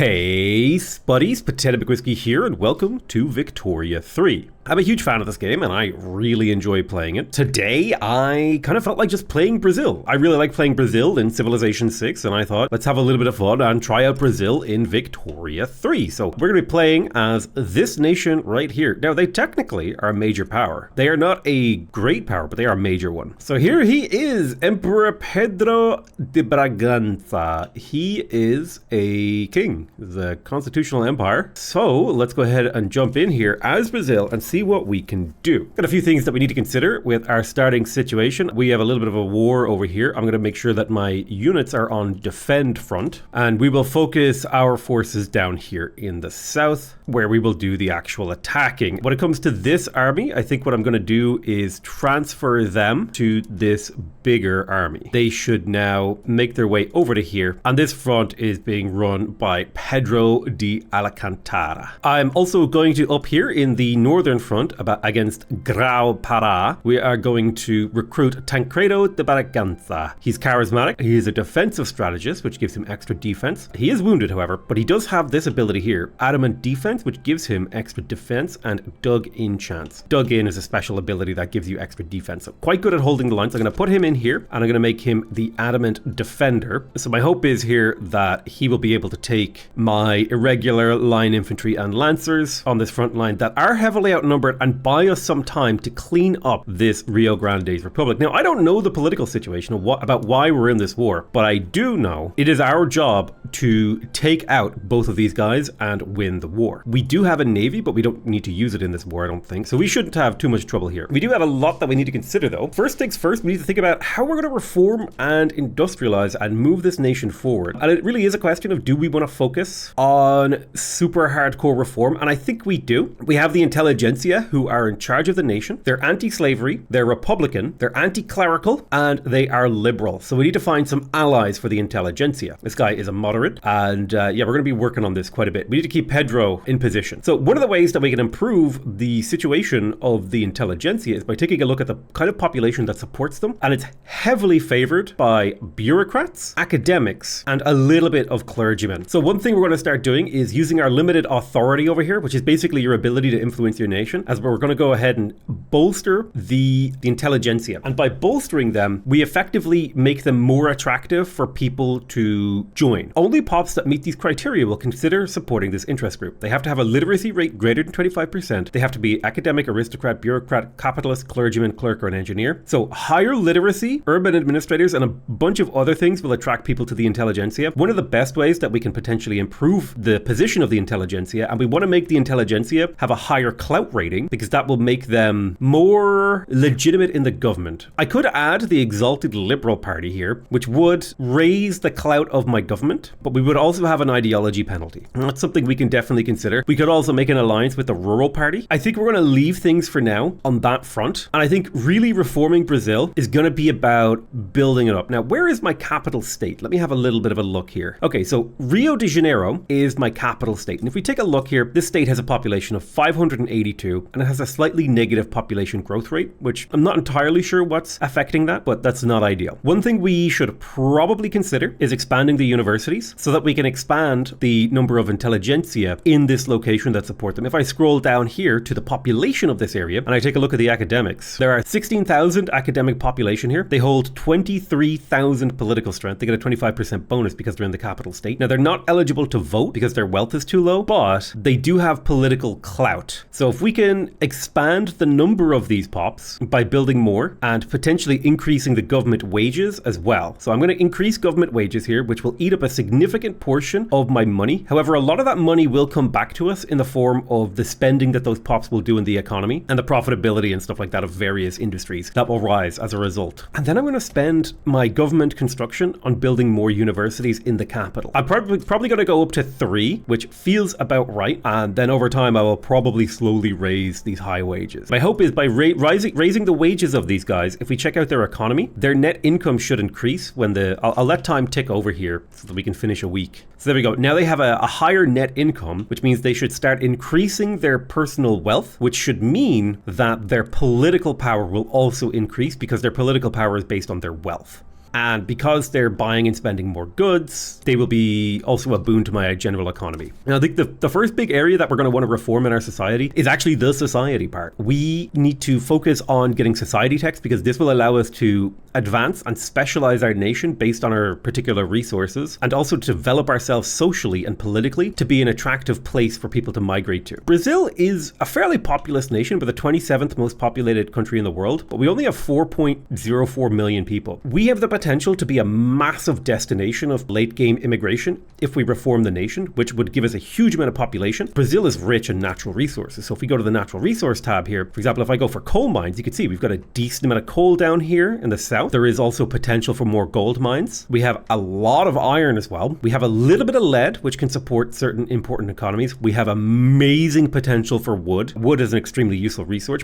Hey, Spuddies, Potato McWhiskey here, and welcome to Victoria 3. I'm a huge fan of this game, and I really enjoy playing it. Today, I kind of felt like just playing Brazil. I really like playing Brazil in Civilization 6, and I thought, let's have a little bit of fun and try out Brazil in Victoria 3. So we're going to be playing as this nation right here. Now, they technically are a major power. They are not a great power, but they are a major one. So here he is, Emperor Pedro de Bragança. He is a king, the constitutional empire. So let's go ahead and jump in here as Brazil and see what we can do. Got a few things that we need to consider with our starting situation. We have a little bit of a war over here. I'm going to make sure that my units are on defend front, and we will focus our forces down here in the south where we will do the actual attacking. When it comes to this army, I think what I'm going to do is transfer them to this bigger army. They should now make their way over to here, and this front is being run by Pedro de Alcantara. I'm also going to, up here in the northern front against Grau Pará, we are going to recruit Tancredo de Bragança. He's charismatic. He is a defensive strategist, which gives him extra defense. He is wounded, however, but he does have this ability here, adamant defense, which gives him extra defense, and dug in chance. Dug in is a special ability that gives you extra defense. So quite good at holding the line. So I'm going to put him in here, and I'm going to make him the adamant defender. So my hope is here that he will be able to take my irregular line infantry and lancers on this front line that are heavily outnumbered and buy us some time to clean up this Rio Grande's Republic. Now, I don't know the political situation about why we're in this war, but I do know it is our job to take out both of these guys and win the war. We do have a navy, but we don't need to use it in this war, I don't think. So we shouldn't have too much trouble here. We do have a lot that we need to consider, though. First things first, we need to think about how we're going to reform and industrialize and move this nation forward. And it really is a question of, do we want to focus on super hardcore reform? And I think we do. We have the intelligentsia who are in charge of the nation. They're anti-slavery, they're Republican, they're anti-clerical, and they are liberal. So we need to find some allies for the intelligentsia. This guy is a moderate, and yeah, we're going to be working on this quite a bit. We need to keep Pedro in position. So one of the ways that we can improve the situation of the intelligentsia is by taking a look at the kind of population that supports them, and it's heavily favored by bureaucrats, academics, and a little bit of clergymen. So one thing we're going to start doing is using our limited authority over here, which is basically your ability to influence your nation, as we're going to go ahead and bolster the intelligentsia. And by bolstering them, we effectively make them more attractive for people to join. Only pops that meet these criteria will consider supporting this interest group. They have to have a literacy rate greater than 25%. They have to be academic, aristocrat, bureaucrat, capitalist, clergyman, clerk, or an engineer. So higher literacy, urban administrators, and a bunch of other things will attract people to the intelligentsia. One of the best ways that we can potentially improve the position of the intelligentsia, and we want to make the intelligentsia have a higher clout rating, because that will make them more legitimate in the government. I could add the exalted Liberal Party here, which would raise the clout of my government, but we would also have an ideology penalty. And that's something we can definitely consider. We could also make an alliance with the Rural Party. I think we're going to leave things for now on that front, and I think really reforming Brazil is going to be about building it up. Now, where is my capital state? Let me have a little bit of a look here. Okay, so Rio de Janeiro is my capital state, and if we take a look here, this state has a population of 582, and it has a slightly negative population growth rate, which I'm not entirely sure what's affecting that, but that's not ideal. One thing we should probably consider is expanding the universities so that we can expand the number of intelligentsia in this location that support them. If I scroll down here to the population of this area and I take a look at the academics, there are 16,000 academic population here. They hold 23,000 political strength. They get a 25% bonus because they're in the capital state. Now, they're not eligible to vote because their wealth is too low, but they do have political clout. So if we can expand the number of these pops by building more and potentially increasing the government wages as well. So I'm going to increase government wages here, which will eat up a significant portion of my money. However, a lot of that money will come back to us in the form of the spending that those pops will do in the economy and the profitability and stuff like that of various industries that will rise as a result. And then I'm going to spend my government construction on building more universities in the capital. I'm probably going to go up to 3, which feels about right. And then over time, I will probably slowly raise these high wages. My hope is by raising the wages of these guys, if we check out their economy, their net income should increase when I'll let time tick over here so that we can finish a week. So there we go. Now they have a higher net income, which means they should start increasing their personal wealth, which should mean that their political power will also increase because their political power is based on their wealth. And because they're buying and spending more goods, they will be also a boon to my general economy. And I think the first big area that we're going to want to reform in our society is actually the society part. We need to focus on getting society techs because this will allow us to advance and specialize our nation based on our particular resources, and also to develop ourselves socially and politically to be an attractive place for people to migrate to. Brazil is a fairly populous nation, but the 27th most populated country in the world, but we only have 4.04 million people. We have the potential to be a massive destination of late game immigration if we reform the nation, which would give us a huge amount of population. Brazil is rich in natural resources. So if we go to the natural resource tab here, for example, if I go for coal mines, you can see we've got a decent amount of coal down here in the south. There is also potential for more gold mines. We have a lot of iron as well. We have a little bit of lead, which can support certain important economies. We have amazing potential for wood. Wood is an extremely useful resource,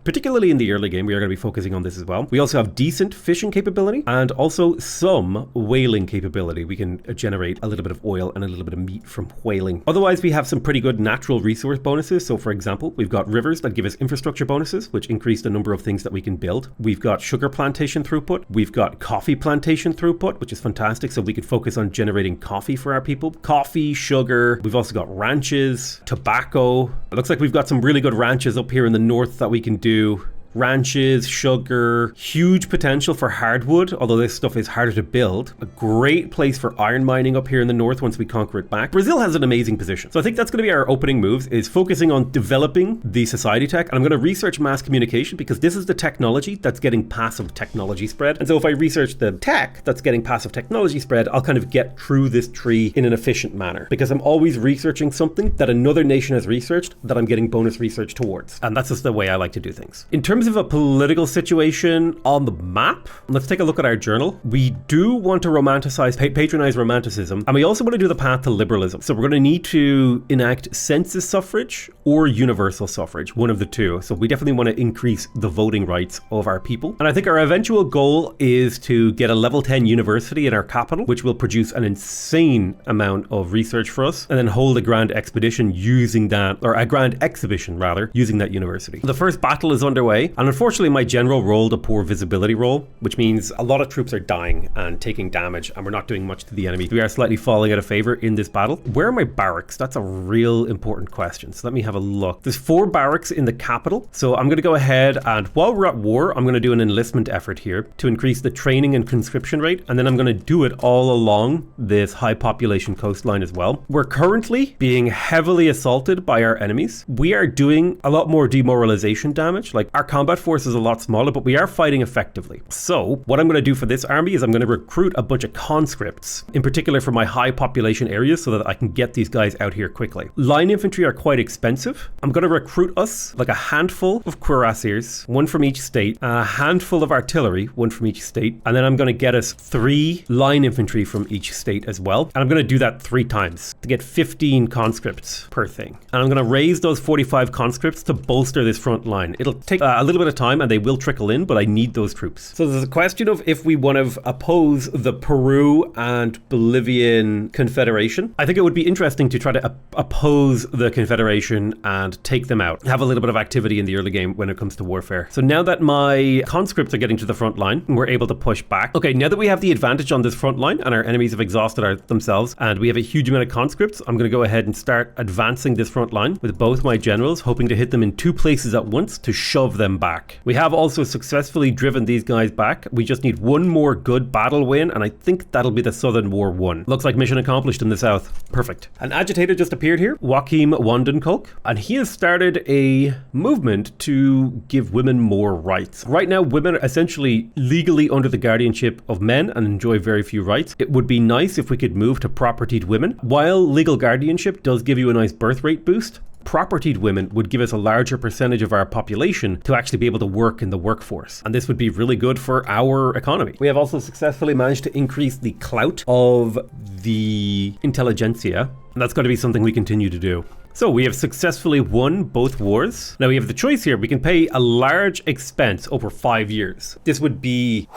particularly in the early game. We are going to be focusing on this as well. We also have decent fishing capability and also some whaling capability. We can generate a little bit of oil and a little bit of meat from whaling. Otherwise, we have some pretty good natural resource bonuses. So for example, we've got rivers that give us infrastructure bonuses, which increase the number of things that we can build. We've got sugar plantation throughput. We've got coffee plantation throughput, which is fantastic. So we could focus on generating coffee for our people. Coffee, sugar. We've also got ranches, tobacco. It looks like we've got some really good ranches up here in the north that we can do. Ranches, sugar, huge potential for hardwood, although this stuff is harder to build. A great place for iron mining up here in the north once we conquer it back. Brazil has an amazing position. So I think that's going to be our opening moves, is focusing on developing the society tech. And I'm going to research mass communication because this is the technology that's getting passive technology spread. And so if I research the tech that's getting passive technology spread, I'll kind of get through this tree in an efficient manner because I'm always researching something that another nation has researched that I'm getting bonus research towards. And that's just the way I like to do things. In terms of a political situation on the map, let's take a look at our journal. We do want to patronize romanticism, and we also want to do the path to liberalism. So we're going to need to enact census suffrage or universal suffrage, one of the two. So we definitely want to increase the voting rights of our people. And I think our eventual goal is to get a level 10 university in our capital, which will produce an insane amount of research for us, and then hold a grand expedition using that, or a grand exhibition rather, using that university. The first battle is underway, and unfortunately my general rolled a poor visibility roll, which means a lot of troops are dying and taking damage, and we're not doing much to the enemy. We are slightly falling out of favor in this battle. Where are my barracks? That's a real important question. So let me have a look. There's 4 barracks in the capital. So I'm going to go ahead, and while we're at war, I'm going to do an enlistment effort here to increase the training and conscription rate. And then I'm going to do it all along this high population coastline as well. We're currently being heavily assaulted by our enemies. We are doing a lot more demoralization damage. Like, our combat force is a lot smaller, but we are fighting effectively. So what I'm going to do for this army is I'm going to recruit a bunch of conscripts, in particular for my high population areas, so that I can get these guys out here quickly. Line infantry are quite expensive. I'm going to recruit us like a handful of cuirassiers, one from each state, and a handful of artillery, one from each state, and then I'm going to get us 3 line infantry from each state as well. And I'm going to do that 3 times to get 15 conscripts per thing. And I'm going to raise those 45 conscripts to bolster this front line. It'll take a little bit of time and they will trickle in, but I need those troops. So there's a question of if we want to oppose the Peru and Bolivian Confederation. I think it would be interesting to try to oppose the Confederation and take them out. Have a little bit of activity in the early game when it comes to warfare. So now that my conscripts are getting to the front line, we're able to push back. Okay, now that we have the advantage on this front line and our enemies have exhausted themselves and we have a huge amount of conscripts, I'm going to go ahead and start advancing this front line with both my generals, hoping to hit them in 2 places at once to shove them back. We have also successfully driven these guys back. We just need one more good battle win, and I think that'll be the Southern War 1. Looks like mission accomplished in the south. Perfect. An agitator just appeared here, Joachim Wandenkolk, and he has started a movement to give women more rights. Right now, women are essentially legally under the guardianship of men and enjoy very few rights. It would be nice if we could move to propertied women. While legal guardianship does give you a nice birth rate boost, propertied women would give us a larger percentage of our population to actually be able to work in the workforce. And this would be really good for our economy. We have also successfully managed to increase the clout of the intelligentsia, and that's going to be something we continue to do. So we have successfully won both wars. Now we have the choice here. We can pay a large expense over 5 years. This would be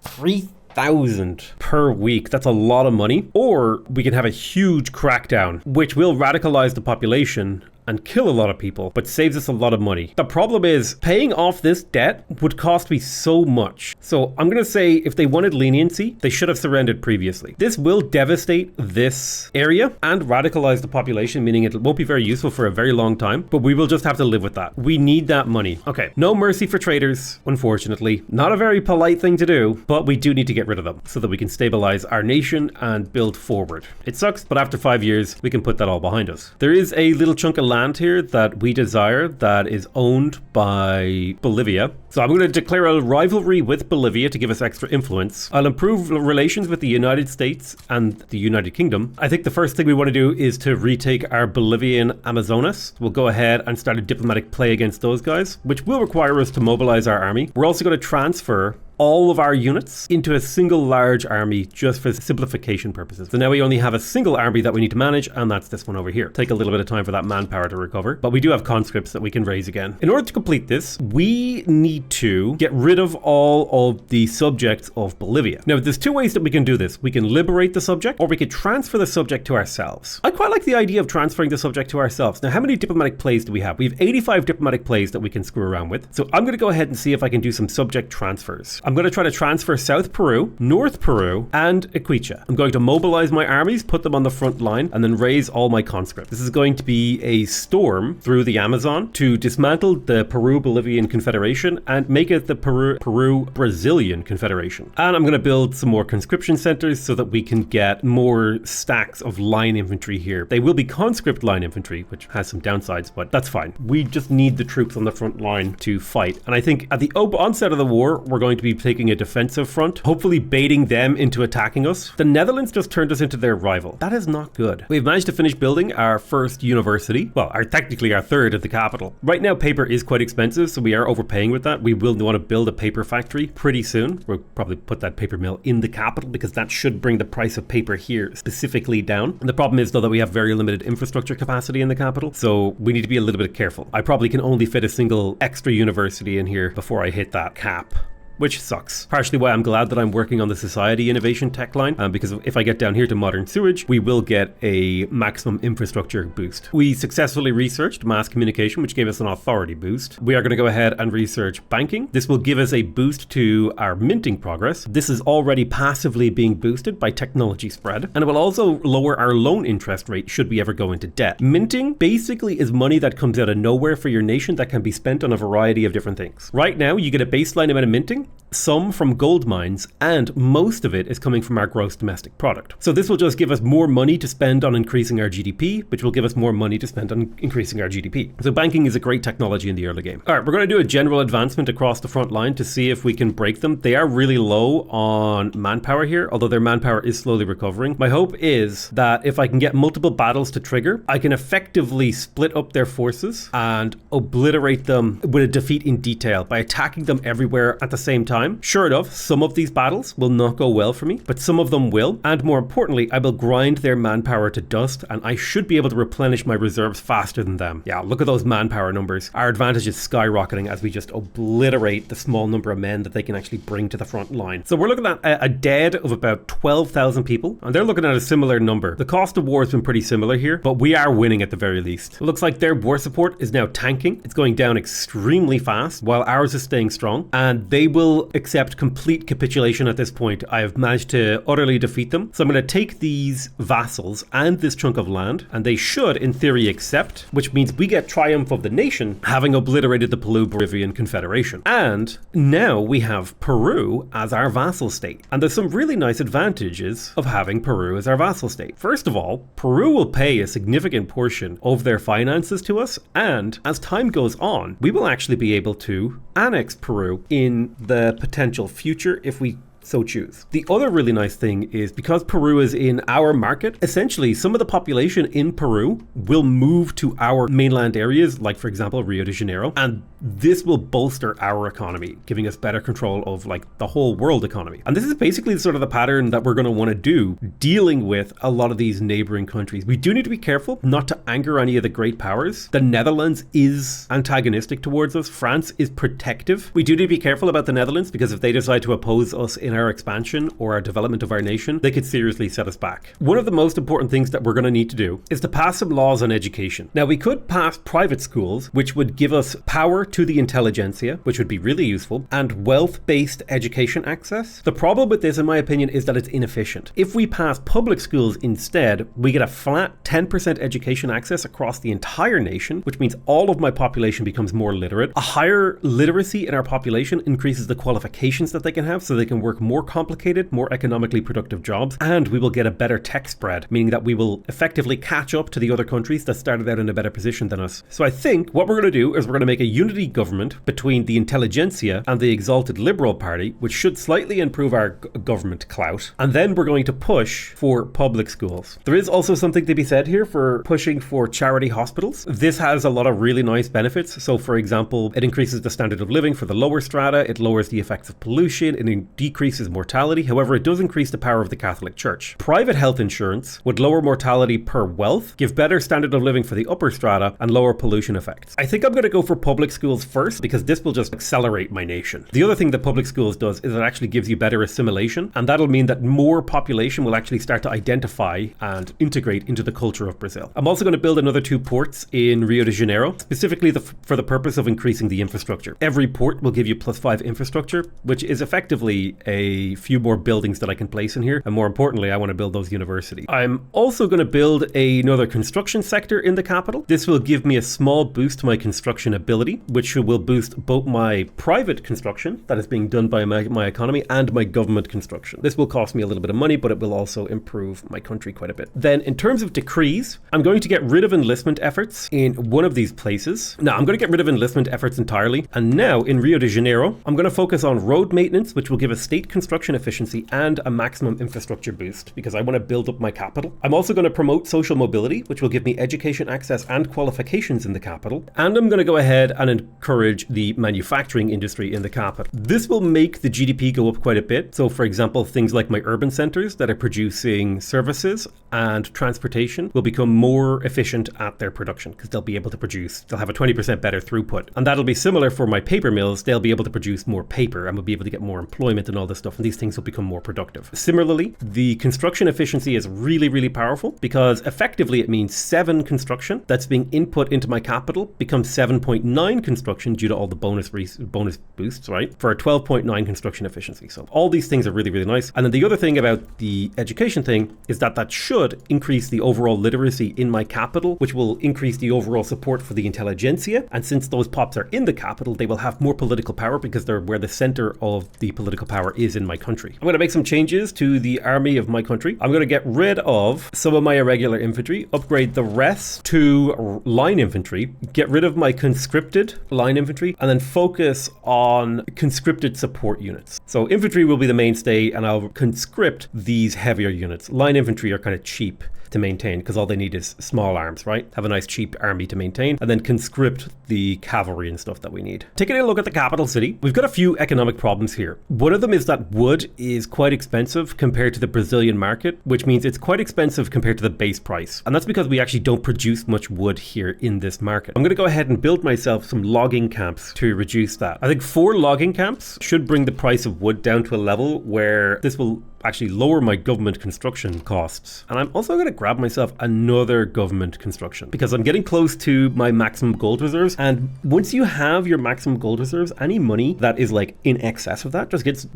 3,000 per week. That's a lot of money. Or we can have a huge crackdown, which will radicalize the population and kill a lot of people, but saves us a lot of money. The problem is paying off this debt would cost me so much. So I'm going to say if they wanted leniency, they should have surrendered previously. This will devastate this area and radicalize the population, meaning it won't be very useful for a very long time, but we will just have to live with that. We need that money. Okay, no mercy for traitors, unfortunately. Not a very polite thing to do, but we do need to get rid of them so that we can stabilize our nation and build forward. It sucks, but after 5 years, we can put that all behind us. There is a little chunk of land here that we desire that is owned by Bolivia. So I'm going to declare a rivalry with Bolivia to give us extra influence. I'll improve relations with the United States and the United Kingdom. I think the first thing we want to do is to retake our Bolivian Amazonas. We'll go ahead and start a diplomatic play against those guys, which will require us to mobilize our army. We're also going to transfer all of our units into a single large army just for simplification purposes. So now we only have a single army that we need to manage, and that's this one over here. Take a little bit of time for that manpower to recover, but we do have conscripts that we can raise again. In order to complete this, we need to get rid of all of the subjects of Bolivia. Now, there's two ways that we can do this. We can liberate the subject, or we could transfer the subject to ourselves. I quite like the idea of transferring the subject to ourselves. Now, how many diplomatic plays do we have? We have 85 diplomatic plays that we can screw around with. So I'm going to go ahead and see if I can do some subject transfers. I'm going to try to transfer South Peru, North Peru, and Equicha. I'm going to mobilize my armies, put them on the front line, and then raise all my conscripts. This is going to be a storm through the Amazon to dismantle the Peru-Bolivian Confederation and make it the Peru-Brazilian Confederation. And I'm going to build some more conscription centers so that we can get more stacks of line infantry here. They will be conscript line infantry, which has some downsides, but that's fine. We just need the troops on the front line to fight. And I think at the onset of the war, we're going to be taking a defensive front, hopefully baiting them into attacking us. The Netherlands just turned us into their rival. That is not good. We've managed to finish building our first university. Well, technically our third at the capital. Right now, paper is quite expensive, so we are overpaying with that. We will want to build a paper factory pretty soon. We'll probably put that paper mill in the capital because that should bring the price of paper here specifically down. And the problem is, though, that we have very limited infrastructure capacity in the capital, so we need to be a little bit careful. I probably can only fit a single extra university in here before I hit that cap, which sucks. Partially why I'm glad that I'm working on the society innovation tech line, because if I get down here to modern sewage, we will get a maximum infrastructure boost. We successfully researched mass communication, which gave us an authority boost. We are going to go ahead and research banking. This will give us a boost to our minting progress. This is already passively being boosted by technology spread, and it will also lower our loan interest rate should we ever go into debt. Minting basically is money that comes out of nowhere for your nation that can be spent on a variety of different things. Right now, you get a baseline amount of minting, some from gold mines, and most of it is coming from our gross domestic product. So this will just give us more money to spend on increasing our GDP, which will give us more money to spend on increasing our GDP. So banking is a great technology in the early game. All right, we're going to do a general advancement across the front line to see if we can break them. They are really low on manpower here, although their manpower is slowly recovering. My hope is that if I can get multiple battles to trigger, I can effectively split up their forces and obliterate them with a defeat in detail by attacking them everywhere at the same time. Sure enough, some of these battles will not go well for me, but some of them will. And more importantly, I will grind their manpower to dust, and I should be able to replenish my reserves faster than them. Yeah, look at those manpower numbers. Our advantage is skyrocketing as we just obliterate the small number of men that they can actually bring to the front line. So we're looking at a dead of about 12,000 people, and they're looking at a similar number. The cost of war has been pretty similar here, but we are winning at the very least. It looks like their war support is now tanking. It's going down extremely fast while ours is staying strong, and they will accept complete capitulation at this point. I have managed to utterly defeat them. So I'm going to take these vassals and this chunk of land, and they should, in theory, accept, which means we get triumph of the nation, having obliterated the Peru-Bolivian Confederation. And now we have Peru as our vassal state. And there's some really nice advantages of having Peru as our vassal state. First of all, Peru will pay a significant portion of their finances to us, and as time goes on, we will actually be able to annex Peru in the potential future if we so choose. The other really nice thing is because Peru is in our market, essentially some of the population in Peru will move to our mainland areas, like for example Rio de Janeiro, and this will bolster our economy, giving us better control of like the whole world economy. And this is basically sort of the pattern that we're going to want to do dealing with a lot of these neighboring countries. We do need to be careful not to anger any of the great powers. The Netherlands is antagonistic towards us. France is protective. We do need to be careful about the Netherlands because if they decide to oppose us in our expansion or our development of our nation, they could seriously set us back. One of the most important things that we're going to need to do is to pass some laws on education. Now, we could pass private schools, which would give us power to the intelligentsia, which would be really useful, and wealth-based education access. The problem with this, in my opinion, is that it's inefficient. If we pass public schools instead, we get a flat 10% education access across the entire nation, which means all of my population becomes more literate. A higher literacy in our population increases the qualifications that they can have so they can work more complicated, more economically productive jobs, and we will get a better tech spread, meaning that we will effectively catch up to the other countries that started out in a better position than us. So I think what we're going to do is we're going to make a unity government between the intelligentsia and the exalted Liberal Party, which should slightly improve our government clout, and then we're going to push for public schools. There is also something to be said here for pushing for charity hospitals. This has a lot of really nice benefits. So for example, it increases the standard of living for the lower strata, it lowers the effects of pollution, it decreases mortality. However, it does increase the power of the Catholic Church. Private health insurance would lower mortality per wealth, give better standard of living for the upper strata, and lower pollution effects. I think I'm going to go for public schools first because this will just accelerate my nation. The other thing that public schools does is it actually gives you better assimilation, and that'll mean that more population will actually start to identify and integrate into the culture of Brazil. I'm also going to build another 2 ports in Rio de Janeiro, specifically for the purpose of increasing the infrastructure. Every port will give you +5 infrastructure, which is effectively a few more buildings that I can place in here, and more importantly, I want to build those universities. I'm also going to build another construction sector in the capital. This will give me a small boost to my construction ability, which will boost both my private construction that is being done by my economy and my government construction. This will cost me a little bit of money, but it will also improve my country quite a bit. Then in terms of decrees, I'm going to get rid of enlistment efforts in one of these places. Now, I'm going to get rid of enlistment efforts entirely. And now in Rio de Janeiro, I'm going to focus on road maintenance, which will give a state construction efficiency and a maximum infrastructure boost because I want to build up my capital. I'm also going to promote social mobility, which will give me education access and qualifications in the capital. And I'm going to go ahead and encourage the manufacturing industry in the capital. This will make the GDP go up quite a bit. So for example, things like my urban centers that are producing services and transportation will become more efficient at their production because they'll be able to produce, they'll have a 20% better throughput. And that'll be similar for my paper mills. They'll be able to produce more paper and we'll be able to get more employment and all this stuff. And these things will become more productive. Similarly, the construction efficiency is really, really powerful because effectively it means 7 construction that's being input into my capital becomes 7.9 construction due to all the bonus boosts, right? For a 12.9 construction efficiency. So all these things are really, really nice. And then the other thing about the education thing is that should increase the overall literacy in my capital, which will increase the overall support for the intelligentsia. And since those pops are in the capital, they will have more political power because they're where the center of the political power is in my country. I'm going to make some changes to the army of my country. I'm going to get rid of some of my irregular infantry, upgrade the rest to line infantry, get rid of my conscripted line infantry, and then focus on conscripted support units. So infantry will be the mainstay and I'll conscript these heavier units. Line infantry are kind of cheap to maintain because all they need is small arms, right? Have a nice cheap army to maintain and then conscript the cavalry and stuff that we need. Taking a look at the capital city, we've got a few economic problems here. One of them is that wood is quite expensive compared to the Brazilian market, which means it's quite expensive compared to the base price. And that's because we actually don't produce much wood here in this market. I'm going to go ahead and build myself some logging camps to reduce that. I think 4 logging camps should bring the price of wood down to a level where this will actually lower my government construction costs. And I'm also going to grab myself another government construction because I'm getting close to my maximum gold reserves. And once you have your maximum gold reserves, any money that is like in excess of that just gets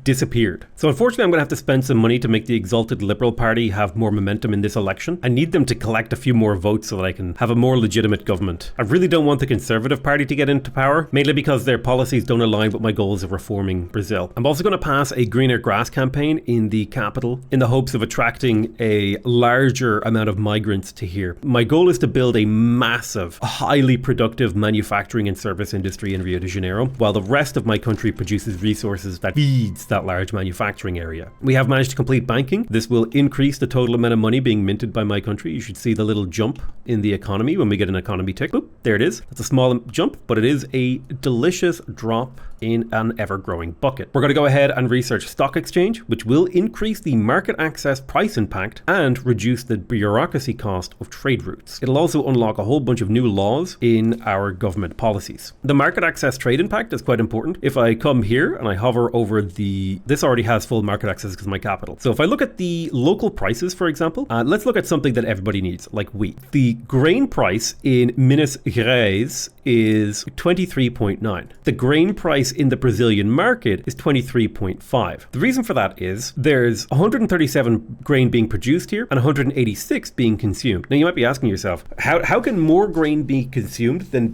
disappeared. So unfortunately, I'm going to have to spend some money to make the exalted Liberal Party have more momentum in this election. I need them to collect a few more votes so that I can have a more legitimate government. I really don't want the Conservative Party to get into power, mainly because their policies don't align with my goals of reforming Brazil. I'm also going to pass a greener grass campaign in the capital in the hopes of attracting a larger amount of migrants to here. My goal is to build a massive, highly productive manufacturing and service industry in Rio de Janeiro, while the rest of my country produces resources that feeds that large manufacturing area. We have managed to complete banking. This will increase the total amount of money being minted by my country. You should see the little jump in the economy when we get an economy tick. Boop. There it is. That's a small jump, but it is a delicious drop in an ever-growing bucket. We're going to go ahead and research stock exchange, which will increase the market access price impact and reduce the bureaucracy cost of trade routes. It'll also unlock a whole bunch of new laws in our government policies. The market access trade impact is quite important. If I come here and I hover over this already has full market access because of my capital. So if I look at the local prices, for example, let's look at something that everybody needs, like wheat. The grain price in Minas Gerais is 23.9. The grain price in the Brazilian market is 23.5. The reason for that is there's 137 grain being produced here and 186 being consumed. Now you might be asking yourself, how can more grain be consumed than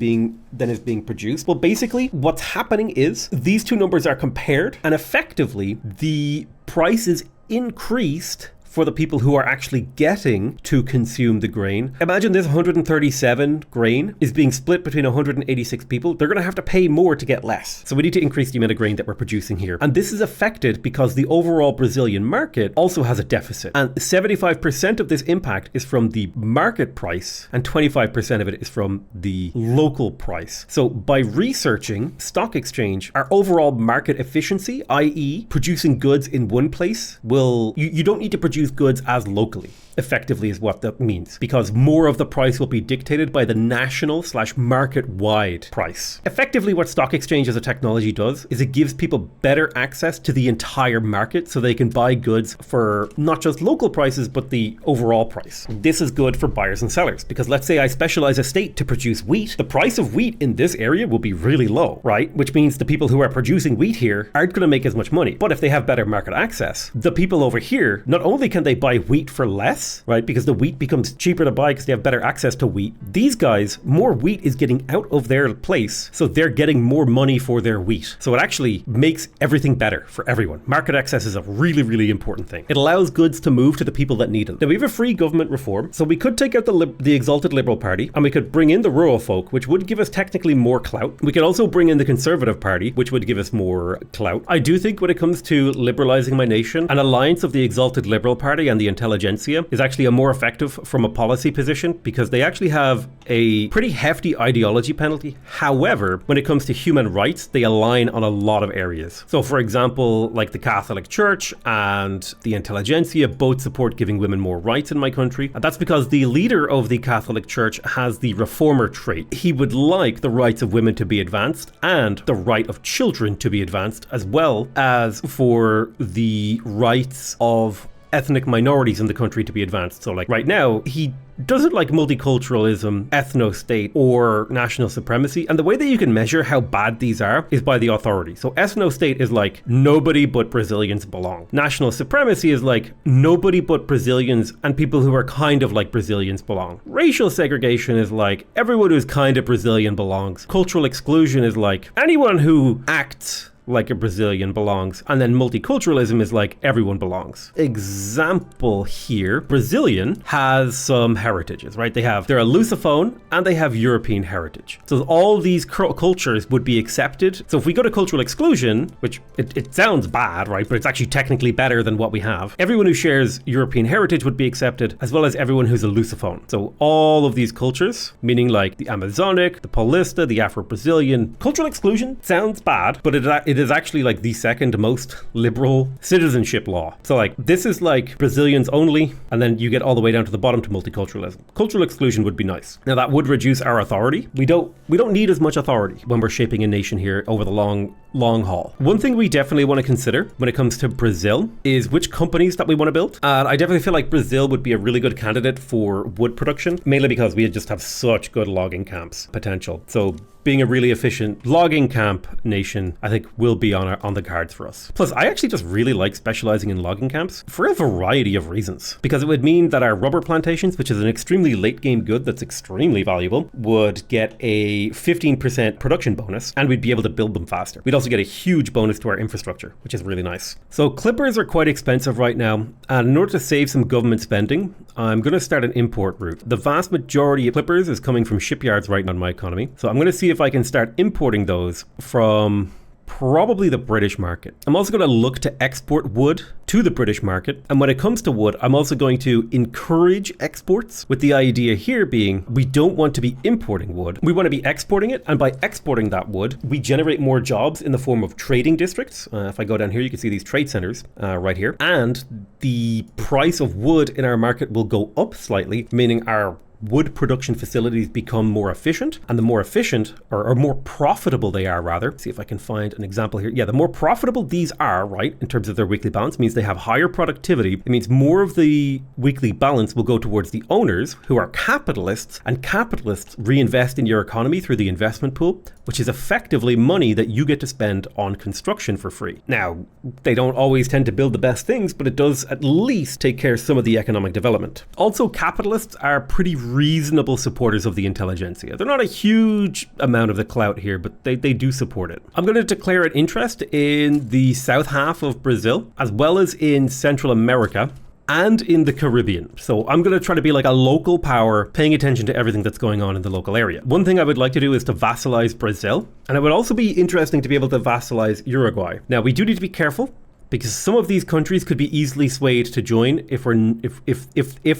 is being produced? Well, basically what's happening is these two numbers are compared, and effectively the price is increased for the people who are actually getting to consume the grain. Imagine this 137 grain is being split between 186 people. They're going to have to pay more to get less. So we need to increase the amount of grain that we're producing here. And this is affected because the overall Brazilian market also has a deficit. And 75% of this impact is from the market price and 25% of it is from the local price. So by researching stock exchange, our overall market efficiency, i.e. producing goods in one place, you don't need to produce goods as locally, effectively is what that means, because more of the price will be dictated by the national/market-wide price. Effectively, what stock exchange as a technology does is it gives people better access to the entire market so they can buy goods for not just local prices, but the overall price. This is good for buyers and sellers, because let's say I specialize a state to produce wheat. The price of wheat in this area will be really low, right? Which means the people who are producing wheat here aren't going to make as much money. But if they have better market access, the people over here, not only can they buy wheat for less, right? Because the wheat becomes cheaper to buy because they have better access to wheat. These guys, more wheat is getting out of their place, so they're getting more money for their wheat. So it actually makes everything better for everyone. Market access is a really, really important thing. It allows goods to move to the people that need them. Now we have a free government reform, so we could take out the exalted Liberal Party, and we could bring in the rural folk, which would give us technically more clout. We could also bring in the Conservative Party, which would give us more clout. I do think when it comes to liberalizing my nation, an alliance of the exalted Liberal Party and the intelligentsia is actually a more effective from a policy position, because they actually have a pretty hefty ideology penalty. However, when it comes to human rights, they align on a lot of areas. So for example, like the Catholic Church and the intelligentsia both support giving women more rights in my country. And that's because the leader of the Catholic Church has the reformer trait. He would like the rights of women to be advanced and the right of children to be advanced, as well as for the rights of ethnic minorities in the country to be advanced. So like right now, he doesn't like multiculturalism, ethno-state, or national supremacy. And the way that you can measure how bad these are is by the authority. So ethno-state is like nobody but Brazilians belong. National supremacy is like nobody but Brazilians and people who are kind of like Brazilians belong. Racial segregation is like everyone who's kind of Brazilian belongs. Cultural exclusion is like anyone who acts like a Brazilian belongs. And then multiculturalism is like everyone belongs. Example here, Brazilian has some heritages, right? They're a Lusophone and they have European heritage. So all these cultures would be accepted. So if we go to cultural exclusion, which it sounds bad, right? But it's actually technically better than what we have. Everyone who shares European heritage would be accepted, as well as everyone who's a Lusophone. So all of these cultures, meaning like the Amazonic, the Paulista, the Afro-Brazilian. Cultural exclusion sounds bad, but it is actually like the second most liberal citizenship law. So like this is like Brazilians only, and then you get all the way down to the bottom to multiculturalism. Cultural exclusion would be nice. Now that would reduce our authority. We don't need as much authority when we're shaping a nation here over the long haul. One thing we definitely want to consider when it comes to Brazil is which companies that we want to build. And I definitely feel like Brazil would be a really good candidate for wood production, mainly because we just have such good logging camps potential. So being a really efficient logging camp nation, I think will be on the cards for us. Plus, I actually just really like specializing in logging camps for a variety of reasons, because it would mean that our rubber plantations, which is an extremely late game good that's extremely valuable, would get a 15% production bonus, and we'd be able to build them faster. We'd also get a huge bonus to our infrastructure, which is really nice. So clippers are quite expensive right now, and in order to save some government spending, I'm going to start an import route. The vast majority of clippers is coming from shipyards right now in my economy, so I'm going to see if I can start importing those from probably the British market. I'm also going to look to export wood to the British market. And when it comes to wood, I'm also going to encourage exports, with the idea here being we don't want to be importing wood. We want to be exporting it. And by exporting that wood, we generate more jobs in the form of trading districts. If I go down here, you can see these trade centers right here. And the price of wood in our market will go up slightly, meaning our wood production facilities become more efficient, and the more efficient or more profitable they are, rather. See if I can find an example here. Yeah, the more profitable these are, right, in terms of their weekly balance, means they have higher productivity. It means more of the weekly balance will go towards the owners, who are capitalists, and capitalists reinvest in your economy through the investment pool, which is effectively money that you get to spend on construction for free. Now, they don't always tend to build the best things, but it does at least take care of some of the economic development. Also, capitalists are pretty reasonable supporters of the intelligentsia. They're not a huge amount of the clout here, but they do support it. I'm going to declare an interest in the south half of Brazil, as well as in Central America, and in the Caribbean. So I'm going to try to be like a local power, paying attention to everything that's going on in the local area. One thing I would like to do is to vassalize Brazil, and it would also be interesting to be able to vassalize Uruguay. Now, we do need to be careful, because some of these countries could be easily swayed to join if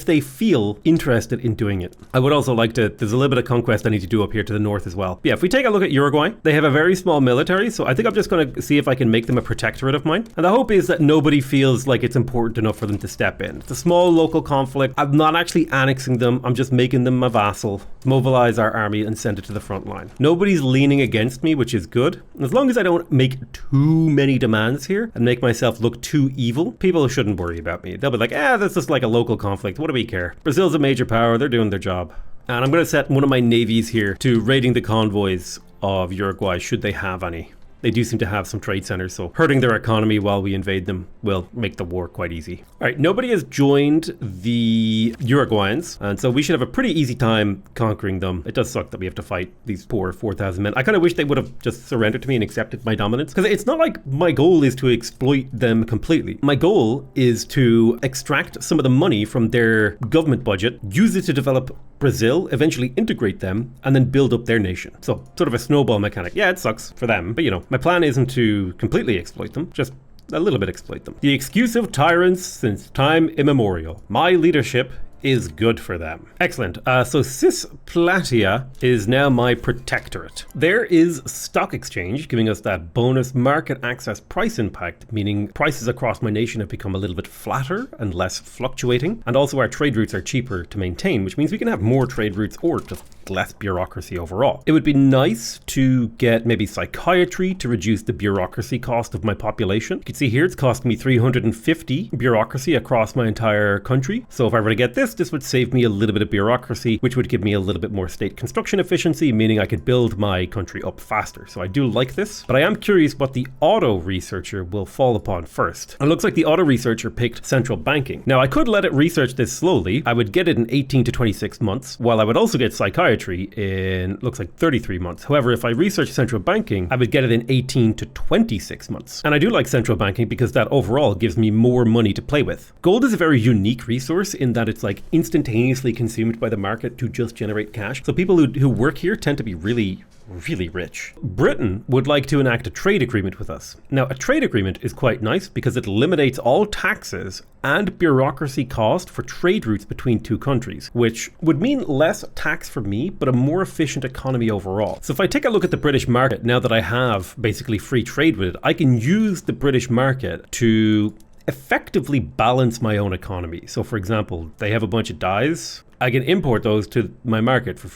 they feel interested in doing it. I would also like to, there's a little bit of conquest I need to do up here to the north as well. Yeah, if we take a look at Uruguay, they have a very small military, so I think I'm just going to see if I can make them a protectorate of mine. And the hope is that nobody feels like it's important enough for them to step in. It's a small local conflict. I'm not actually annexing them, I'm just making them a vassal, mobilize our army and send it to the front line. Nobody's leaning against me, which is good. As long as I don't make too many demands here and make myself look too evil, people shouldn't worry about me. They'll be like, this is like a local conflict. What do we care? Brazil's a major power. They're doing their job. And I'm going to set one of my navies here to raiding the convoys of Uruguay, should they have any. They do seem to have some trade centers, so hurting their economy while we invade them will make the war quite easy. All right, nobody has joined the Uruguayans, and so we should have a pretty easy time conquering them. It does suck that we have to fight these poor 4,000 men. I kind of wish they would have just surrendered to me and accepted my dominance, because it's not like my goal is to exploit them completely. My goal is to extract some of the money from their government budget, use it to develop Brazil, eventually integrate them, and then build up their nation. So sort of a snowball mechanic. Yeah, it sucks for them, but you know, my plan isn't to completely exploit them, just a little bit exploit them. The excuse of tyrants since time immemorial. My leadership is good for them. Excellent. So Cisplatia is now my protectorate. There is stock exchange giving us that bonus market access price impact, meaning prices across my nation have become a little bit flatter and less fluctuating. And also our trade routes are cheaper to maintain, which means we can have more trade routes or just less bureaucracy overall. It would be nice to get maybe psychiatry to reduce the bureaucracy cost of my population. You can see here it's costing me 350 bureaucracy across my entire country. So if I were to get this would save me a little bit of bureaucracy, which would give me a little bit more state construction efficiency, meaning I could build my country up faster. So I do like this, but I am curious what the auto researcher will fall upon first. It looks like the auto researcher picked central banking. Now I could let it research this slowly. I would get it in 18 to 26 months, while I would also get psychiatry in, looks like 33 months. However, if I research central banking, I would get it in 18 to 26 months. And I do like central banking because that overall gives me more money to play with. Gold is a very unique resource in that it's like instantaneously consumed by the market to just generate cash. So people who work here tend to be really rich. Britain would like to enact a trade agreement with us. Now, a trade agreement is quite nice because it eliminates all taxes and bureaucracy cost for trade routes between two countries, which would mean less tax for me, but a more efficient economy overall. So if I take a look at the British market, now that I have basically free trade with it, I can use the British market to effectively balance my own economy. So for example, they have a bunch of dyes. I can import those to my market for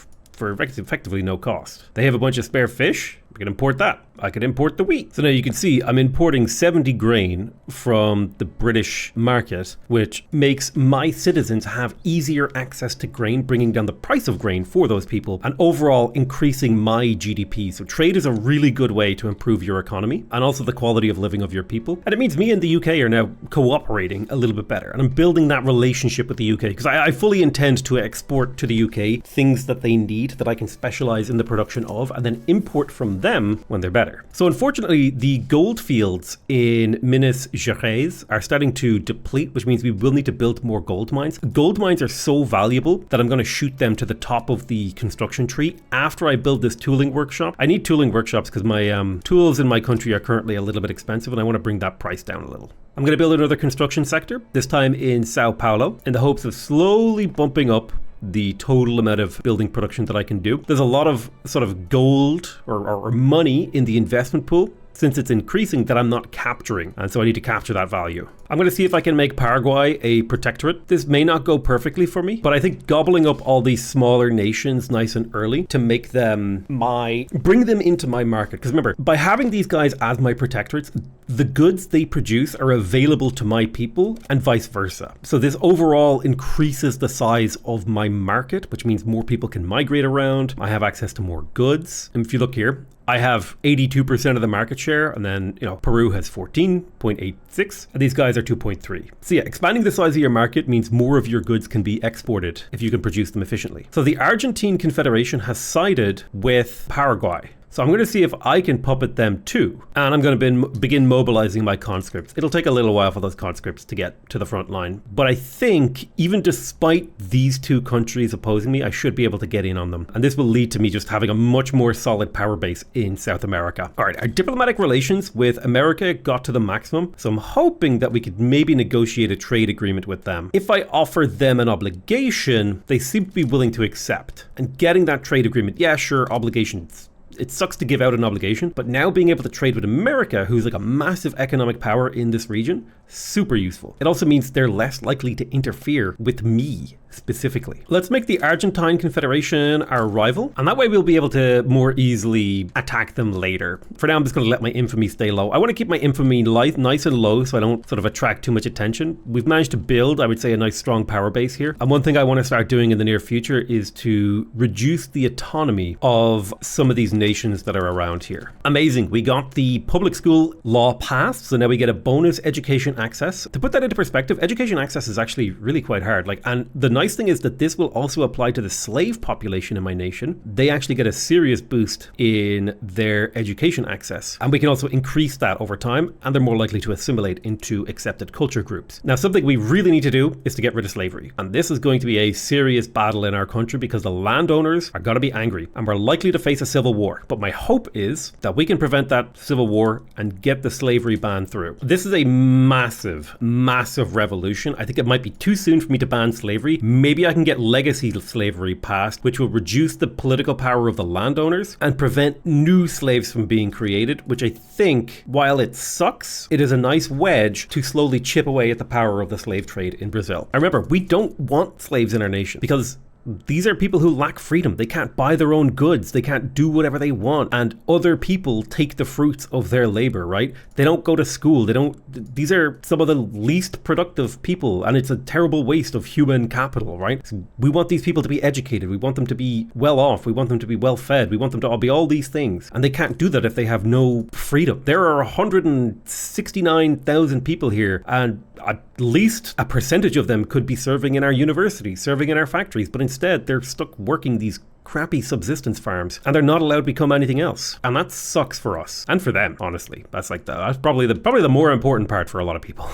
effectively no cost. They have a bunch of spare fish. I can import that. I could import the wheat. So now you can see I'm importing 70 grain from the British market, which makes my citizens have easier access to grain, bringing down the price of grain for those people and overall increasing my GDP. So trade is a really good way to improve your economy and also the quality of living of your people. And it means me and the UK are now cooperating a little bit better. And I'm building that relationship with the UK because I fully intend to export to the UK things that they need that I can specialize in the production of and then import from them when they're better. better. So unfortunately, the gold fields in Minas Gerais are starting to deplete, which means we will need to build more gold mines. Gold mines are so valuable that I'm going to shoot them to the top of the construction tree after I build this tooling workshop. I need tooling workshops because my tools in my country are currently a little bit expensive and I want to bring that price down a little. I'm going to build another construction sector, this time in Sao Paulo, in the hopes of slowly bumping up the total amount of building production that I can do. There's a lot of sort of gold or money in the investment pool, since it's increasing, that I'm not capturing, and so I need to capture that value. I'm going to see if I can make Paraguay a protectorate. This may not go perfectly for me, but I think gobbling up all these smaller nations nice and early to make them bring them into my market. Because remember, by having these guys as my protectorates, the goods they produce are available to my people and vice versa. So this overall increases the size of my market, which means more people can migrate around. I have access to more goods. And if you look here, I have 82% of the market share, and then, Peru has 14.86, and these guys are 2.3. So yeah, expanding the size of your market means more of your goods can be exported if you can produce them efficiently. So the Argentine Confederation has sided with Paraguay. So I'm going to see if I can puppet them too. And I'm going to begin mobilizing my conscripts. It'll take a little while for those conscripts to get to the front line. But I think even despite these two countries opposing me, I should be able to get in on them. And this will lead to me just having a much more solid power base in South America. All right, our diplomatic relations with America got to the maximum. So I'm hoping that we could maybe negotiate a trade agreement with them. If I offer them an obligation, they seem to be willing to accept. And getting that trade agreement, yeah, sure, obligations. It sucks to give out an obligation, but now being able to trade with America, who's like a massive economic power in this region, super useful. It also means they're less likely to interfere with me specifically. Let's make the Argentine Confederation our rival, and that way we'll be able to more easily attack them later. For now, I'm just going to let my infamy stay low. I want to keep my infamy nice and low so I don't sort of attract too much attention. We've managed to build, I would say, a nice strong power base here. And one thing I want to start doing in the near future is to reduce the autonomy of some of these nations that are around here. Amazing. We got the public school law passed, so now we get a bonus education access. To put that into perspective, education access is actually really quite hard. And the nice thing is that this will also apply to the slave population in my nation. They actually get a serious boost in their education access. And we can also increase that over time, and they're more likely to assimilate into accepted culture groups. Now, something we really need to do is to get rid of slavery. And this is going to be a serious battle in our country because the landowners are going to be angry, and we're likely to face a civil war. But my hope is that we can prevent that civil war and get the slavery ban through. This is a massive, massive revolution. I think it might be too soon for me to ban slavery. Maybe I can get legacy slavery passed, which will reduce the political power of the landowners and prevent new slaves from being created, which I think, while it sucks, it is a nice wedge to slowly chip away at the power of the slave trade in Brazil. And remember, we don't want slaves in our nation because these are people who lack freedom. They can't buy their own goods. They can't do whatever they want. And other people take the fruits of their labor, right? They don't go to school. These are some of the least productive people. And it's a terrible waste of human capital, right? So we want these people to be educated. We want them to be well off. We want them to be well fed. We want them to be all these things. And they can't do that if they have no freedom. There are 169,000 people here, and at least a percentage of them could be serving in our universities, serving in our factories, but instead they're stuck working these crappy subsistence farms, and they're not allowed to become anything else. And that sucks for us and for them, honestly. That's probably the more important part for a lot of people.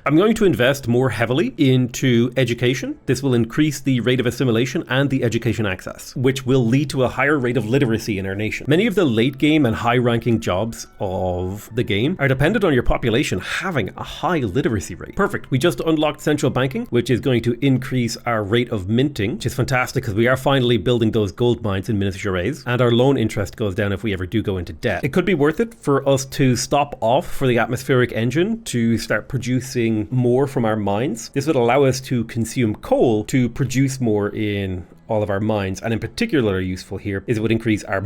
I'm going to invest more heavily into education. This will increase the rate of assimilation and the education access, which will lead to a higher rate of literacy in our nation. Many of the late game and high ranking jobs of the game are dependent on your population having a high literacy rate. Perfect. We just unlocked central banking, which is going to increase our rate of minting, which is fantastic because we are finally building those gold mines in Minas Gerais, and our loan interest goes down if we ever do go into debt. It could be worth it for us to stop off for the atmospheric engine to start producing more from our mines. This would allow us to consume coal to produce more in all of our mines, and in particular useful here is it would increase our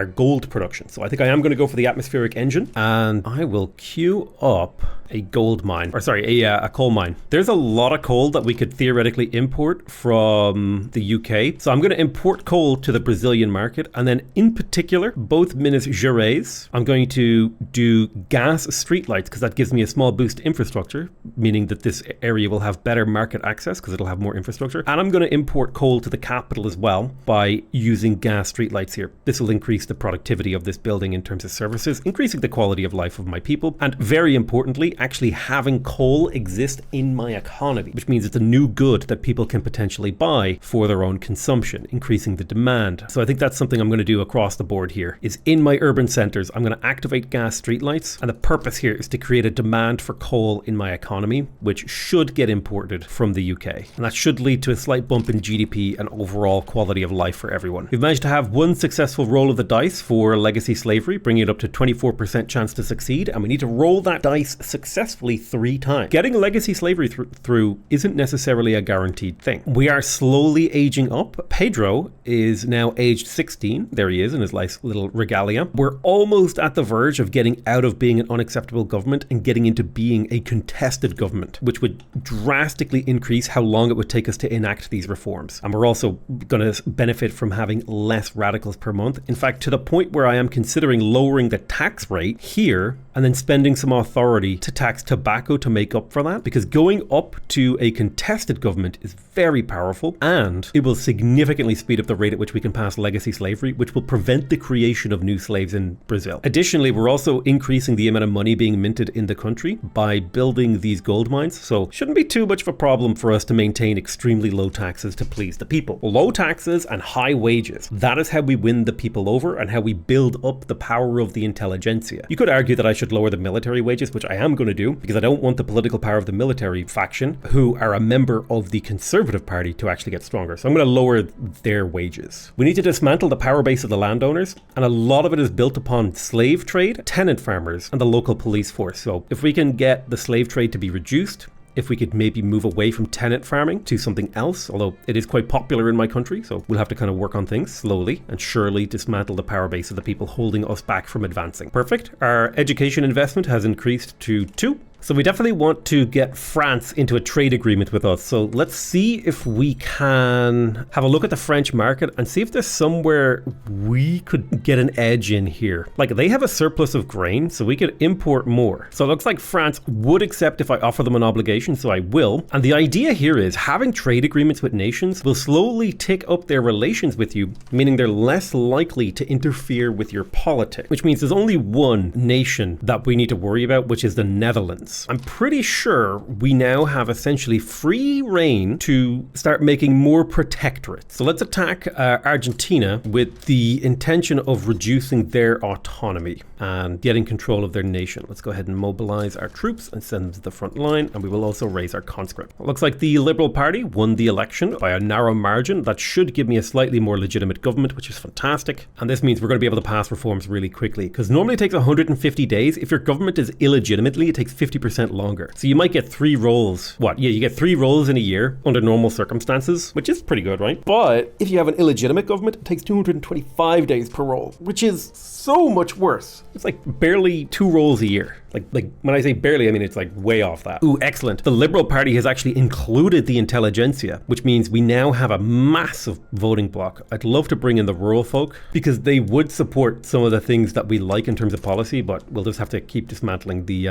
gold production. So I think I am going to go for the atmospheric engine, and I will queue up a gold mine, or sorry, a coal mine. There's a lot of coal that we could theoretically import from the UK. So I'm going to import coal to the Brazilian market, and then in particular, both Minas Gerais, I'm going to do gas streetlights because that gives me a small boost to infrastructure, meaning that this area will have better market access because it'll have more infrastructure. And I'm going to import coal to the capital capital as well by using gas streetlights here. This will increase the productivity of this building in terms of services, increasing the quality of life of my people, and very importantly, actually having coal exist in my economy, which means it's a new good that people can potentially buy for their own consumption, increasing the demand. So I think that's something I'm going to do across the board here, is in my urban centers, I'm going to activate gas streetlights, and the purpose here is to create a demand for coal in my economy, which should get imported from the UK. And that should lead to a slight bump in GDP and overall quality of life for everyone. We've managed to have one successful roll of the dice for legacy slavery, bringing it up to 24% chance to succeed, and we need to roll that dice successfully 3 times. Getting legacy slavery through isn't necessarily a guaranteed thing. We are slowly aging up. Pedro is now aged 16. There he is in his nice little regalia. We're almost at the verge of getting out of being an unacceptable government and getting into being a contested government, which would drastically increase how long it would take us to enact these reforms. And we're also going to benefit from having less radicals per month. In fact, to the point where I am considering lowering the tax rate here and then spending some authority to tax tobacco to make up for that, because going up to a contested government is very powerful, and it will significantly speed up the rate at which we can pass legacy slavery, which will prevent the creation of new slaves in Brazil. Additionally, we're also increasing the amount of money being minted in the country by building these gold mines, so shouldn't be too much of a problem for us to maintain extremely low taxes to please the people. Low taxes and high wages. That is how we win the people over and how we build up the power of the intelligentsia. You could argue that I should lower the military wages, which I am going to do, because I don't want the political power of the military faction, who are a member of the Conservative Party, to actually get stronger. So I'm going to lower their wages. We need to dismantle the power base of the landowners, and a lot of it is built upon slave trade, tenant farmers, and the local police force. So if we can get the slave trade to be reduced, if we could maybe move away from tenant farming to something else, although it is quite popular in my country, so we'll have to kind of work on things slowly and surely dismantle the power base of the people holding us back from advancing. Perfect. Our education investment has increased to 2. So we definitely want to get France into a trade agreement with us. So let's see if we can have a look at the French market and see if there's somewhere we could get an edge in here. Like, they have a surplus of grain, so we could import more. So it looks like France would accept if I offer them an obligation, so I will. And the idea here is having trade agreements with nations will slowly tick up their relations with you, meaning they're less likely to interfere with your politics, which means there's only one nation that we need to worry about, which is the Netherlands. I'm pretty sure we now have essentially free reign to start making more protectorates. So let's attack Argentina with the intention of reducing their autonomy and getting control of their nation. Let's go ahead and mobilize our troops and send them to the front line, and we will also raise our conscript. It looks like the Liberal Party won the election by a narrow margin. That should give me a slightly more legitimate government, which is fantastic. And this means we're going to be able to pass reforms really quickly, because normally it takes 150 days. If your government is illegitimately, it takes 50% longer. So you might get 3 rolls. You get 3 rolls in a year under normal circumstances, which is pretty good, right? But if you have an illegitimate government, it takes 225 days per roll, which is so much worse. It's like barely 2 rolls a year. Like when I say barely, I mean it's like way off that. Ooh, excellent. The Liberal Party has actually included the intelligentsia, which means we now have a massive voting bloc. I'd love to bring in the rural folk, because they would support some of the things that we like in terms of policy, but we'll just have to keep dismantling the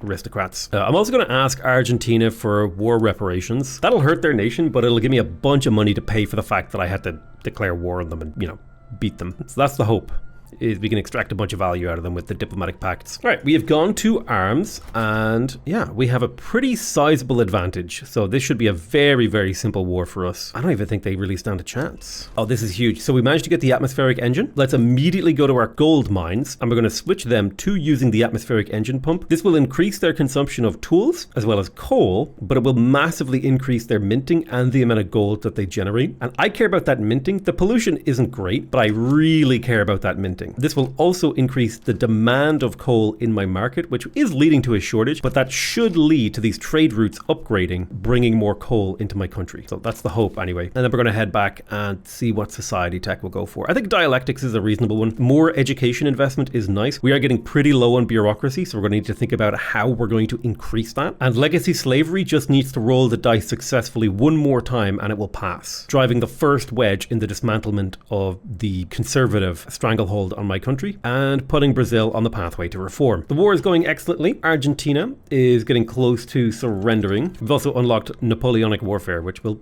aristocrats. I'm also going to ask Argentina for war reparations. That'll hurt their nation, but it'll give me a bunch of money to pay for the fact that I had to declare war on them and, beat them. So that's the hope, is we can extract a bunch of value out of them with the diplomatic pacts. All right, we have gone to arms, and yeah, we have a pretty sizable advantage. So this should be a very, very simple war for us. I don't even think they really stand a chance. Oh, this is huge. So we managed to get the atmospheric engine. Let's immediately go to our gold mines, and we're going to switch them to using the atmospheric engine pump. This will increase their consumption of tools as well as coal, but it will massively increase their minting and the amount of gold that they generate. And I care about that minting. The pollution isn't great, but I really care about that minting. This will also increase the demand of coal in my market, which is leading to a shortage, but that should lead to these trade routes upgrading, bringing more coal into my country. So that's the hope anyway. And then we're going to head back and see what society tech will go for. I think dialectics is a reasonable one. More education investment is nice. We are getting pretty low on bureaucracy, so we're going to need to think about how we're going to increase that. And legacy slavery just needs to roll the dice successfully one more time and it will pass, driving the first wedge in the dismantlement of the conservative stranglehold stranglehold on my country and putting Brazil on the pathway to reform. The war is going excellently. Argentina is getting close to surrendering. We've also unlocked Napoleonic warfare, which will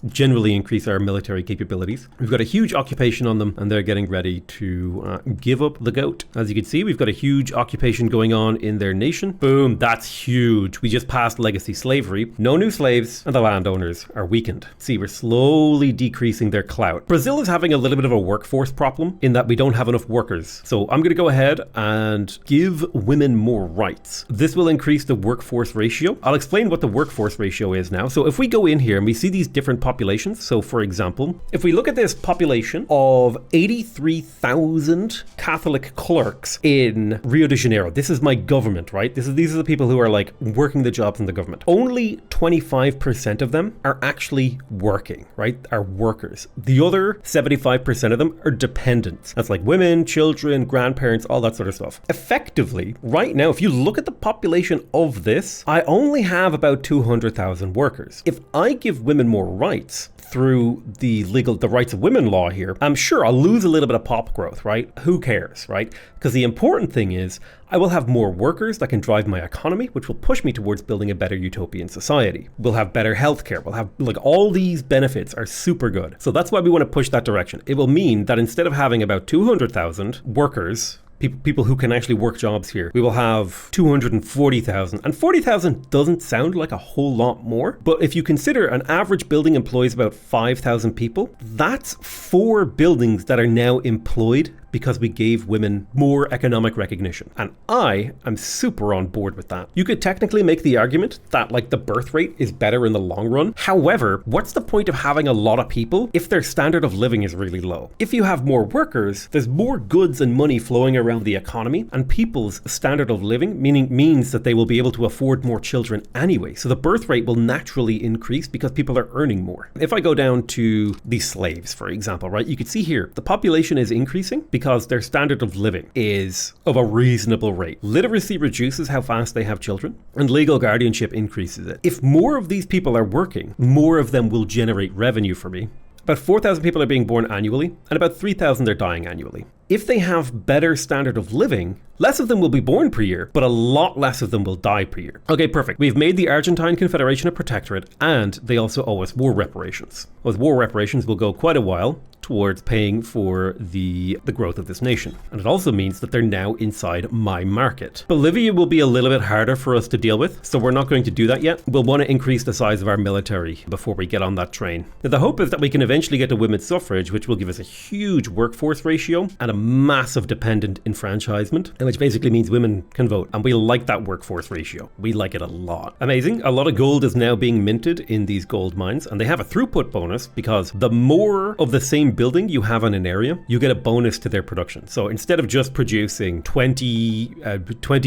generally increase our military capabilities. We've got a huge occupation on them, and they're getting ready to give up the goat. As you can see, we've got a huge occupation going on in their nation. Boom, that's huge. We just passed legacy slavery. No new slaves, and the landowners are weakened. See, we're slowly decreasing their clout. Brazil is having a little bit of a workforce problem in that we don't have enough workers. So I'm going to go ahead and give women more rights. This will increase the workforce ratio. I'll explain what the workforce ratio is now. So if we go in here and we see these different populations, so for example, if we look at this population of 83,000 Catholic clerks in Rio de Janeiro, this is my government, right? These are the people who are like working the jobs in the government. Only 25% of them are actually working, right? Are workers. The other 75% of them are dependents. That's like women, children, grandparents, all that sort of stuff. Effectively, right now, if you look at the population of this, I only have about 200,000 workers. If I give women more rights through the rights of women law here, I'm sure I'll lose a little bit of pop growth, right? Who cares, right? Because the important thing is I will have more workers that can drive my economy, which will push me towards building a better utopian society. We'll have better healthcare. We'll have all these benefits are super good. So that's why we want to push that direction. It will mean that instead of having about 200,000 workers, people who can actually work jobs here, we will have 240,000. And 40,000 doesn't sound like a whole lot more, but if you consider an average building employs about 5,000 people, that's 4 buildings that are now employed because we gave women more economic recognition. And I am super on board with that. You could technically make the argument that like the birth rate is better in the long run. However, what's the point of having a lot of people if their standard of living is really low? If you have more workers, there's more goods and money flowing around the economy, and people's standard of living means that they will be able to afford more children anyway. So the birth rate will naturally increase because people are earning more. If I go down to the slaves, for example, right, you can see here the population is increasing because their standard of living is of a reasonable rate. Literacy reduces how fast they have children, and legal guardianship increases it. If more of these people are working, more of them will generate revenue for me. About 4,000 people are being born annually, and about 3,000 are dying annually. If they have better standard of living, less of them will be born per year, but a lot less of them will die per year. Okay, perfect. We've made the Argentine Confederation a protectorate, and they also owe us war reparations. With war reparations will go quite a while towards paying for the growth of this nation. And it also means that they're now inside my market. Bolivia will be a little bit harder for us to deal with, so we're not going to do that yet. We'll want to increase the size of our military before we get on that train. Now, the hope is that we can eventually get to women's suffrage, which will give us a huge workforce ratio and a massive dependent enfranchisement, which basically means women can vote. And we like that workforce ratio. We like it a lot. Amazing. A lot of gold is now being minted in these gold mines, and they have a throughput bonus because the more of the same building you have in an area, you get a bonus to their production. So instead of just producing 20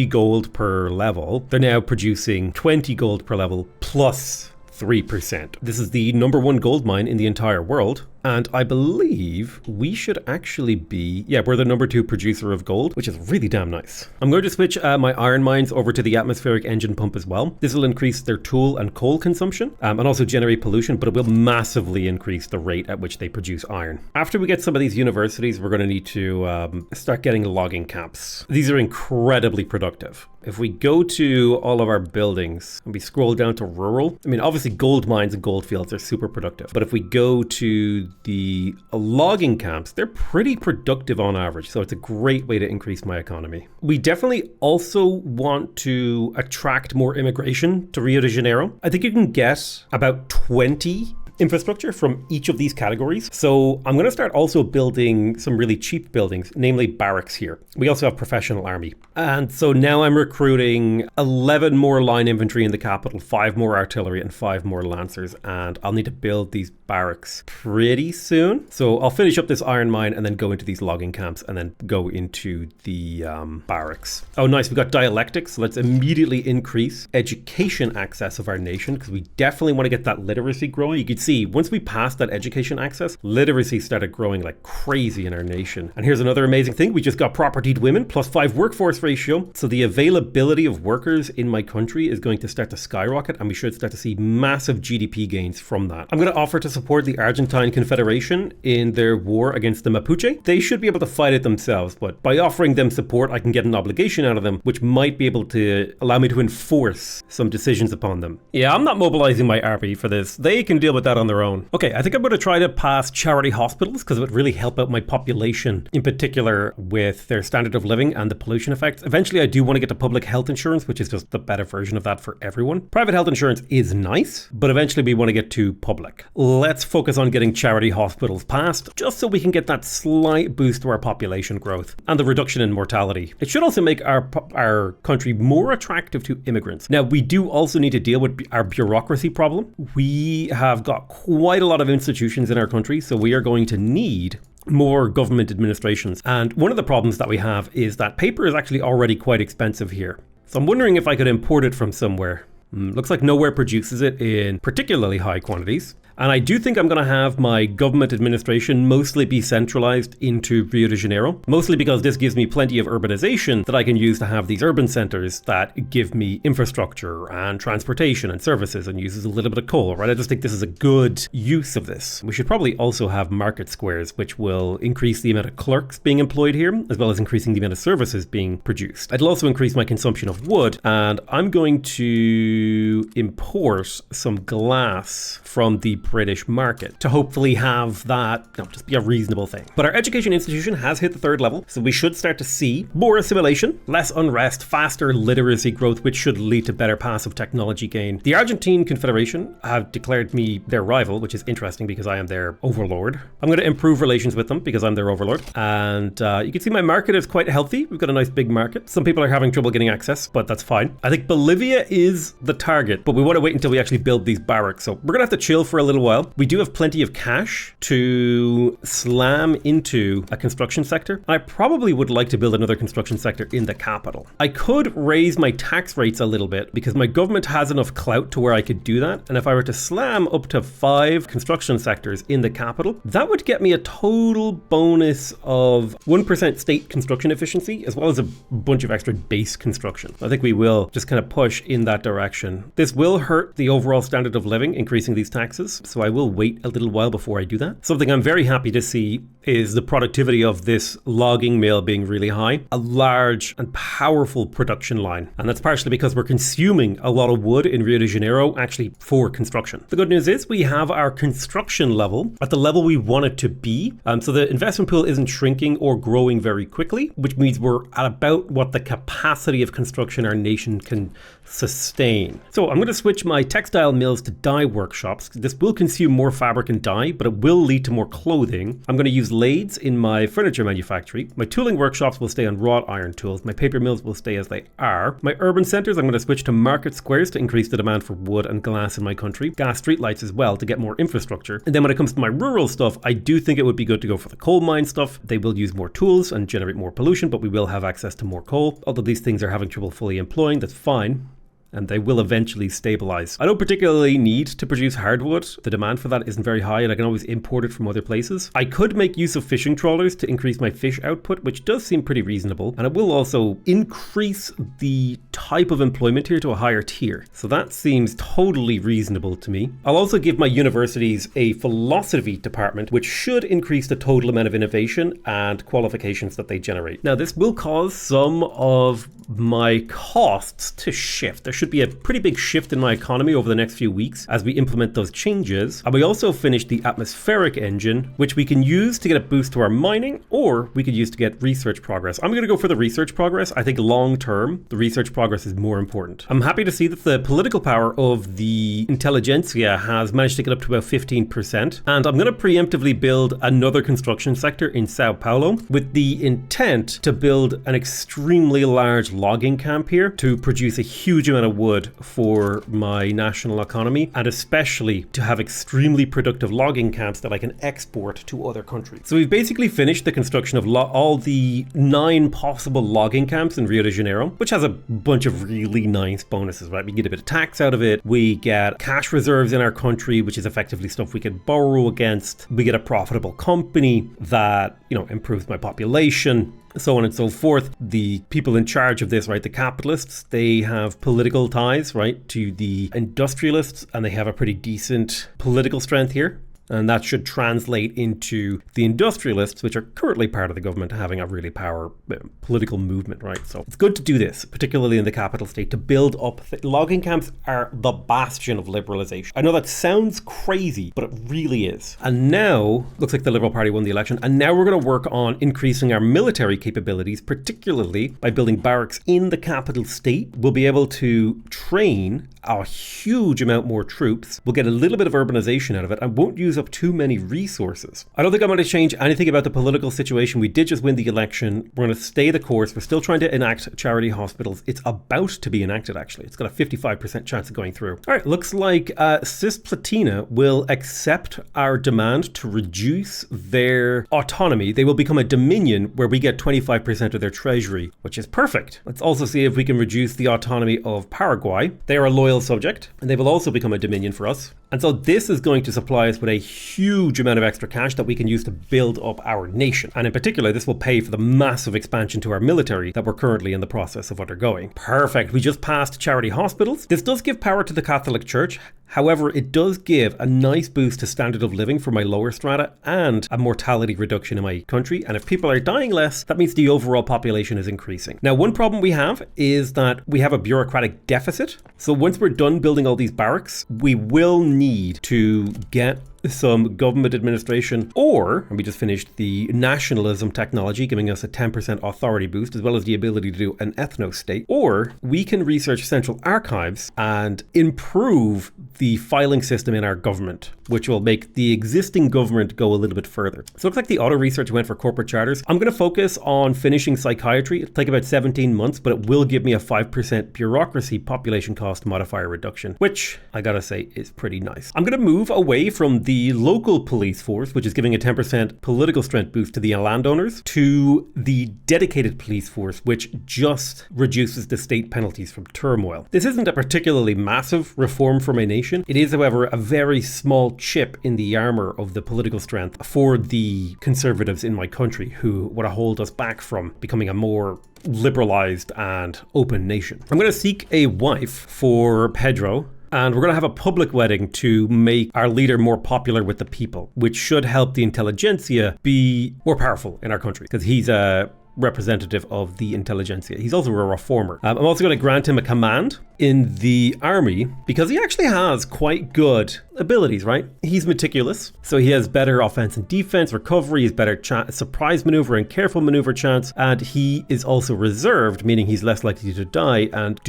gold per level, they're now producing 20 gold per level plus 3%. This is the #1 gold mine in the entire world. And I believe we should actually be, we're the #2 producer of gold, which is really damn nice. I'm going to switch my iron mines over to the atmospheric engine pump as well. This will increase their tool and coal consumption and also generate pollution, but it will massively increase the rate at which they produce iron. After we get some of these universities, we're going to need to start getting logging camps. These are incredibly productive. If we go to all of our buildings and we scroll down to rural, I mean, obviously gold mines and gold fields are super productive, but if we go to the logging camps, they're pretty productive on average. So it's a great way to increase my economy. We definitely also want to attract more immigration to Rio de Janeiro. I think you can get about 20 infrastructure from each of these categories. So I'm going to start also building some really cheap buildings, namely barracks here. We also have professional army. And so now I'm recruiting 11 more line infantry in the capital, 5 more artillery and 5 more lancers. And I'll need to build these barracks pretty soon. So I'll finish up this iron mine and then go into these logging camps and then go into the barracks. Oh, nice. We got dialectics. So let's immediately increase education access of our nation because we definitely want to get that literacy growing. You can see see, once we passed that education access, literacy started growing like crazy in our nation. And here's another amazing thing. We just got propertied women +5 workforce ratio. So the availability of workers in my country is going to start to skyrocket, and we should start to see massive GDP gains from that. I'm going to offer to support the Argentine Confederation in their war against the Mapuche. They should be able to fight it themselves, but by offering them support, I can get an obligation out of them, which might be able to allow me to enforce some decisions upon them. Yeah, I'm not mobilizing my army for this. They can deal with that on their own. Okay, I think I'm going to try to pass charity hospitals because it would really help out my population, in particular with their standard of living and the pollution effects. Eventually, I do want to get to public health insurance, which is just the better version of that for everyone. Private health insurance is nice, but eventually we want to get to public. Let's focus on getting charity hospitals passed, just so we can get that slight boost to our population growth and the reduction in mortality. It should also make our country more attractive to immigrants. Now, we do also need to deal with our bureaucracy problem. We have got quite a lot of institutions in our country, so we are going to need more government administrations. And one of the problems that we have is that paper is actually already quite expensive here. So I'm wondering if I could import it from somewhere. Looks like nowhere produces it in particularly high quantities. And I do think I'm going to have my government administration mostly be centralized into Rio de Janeiro, mostly because this gives me plenty of urbanization that I can use to have these urban centers that give me infrastructure and transportation and services and uses a little bit of coal, right? I just think this is a good use of this. We should probably also have market squares, which will increase the amount of clerks being employed here, as well as increasing the amount of services being produced. It'll also increase my consumption of wood, and I'm going to import some glass from the British market to hopefully have that just be a reasonable thing. But our education institution has hit the 3rd level, so we should start to see more assimilation, less unrest, faster literacy growth, which should lead to better passive technology gain. The Argentine Confederation have declared me their rival, which is interesting because I am their overlord. I'm going to improve relations with them because I'm their overlord. And you can see my market is quite healthy. We've got a nice big market. Some people are having trouble getting access, but that's fine. I think Bolivia is the target, but we want to wait until we actually build these barracks. So we're going to have to chill for a little while. We do have plenty of cash to slam into a construction sector. I probably would like to build another construction sector in the capital. I could raise my tax rates a little bit because my government has enough clout to where I could do that. And if I were to slam up to 5 construction sectors in the capital, that would get me a total bonus of 1% state construction efficiency, as well as a bunch of extra base construction. I think we will just kind of push in that direction. This will hurt the overall standard of living, increasing these taxes. So I will wait a little while before I do that. Something I'm very happy to see is the productivity of this logging mill being really high, a large and powerful production line. And that's partially because we're consuming a lot of wood in Rio de Janeiro actually for construction. The good news is we have our construction level at the level we want it to be. So the investment pool isn't shrinking or growing very quickly, which means we're at about what the capacity of construction our nation can sustain. So I'm going to switch my textile mills to dye workshops. This will consume more fabric and dye, but it will lead to more clothing. I'm going to use lathes in my furniture manufactory. My tooling workshops will stay on wrought iron tools. My paper mills will stay as they are. My urban centers, I'm going to switch to market squares to increase the demand for wood and glass in my country. Gas streetlights as well to get more infrastructure. And then when it comes to my rural stuff, I do think it would be good to go for the coal mine stuff. They will use more tools and generate more pollution, but we will have access to more coal. Although these things are having trouble fully employing, that's fine. And they will eventually stabilize. I don't particularly need to produce hardwood. The demand for that isn't very high and I can always import it from other places. I could make use of fishing trawlers to increase my fish output, which does seem pretty reasonable. And it will also increase the type of employment here to a higher tier. So that seems totally reasonable to me. I'll also give my universities a philosophy department, which should increase the total amount of innovation and qualifications that they generate. Now, this will cause some of my costs to shift. There should be a pretty big shift in my economy over the next few weeks as we implement those changes. And we also finished the atmospheric engine, which we can use to get a boost to our mining, or we could use to get research progress. I'm going to go for the research progress. I think long term, the research progress is more important. I'm happy to see that the political power of the intelligentsia has managed to get up to about 15%. And I'm going to preemptively build another construction sector in Sao Paulo with the intent to build an extremely large large logging camp here to produce a huge amount of wood for my national economy, and especially to have extremely productive logging camps that I can export to other countries. So we've basically finished the construction of all the 9 possible logging camps in Rio de Janeiro, which has a bunch of really nice bonuses, right? We get a bit of tax out of it. We get cash reserves in our country, which is effectively stuff we can borrow against. We get a profitable company that, improves my population, so on and so forth. The people in charge of this, right, the capitalists, they have political ties, right, to the industrialists, and they have a pretty decent political strength here. And that should translate into the industrialists, which are currently part of the government, having a really powerful political movement, right? So it's good to do this, particularly in the capital state, to build up. Logging camps are the bastion of liberalization. I know that sounds crazy, but it really is. And now, looks like the Liberal Party won the election, and now we're going to work on increasing our military capabilities, particularly by building barracks in the capital state. We'll be able to train a huge amount more troops. We'll get a little bit of urbanization out of it and won't use up too many resources. I don't think I'm going to change anything about the political situation. We did just win the election. We're going to stay the course. We're still trying to enact charity hospitals. It's about to be enacted, actually. It's got a 55% chance of going through. All right, looks like Cisplatina will accept our demand to reduce their autonomy. They will become a dominion where we get 25% of their treasury, which is perfect. Let's also see if we can reduce the autonomy of Paraguay. They are a loyal subject, and they will also become a dominion for us. And so this is going to supply us with a huge amount of extra cash that we can use to build up our nation. And in particular, this will pay for the massive expansion to our military that we're currently in the process of undergoing. Perfect. We just passed charity hospitals. This does give power to the Catholic Church. However, it does give a nice boost to standard of living for my lower strata and a mortality reduction in my country. And if people are dying less, that means the overall population is increasing. Now, one problem we have is that we have a bureaucratic deficit. So once we're done building all these barracks, we will need to get some government administration, or, and we just finished the nationalism technology, giving us a 10% authority boost, as well as the ability to do an ethno-state, or we can research central archives and improve the filing system in our government, which will make the existing government go a little bit further. So it looks like the auto research went for corporate charters. I'm going to focus on finishing psychiatry. It'll take about 17 months, but it will give me a 5% bureaucracy population cost modifier reduction, which I gotta say is pretty nice. I'm going to move away from the local police force, which is giving a 10% political strength boost to the landowners, to the dedicated police force, which just reduces the state penalties from turmoil. This isn't a particularly massive reform for my nation. It is, however, a very small chip in the armor of the political strength for the conservatives in my country who want to hold us back from becoming a more liberalized and open nation. I'm going to seek a wife for Pedro, and we're going to have a public wedding to make our leader more popular with the people, which should help the intelligentsia be more powerful in our country, because he's a representative of the intelligentsia. He's also a reformer. I'm also going to grant him a command in the army because he actually has quite good abilities, right? He's meticulous, so he has better offense and defense, recovery, he's better surprise maneuver and careful maneuver chance, and he is also reserved, meaning he's less likely to die and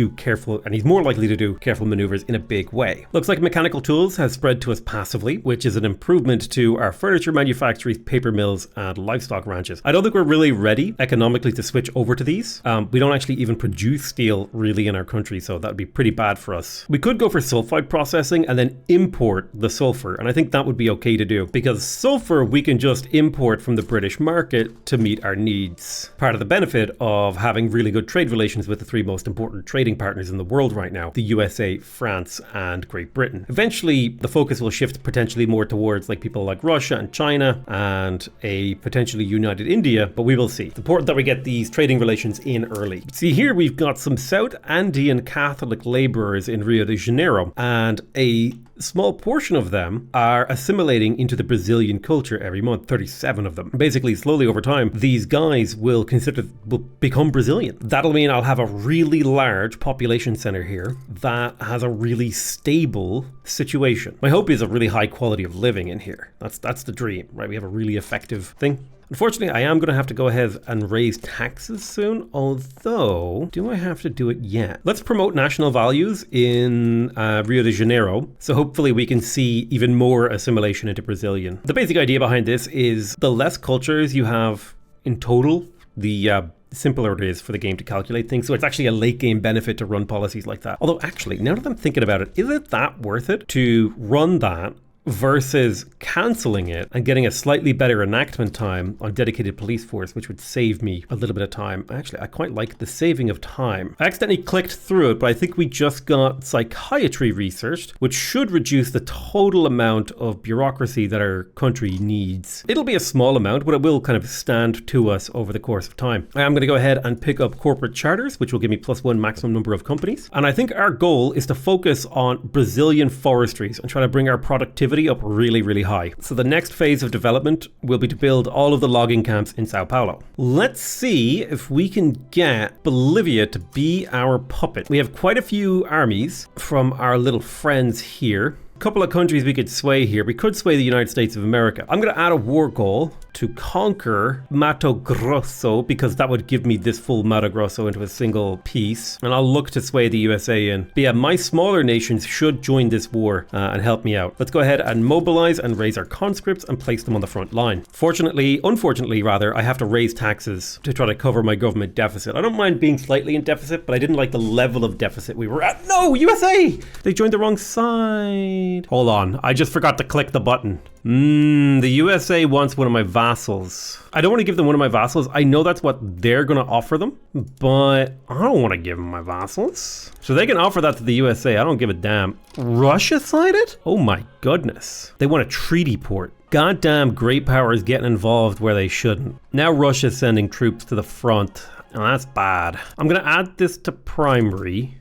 he's more likely to do careful maneuvers in a big way. Looks like mechanical tools has spread to us passively, which is an improvement to our furniture manufactories, paper mills, and livestock ranches. I don't think we're really ready economically to switch over to these. We don't actually even produce steel really in our country, so that would be pretty bad for us. We could go for sulfide processing and then import the sulfur, and I think that would be okay to do because sulfur we can just import from the British market to meet our needs. Part of the benefit of having really good trade relations with the 3 most important trading partners in the world right now, the USA, France, and Great Britain. Eventually, the focus will shift potentially more towards like people like Russia and China and a potentially united India, but we will see. It's important that we get these trading relations in early. See here, we've got some South Andean Catholic laborers in Rio de Janeiro, and a small portion of them are assimilating into the Brazilian culture every month, 37 of them. Basically, slowly over time, these guys will become Brazilian. That'll mean I'll have a really large population center here that has a really stable situation. My hope is a really high quality of living in here. That's the dream, right? We have a really effective thing. Unfortunately, I am going to have to go ahead and raise taxes soon, although, do I have to do it yet? Let's promote national values in Rio de Janeiro, so hopefully we can see even more assimilation into Brazilian. The basic idea behind this is the less cultures you have in total, the simpler it is for the game to calculate things. So it's actually a late game benefit to run policies like that. Although actually, now that I'm thinking about it, is it that worth it to run that versus cancelling it and getting a slightly better enactment time on dedicated police force, which would save me a little bit of time? Actually, I quite like the saving of time. I accidentally clicked through it, but I think we just got psychiatry researched, which should reduce the total amount of bureaucracy that our country needs. It'll be a small amount, but it will kind of stand to us over the course of time. I am going to go ahead and pick up corporate charters, which will give me +1 maximum number of companies. And I think our goal is to focus on Brazilian forestries and try to bring our productivity up really, really high. So the next phase of development will be to build all of the logging camps in Sao Paulo. Let's see if we can get Bolivia to be our puppet. We have quite a few armies from our little friends here. Couple of countries we could sway here. We could sway the United States of America. I'm going to add a war goal to conquer Mato Grosso because that would give me this full Mato Grosso into a single piece. And I'll look to sway the USA in. But yeah, my smaller nations should join this war and help me out. Let's go ahead and mobilize and raise our conscripts and place them on the front line. Unfortunately, I have to raise taxes to try to cover my government deficit. I don't mind being slightly in deficit, but I didn't like the level of deficit we were at. No, USA! They joined the wrong side. Hold on, I just forgot to click the button. The USA wants one of my vassals. I don't want to give them one of my vassals. I know that's what they're going to offer them, but I don't want to give them my vassals. So they can offer that to the USA. I don't give a damn. Russia sided? Oh my goodness. They want a treaty port. Goddamn great powers getting involved where they shouldn't. Now Russia's sending troops to the front. And that's bad. I'm going to add this to primary.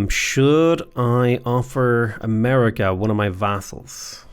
Should I offer America one of my vassals?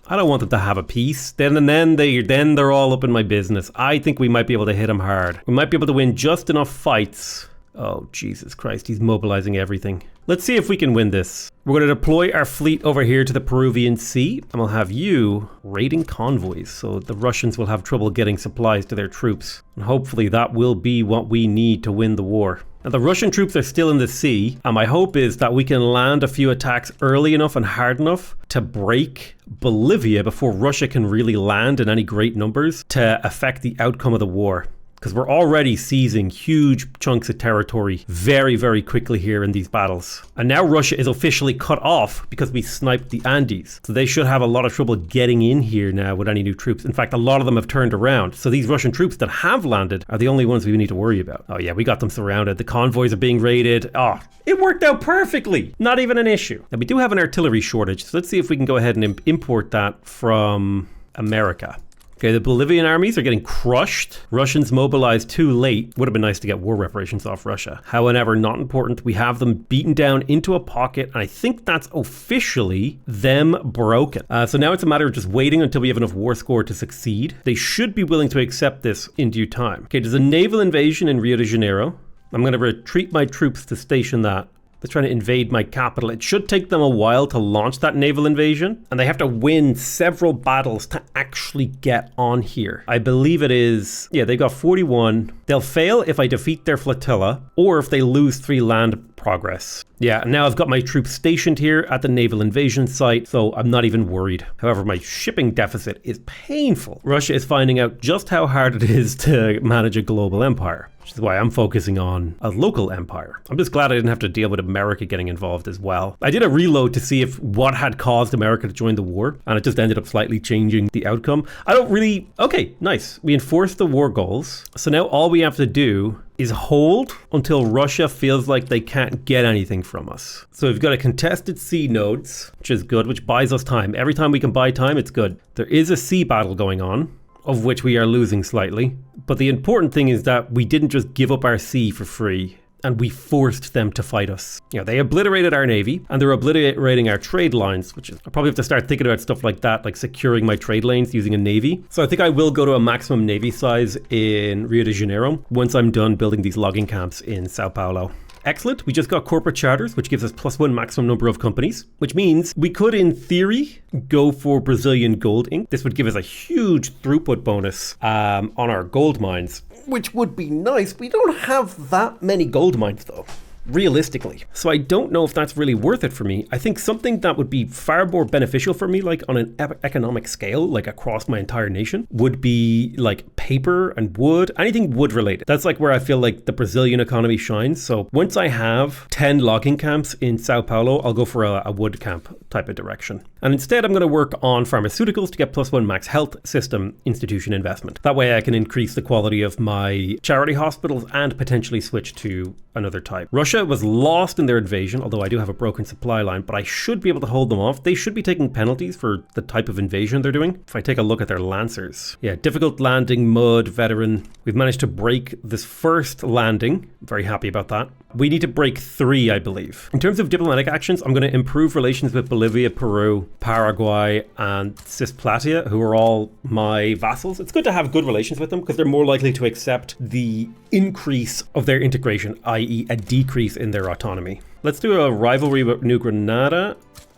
I don't want them to have a peace. Then they're all up in my business. I think we might be able to hit them hard. We might be able to win just enough fights. Oh, Jesus Christ, he's mobilizing everything. Let's see if we can win this. We're going to deploy our fleet over here to the Peruvian Sea, and we'll have you raiding convoys, so the Russians will have trouble getting supplies to their troops. And hopefully that will be what we need to win the war. Now, the Russian troops are still in the sea, and my hope is that we can land a few attacks early enough and hard enough to break Bolivia before Russia can really land in any great numbers to affect the outcome of the war. Because we're already seizing huge chunks of territory very, very quickly here in these battles. And now Russia is officially cut off because we sniped the Andes. So they should have a lot of trouble getting in here now with any new troops. In fact, a lot of them have turned around. So these Russian troops that have landed are the only ones we need to worry about. Oh yeah, we got them surrounded. The convoys are being raided. Oh, it worked out perfectly. Not even an issue. Now we do have an artillery shortage. So let's see if we can go ahead and import that from America. Okay, the Bolivian armies are getting crushed. Russians mobilized too late. Would have been nice to get war reparations off Russia. However, not important. We have them beaten down into a pocket, and I think that's officially them broken. So now it's a matter of just waiting until we have enough war score to succeed. They should be willing to accept this in due time. Okay, there's a naval invasion in Rio de Janeiro. I'm going to retreat my troops to station that. They're trying to invade my capital. It should take them a while to launch that naval invasion, and they have to win several battles to actually get on here. I believe it is, yeah, they got 41. They'll fail if I defeat their flotilla or if they lose 3 land progress. Yeah, now I've got my troops stationed here at the naval invasion site, so I'm not even worried. However, my shipping deficit is painful. Russia is finding out just how hard it is to manage a global empire, which is why I'm focusing on a local empire. I'm just glad I didn't have to deal with America getting involved as well. I did a reload to see if what had caused America to join the war, and it just ended up slightly changing the outcome. Okay, nice. We enforced the war goals. So now all we have to do is hold until Russia feels like they can't get anything from us. So we've got a contested sea nodes, which is good, which buys us time. Every time we can buy time, it's good. There is a sea battle going on, of which we are losing slightly. But the important thing is that we didn't just give up our sea for free, and we forced them to fight us. You know, they obliterated our navy, and they're obliterating our trade lines, which is, I probably have to start thinking about stuff like that, like securing my trade lanes using a navy. So I think I will go to a maximum navy size in Rio de Janeiro once I'm done building these logging camps in Sao Paulo. Excellent. We just got corporate charters, which gives us +1 maximum number of companies, which means we could, in theory, go for Brazilian gold ink. This would give us a huge throughput bonus on our gold mines, which would be nice. We don't have that many gold mines, though, realistically. So I don't know if that's really worth it for me. I think something that would be far more beneficial for me, like on an economic scale, like across my entire nation, would be like paper and wood, anything wood related. That's like where I feel like the Brazilian economy shines. So once I have 10 logging camps in Sao Paulo, I'll go for a wood camp type of direction. And instead, I'm going to work on pharmaceuticals to get +1 max health system institution investment. That way I can increase the quality of my charity hospitals and potentially switch to another type. Russia was lost in their invasion, although I do have a broken supply line, but I should be able to hold them off. They should be taking penalties for the type of invasion they're doing. If I take a look at their lancers. Yeah, difficult landing, mud, veteran. We've managed to break this first landing. Very happy about that. We need to break 3, I believe. In terms of diplomatic actions, I'm going to improve relations with Bolivia, Peru, Paraguay, and Cisplatia, who are all my vassals. It's good to have good relations with them because they're more likely to accept the increase of their integration, i.e. a decrease in their autonomy. Let's do a rivalry with New Granada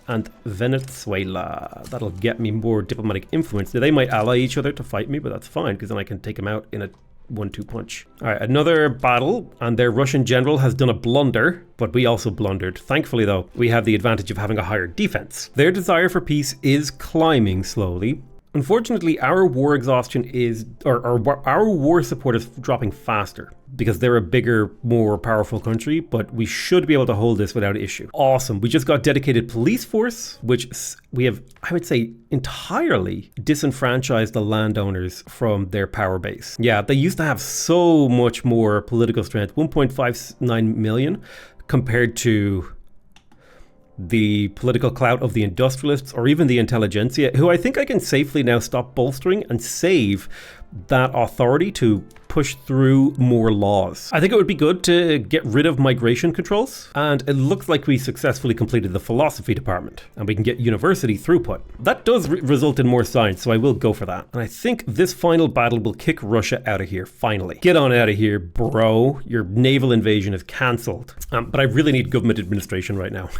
and Venezuela. That'll get me more diplomatic influence. They might ally each other to fight me, but that's fine because then I can take them out in a 1-2 punch. All right, another battle, and their Russian general has done a blunder, but we also blundered. Thankfully, though, we have the advantage of having a higher defense. Their desire for peace is climbing slowly. Unfortunately, our war exhaustion is, or our war support is dropping faster because they're a bigger, more powerful country, but we should be able to hold this without issue. Awesome. We just got dedicated police force, which we have, I would say, entirely disenfranchised the landowners from their power base. Yeah, they used to have so much more political strength, 1.59 million compared to the political clout of the industrialists or even the intelligentsia, who I think I can safely now stop bolstering and save that authority to push through more laws. I think it would be good to get rid of migration controls, and it looks like we successfully completed the philosophy department and we can get university throughput. That does result in more science, so I will go for that. And I think this final battle will kick Russia out of here, finally. Get on out of here, bro. Your naval invasion is cancelled. But I really need government administration right now.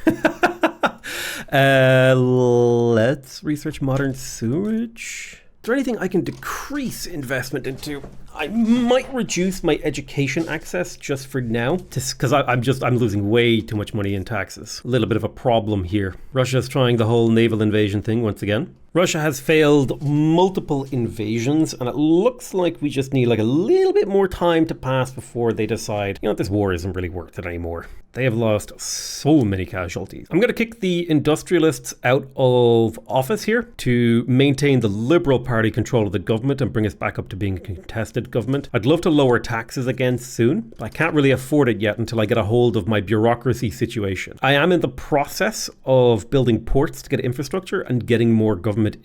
Let's research modern sewerage. Is there anything I can decrease investment into? I might reduce my education access just for now, because I'm losing way too much money in taxes. A little bit of a problem here. Russia's trying the whole naval invasion thing once again. Russia has failed multiple invasions, and it looks like we just need like a little bit more time to pass before they decide, you know, this war isn't really worth it anymore. They have lost so many casualties. I'm going to kick the industrialists out of office here to maintain the Liberal Party control of the government and bring us back up to being a contested government. I'd love to lower taxes again soon, but I can't really afford it yet until I get a hold of my bureaucracy situation. I am in the process of building ports to get infrastructure and getting more government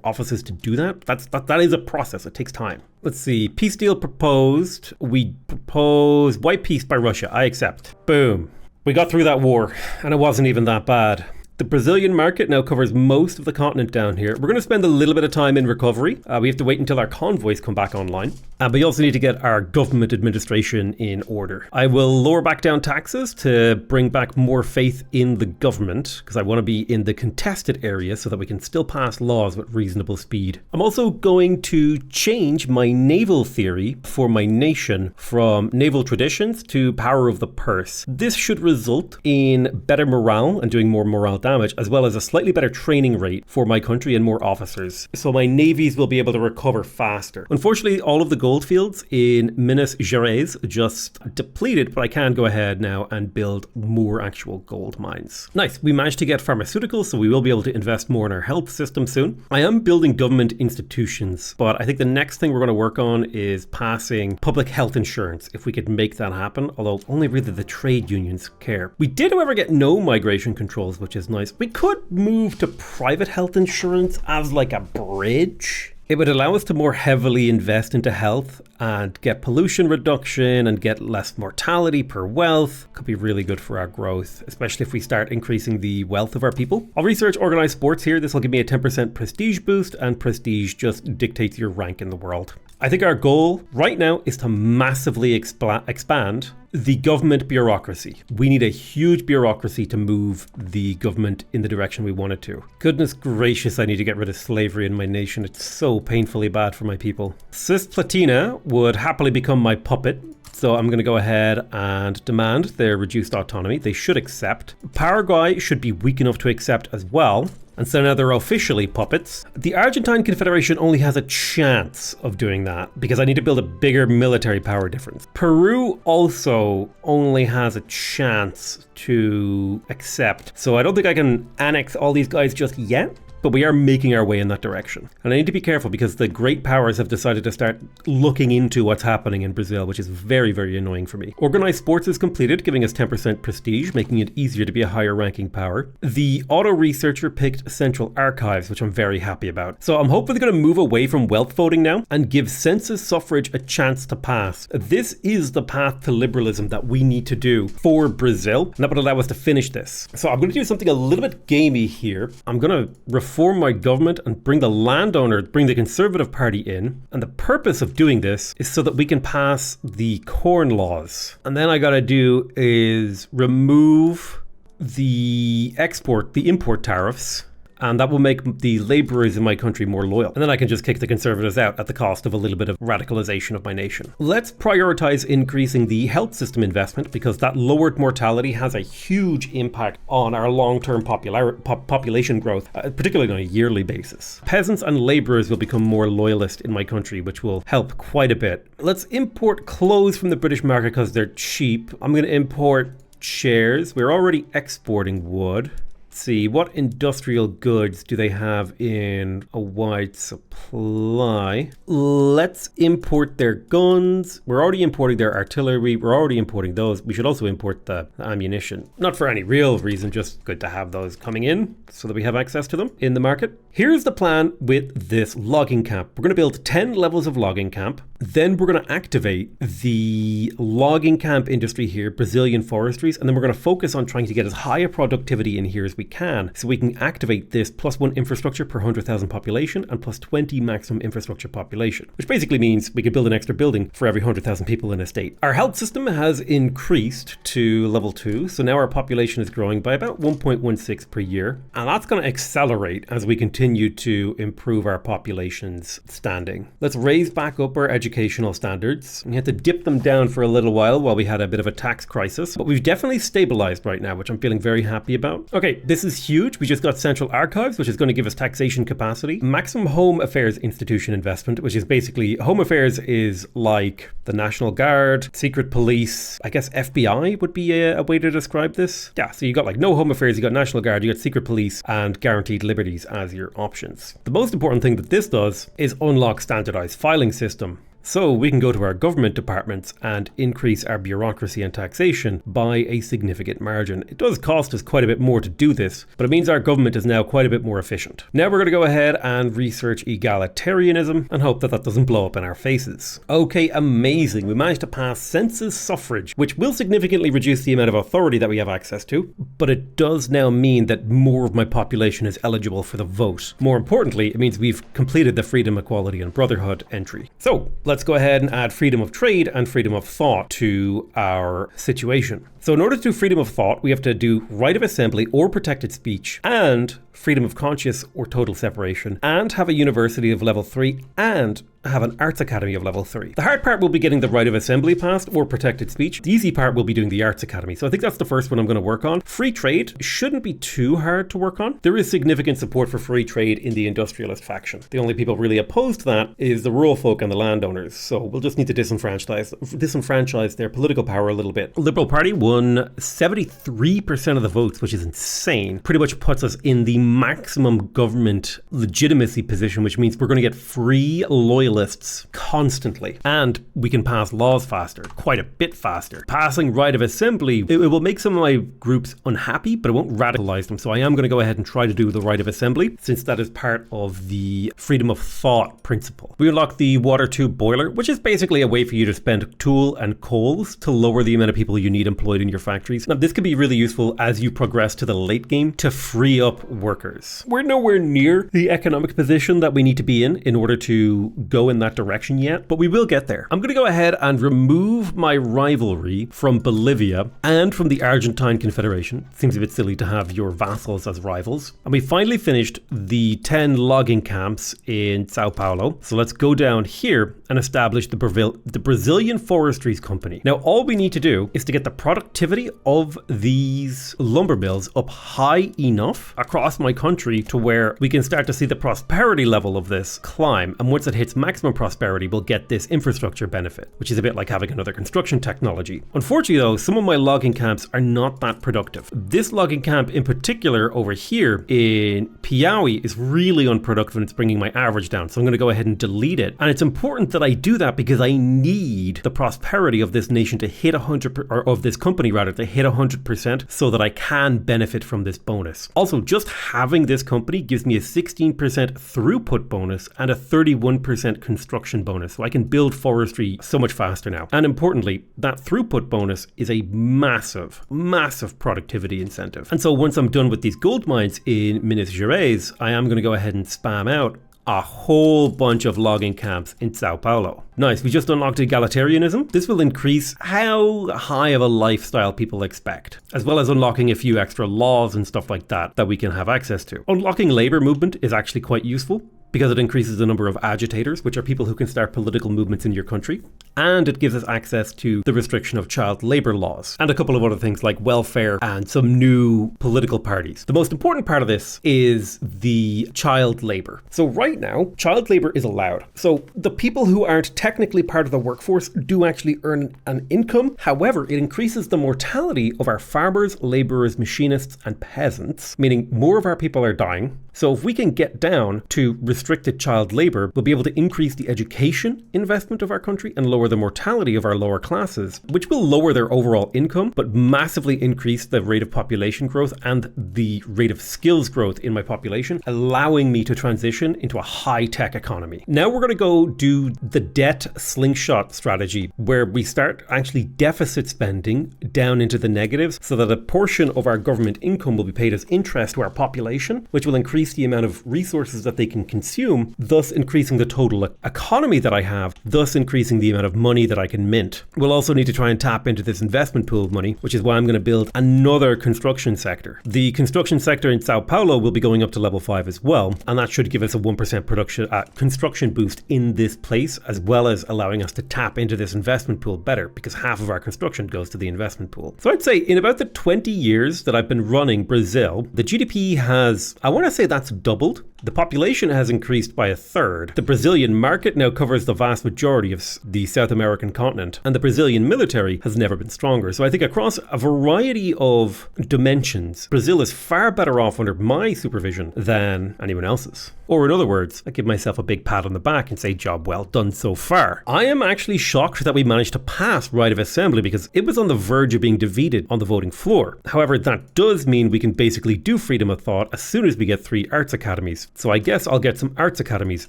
offices to do that. That is a process. It takes time. Let's see. Peace deal proposed. We propose white peace by Russia. I accept. Boom. We got through that war, and it wasn't even that bad. The Brazilian market now covers most of the continent down here. We're going to spend a little bit of time in recovery. We have to wait until our convoys come back online. But we also need to get our government administration in order. I will lower back down taxes to bring back more faith in the government, because I want to be in the contested area so that we can still pass laws with reasonable speed. I'm also going to change my naval theory for my nation from naval traditions to power of the purse. This should result in better morale and doing more morale damage, as well as a slightly better training rate for my country and more officers. So my navies will be able to recover faster. Unfortunately, all of the gold fields in Minas Gerais just depleted, but I can go ahead now and build more actual gold mines. Nice. We managed to get pharmaceuticals, so we will be able to invest more in our health system soon. I am building government institutions, but I think the next thing we're going to work on is passing public health insurance, if we could make that happen, although only really the trade unions care. We did, however, get no migration controls, which is nice. We could move to private health insurance as like a bridge. It would allow us to more heavily invest into health and get pollution reduction and get less mortality per wealth. Could be really good for our growth, especially if we start increasing the wealth of our people. I'll research organized sports here. This will give me a 10% prestige boost, and prestige just dictates your rank in the world. I think our goal right now is to massively expand the government bureaucracy. We need a huge bureaucracy to move the government in the direction we want it to. Goodness gracious, I need to get rid of slavery in my nation. It's so painfully bad for my people. Cisplatina would happily become my puppet. So I'm going to go ahead and demand their reduced autonomy. They should accept. Paraguay should be weak enough to accept as well. And so now they're officially puppets. The Argentine Confederation only has a chance of doing that because I need to build a bigger military power difference. Peru also only has a chance to accept. So I don't think I can annex all these guys just yet. But we are making our way in that direction. And I need to be careful because the great powers have decided to start looking into what's happening in Brazil, which is very, very annoying for me. Organized sports is completed, giving us 10% prestige, making it easier to be a higher ranking power. The auto researcher picked central archives, which I'm very happy about. So I'm hopefully going to move away from wealth voting now and give census suffrage a chance to pass. This is the path to liberalism that we need to do for Brazil, and that would allow us to finish this. So I'm going to do something a little bit gamey here. I'm going to reform my government and bring the Conservative Party in. And the purpose of doing this is so that we can pass the corn laws. And then I gotta do is remove the import tariffs. And that will make the laborers in my country more loyal. And then I can just kick the Conservatives out at the cost of a little bit of radicalization of my nation. Let's prioritize increasing the health system investment because that lowered mortality has a huge impact on our long-term population growth, particularly on a yearly basis. Peasants and laborers will become more loyalist in my country, which will help quite a bit. Let's import clothes from the British market because they're cheap. I'm going to import chairs. We're already exporting wood. See, what industrial goods do they have in a wide supply? Let's import their guns. We're already importing their artillery. We're already importing those. We should also import the ammunition. Not for any real reason, just good to have those coming in so that we have access to them in the market. Here's the plan with this logging camp. We're going to build 10 levels of logging camp. Then we're going to activate the logging camp industry here, Brazilian forestries, and then we're going to focus on trying to get as high a productivity in here as we can, so we can activate this +1 infrastructure per 100,000 population and +20 maximum infrastructure population, which basically means we could build an extra building for every 100,000 people in a state. Our health system has increased to level 2, so now our population is growing by about 1.16 per year, and that's going to accelerate as we continue to improve our population's standing. Let's raise back up our educational standards. We had to dip them down for a little while we had a bit of a tax crisis, but we've definitely stabilized right now, which I'm feeling very happy about. Okay, this is huge. We just got central archives, which is going to give us taxation capacity. Maximum home affairs institution investment, which is basically home affairs is like the National Guard, secret police, I guess FBI would be a way to describe this. Yeah, so you got like no home affairs, you got National Guard, you got secret police and guaranteed liberties as your options. The most important thing that this does is unlock standardized filing system. So we can go to our government departments and increase our bureaucracy and taxation by a significant margin. It does cost us quite a bit more to do this, but it means our government is now quite a bit more efficient. Now we're going to go ahead and research egalitarianism and hope that that doesn't blow up in our faces. Okay, amazing. We managed to pass census suffrage, which will significantly reduce the amount of authority that we have access to, but it does now mean that more of my population is eligible for the vote. More importantly, it means we've completed the freedom, equality, and brotherhood entry. So let's go ahead and add freedom of trade and freedom of thought to our situation. So in order to do freedom of thought, we have to do right of assembly or protected speech and freedom of conscience or total separation, and have a university of level 3 and have an arts academy of level 3. The hard part will be getting the right of assembly passed or protected speech. The easy part will be doing the arts academy. So I think that's the first one I'm going to work on. Free trade shouldn't be too hard to work on. There is significant support for free trade in the industrialist faction. The only people really opposed to that is the rural folk and the landowners. So we'll just need to disenfranchise their political power a little bit. Liberal Party won 73% of the votes, which is insane. Pretty much puts us in the maximum government legitimacy position, which means we're going to get free loyalists constantly, and we can pass laws faster, quite a bit faster. Passing right of assembly, it will make some of my groups unhappy, but it won't radicalize them. So I am going to go ahead and try to do the right of assembly, since that is part of the freedom of thought principle. We unlock the water tube boiler, which is basically a way for you to spend tool and coals to lower the amount of people you need employed in your factories. Now, this could be really useful as you progress to the late game to free up workers. We're nowhere near the economic position that we need to be in order to go in that direction yet, but we will get there. I'm going to go ahead and remove my rivalry from Bolivia and from the Argentine Confederation. Seems a bit silly to have your vassals as rivals. And we finally finished the 10 logging camps in Sao Paulo. So let's go down here and establish the Brazilian Forestries Company. Now, all we need to do is to get the productivity of these lumber mills up high enough across my country to where we can start to see the prosperity level of this climb. And once it hits maximum prosperity, we'll get this infrastructure benefit, which is a bit like having another construction technology. Unfortunately though, some of my logging camps are not that productive. This logging camp in particular over here in Piauí is really unproductive and it's bringing my average down. So I'm going to go ahead and delete it. And it's important that I do that because I need the prosperity of this nation to hit 100%, or of this company rather, to hit 100% so that I can benefit from this bonus. Also, just having this company gives me a 16% throughput bonus and a 31% construction bonus. So I can build forestry so much faster now. And importantly, that throughput bonus is a massive, massive productivity incentive. And so once I'm done with these gold mines in Minas Gerais, I am going to go ahead and spam out a whole bunch of logging camps in Sao Paulo. Nice, we just unlocked egalitarianism. This will increase how high of a lifestyle people expect, as well as unlocking a few extra laws and stuff like that that we can have access to. Unlocking labor movement is actually quite useful because it increases the number of agitators, which are people who can start political movements in your country. And it gives us access to the restriction of child labor laws and a couple of other things like welfare and some new political parties. The most important part of this is the child labor. So right now, child labor is allowed. So the people who aren't technically part of the workforce do actually earn an income. However, it increases the mortality of our farmers, laborers, machinists, and peasants, meaning more of our people are dying. So if we can get down to restricted child labor, we'll be able to increase the education investment of our country and lower the mortality of our lower classes, which will lower their overall income, but massively increase the rate of population growth and the rate of skills growth in my population, allowing me to transition into a high-tech economy. Now we're going to go do the debt slingshot strategy, where we start actually deficit spending down into the negatives so that a portion of our government income will be paid as interest to our population, which will increase the amount of resources that they can consume, thus increasing the total economy that I have, thus increasing the amount of money that I can mint. We'll also need to try and tap into this investment pool of money, which is why I'm going to build another construction sector. The construction sector in Sao Paulo will be going up to level 5 as well, and that should give us a 1% construction boost in this place, as well as allowing us to tap into this investment pool better, because half of our construction goes to the investment pool. So I'd say in about the 20 years that I've been running Brazil, the GDP has, I want to say that's doubled. The population has increased by a third. The Brazilian market now covers the vast majority of the South American continent, and the Brazilian military has never been stronger. So I think across a variety of dimensions, Brazil is far better off under my supervision than anyone else's. Or in other words, I give myself a big pat on the back and say, job well done so far. I am actually shocked that we managed to pass right of assembly because it was on the verge of being defeated on the voting floor. However, that does mean we can basically do freedom of thought as soon as we get 3 arts academies. So I guess I'll get some arts academies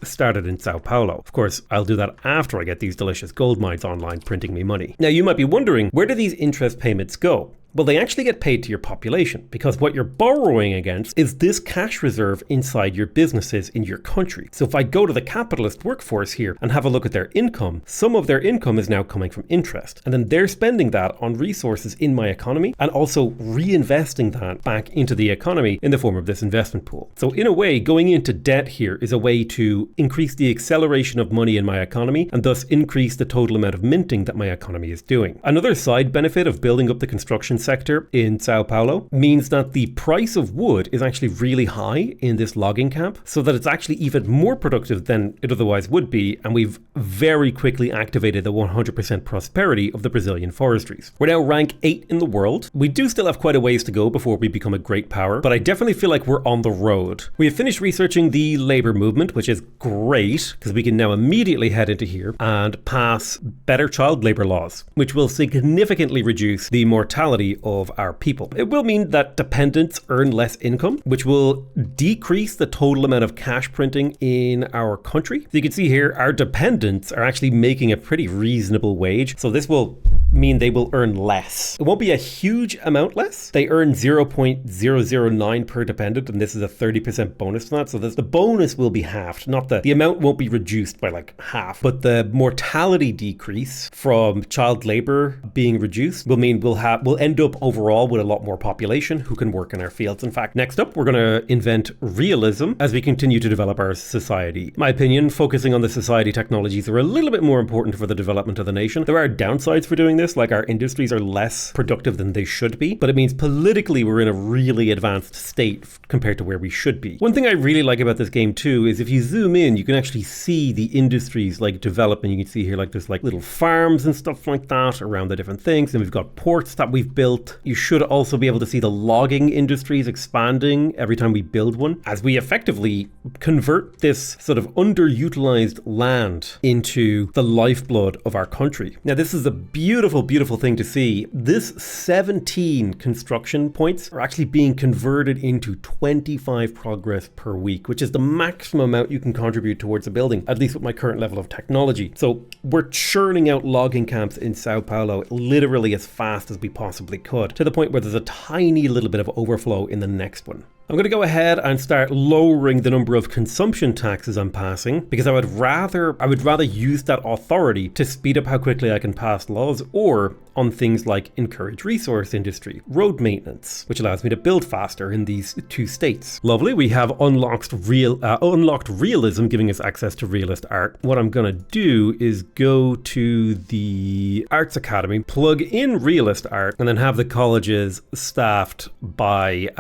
started in Sao Paulo. Of course, I'll do that after I get these delicious gold mines online printing me money. Now you might be wondering, where do these interest payments go? Well, they actually get paid to your population because what you're borrowing against is this cash reserve inside your businesses in your country. So if I go to the capitalist workforce here and have a look at their income, some of their income is now coming from interest. And then they're spending that on resources in my economy and also reinvesting that back into the economy in the form of this investment pool. So in a way, going into debt here is a way to increase the acceleration of money in my economy and thus increase the total amount of minting that my economy is doing. Another side benefit of building up the construction sector in Sao Paulo means that the price of wood is actually really high in this logging camp, so that it's actually even more productive than it otherwise would be, and we've very quickly activated the 100% prosperity of the Brazilian forestries. We're now rank 8 in the world. We do still have quite a ways to go before we become a great power, but I definitely feel like we're on the road. We have finished researching the labor movement, which is great because we can now immediately head into here and pass better child labor laws, which will significantly reduce the mortality of our people. It will mean that dependents earn less income, which will decrease the total amount of cash printing in our country. So you can see here, our dependents are actually making a pretty reasonable wage. So this will mean they will earn less. It won't be a huge amount less. They earn 0.009 per dependent, and this is a 30% bonus for that. So the bonus will be halved, not the amount won't be reduced by like half, but the mortality decrease from child labor being reduced will mean we'll end up overall with a lot more population who can work in our fields. In fact, next up, we're going to invent realism as we continue to develop our society. In my opinion, focusing on the society technologies are a little bit more important for the development of the nation. There are downsides for doing this. looks like our industries are less productive than they should be, but it means politically we're in a really advanced state compared to where we should be. One thing I really like about this game too is if you zoom in, you can actually see the industries like develop, and you can see here like there's like little farms and stuff like that around the different things, and we've got ports that we've built. You should also be able to see the logging industries expanding every time we build one, as we effectively convert this sort of underutilized land into the lifeblood of our country. Now this is a beautiful, beautiful thing to see. This 17 construction points are actually being converted into 25 progress per week, which is the maximum amount you can contribute towards a building, at least with my current level of technology. So we're churning out logging camps in Sao Paulo literally as fast as we possibly could, to the point where there's a tiny little bit of overflow in the next one. I'm going to go ahead and start lowering the number of consumption taxes I'm passing, because I would rather use that authority to speed up how quickly I can pass laws, or on things like encourage resource industry, road maintenance, which allows me to build faster in these two states. Lovely, we have unlocked realism, giving us access to realist art. What I'm going to do is go to the Arts Academy, plug in realist art, and then have the colleges staffed by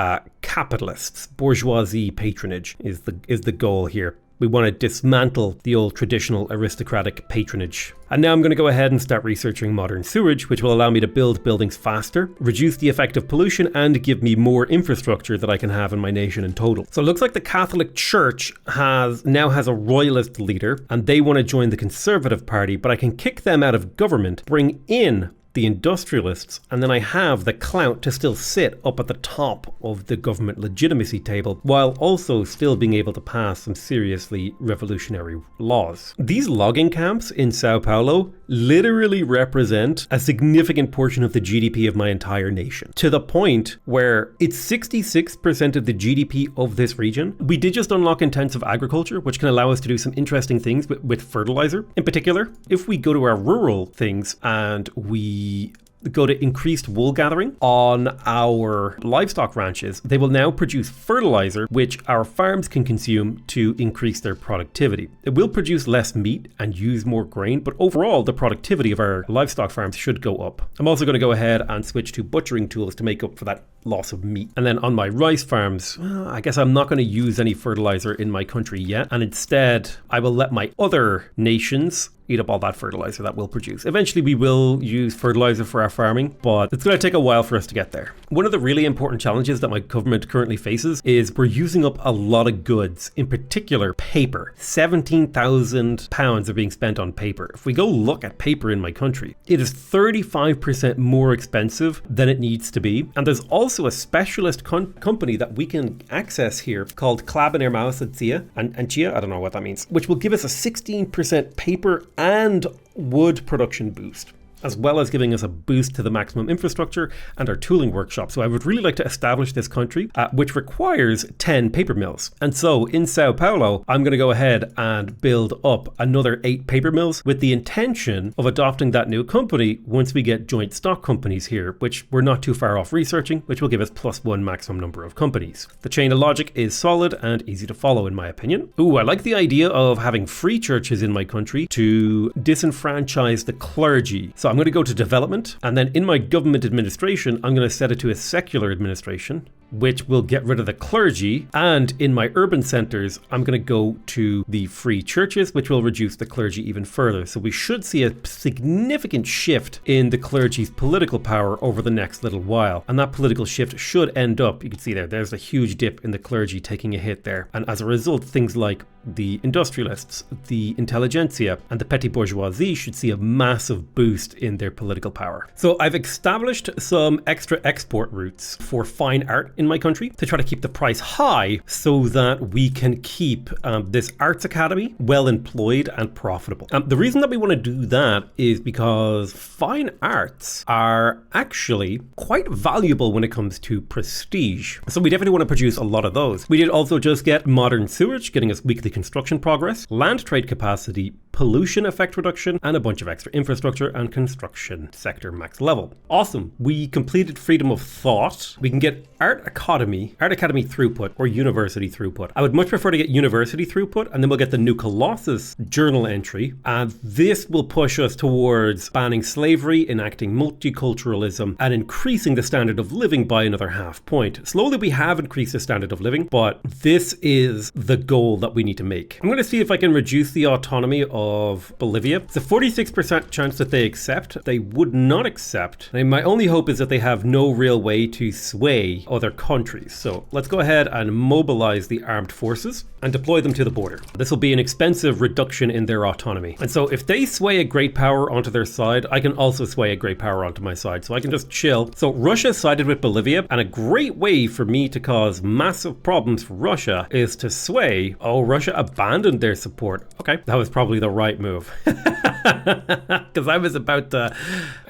capitalists. Bourgeoisie patronage is the goal here. We want to dismantle the old traditional aristocratic patronage. And now I'm going to go ahead and start researching modern sewage, which will allow me to build buildings faster, reduce the effect of pollution, and give me more infrastructure that I can have in my nation in total. So it looks like the Catholic Church now has a royalist leader, and they want to join the Conservative Party, but I can kick them out of government, bring in the industrialists, and then I have the clout to still sit up at the top of the government legitimacy table, while also still being able to pass some seriously revolutionary laws. These logging camps in Sao Paulo literally represent a significant portion of the GDP of my entire nation, to the point where it's 66% of the GDP of this region. We did just unlock intensive agriculture, which can allow us to do some interesting things with fertilizer. In particular, if we go to our rural things and we go to increased wool gathering on our livestock ranches, they will now produce fertilizer which our farms can consume to increase their productivity. It will produce less meat and use more grain, but overall the productivity of our livestock farms should go up. I'm also going to go ahead and switch to butchering tools to make up for that loss of meat. And then on my rice farms, I guess I'm not going to use any fertilizer in my country yet, and instead I will let my other nations eat up all that fertilizer that we'll produce. Eventually we will use fertilizer for our farming, but it's going to take a while for us to get there. One of the really important challenges that my government currently faces is we're using up a lot of goods, in particular paper. 17,000 pounds are being spent on paper. If we go look at paper in my country, it is 35% more expensive than it needs to be. And there's also a specialist company that we can access here called Club and Chia, I don't know what that means, which will give us a 16% paper and wood production boost, as well as giving us a boost to the maximum infrastructure and our tooling workshop. So I would really like to establish this country, which requires 10 paper mills. And so in Sao Paulo, I'm going to go ahead and build up another 8 paper mills with the intention of adopting that new company once we get joint stock companies here, which we're not too far off researching, which will give us +1 maximum number of companies. The chain of logic is solid and easy to follow in my opinion. Ooh, I like the idea of having free churches in my country to disenfranchise the clergy. So I'm going to go to development, and then in my government administration, I'm going to set it to a secular administration, which will get rid of the clergy. And in my urban centers, I'm going to go to the free churches, which will reduce the clergy even further. So we should see a significant shift in the clergy's political power over the next little while. And that political shift should end up, you can see there's a huge dip in the clergy taking a hit there. And as a result, things like the industrialists, the intelligentsia, and the petty bourgeoisie should see a massive boost in their political power. So I've established some extra export routes for fine art in my country to try to keep the price high so that we can keep this arts academy well employed and profitable. The reason that we want to do that is because fine arts are actually quite valuable when it comes to prestige. So we definitely want to produce a lot of those. We did also just get modern sewage, getting us weekly construction progress, land trade capacity, pollution effect reduction, and a bunch of extra infrastructure and construction sector max level. Awesome. We completed freedom of thought. We can get art academy throughput, or university throughput. I would much prefer to get university throughput, and then we'll get the New Colossus journal entry, and this will push us towards banning slavery, enacting multiculturalism, and increasing the standard of living by another half point. Slowly we have increased the standard of living, but this is the goal that we need to make. I'm going to see if I can reduce the autonomy of Bolivia. It's a 46% chance that they accept. They would not accept. And my only hope is that they have no real way to sway other countries. So let's go ahead and mobilize the armed forces and deploy them to the border. This will be an expensive reduction in their autonomy. And so if they sway a great power onto their side, I can also sway a great power onto my side. So I can just chill. So Russia sided with Bolivia, and a great way for me to cause massive problems for Russia is to sway. Oh, Russia abandoned their support. Okay, that was probably the right move. Because I was about to...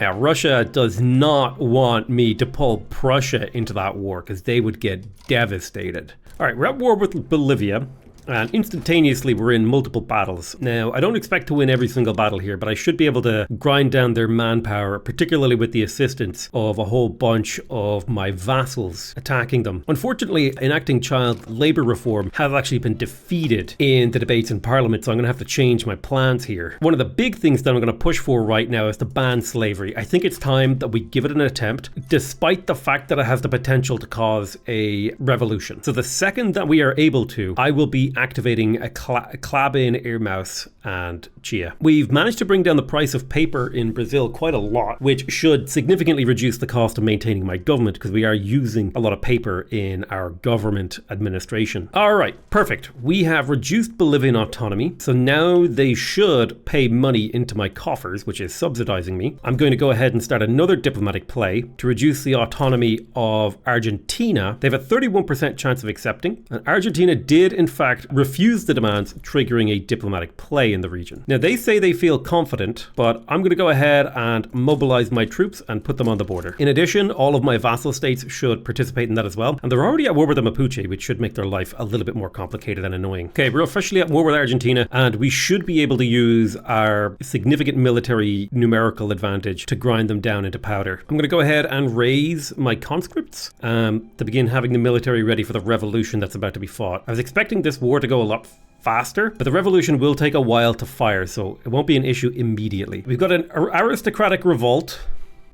Russia does not want me to pull Prussia into that war, because they would get devastated. All right, we're at war with Bolivia. And instantaneously we're in multiple battles. Now, I don't expect to win every single battle here, but I should be able to grind down their manpower, particularly with the assistance of a whole bunch of my vassals attacking them. Unfortunately, enacting child labor reform has actually been defeated in the debates in Parliament, so I'm going to have to change my plans here. One of the big things that I'm going to push for right now is to ban slavery. I think it's time that we give it an attempt, despite the fact that it has the potential to cause a revolution. So the second that we are able to, I will be activating a Clabin, Earmouse, and Chia. We've managed to bring down the price of paper in Brazil quite a lot, which should significantly reduce the cost of maintaining my government, because we are using a lot of paper in our government administration. All right, perfect. We have reduced Bolivian autonomy, so now they should pay money into my coffers, which is subsidizing me. I'm going to go ahead and start another diplomatic play to reduce the autonomy of Argentina. They have a 31% chance of accepting, and Argentina did in fact refuse the demands, triggering a diplomatic play in the region. Now, they say they feel confident, but I'm going to go ahead and mobilize my troops and put them on the border. In addition, all of my vassal states should participate in that as well. And they're already at war with the Mapuche, which should make their life a little bit more complicated and annoying. Okay, we're officially at war with Argentina, and we should be able to use our significant military numerical advantage to grind them down into powder. I'm going to go ahead and raise my conscripts to begin having the military ready for the revolution that's about to be fought. I was expecting this war to go a lot faster, but the revolution will take a while to fire, so it won't be an issue immediately. We've got an aristocratic revolt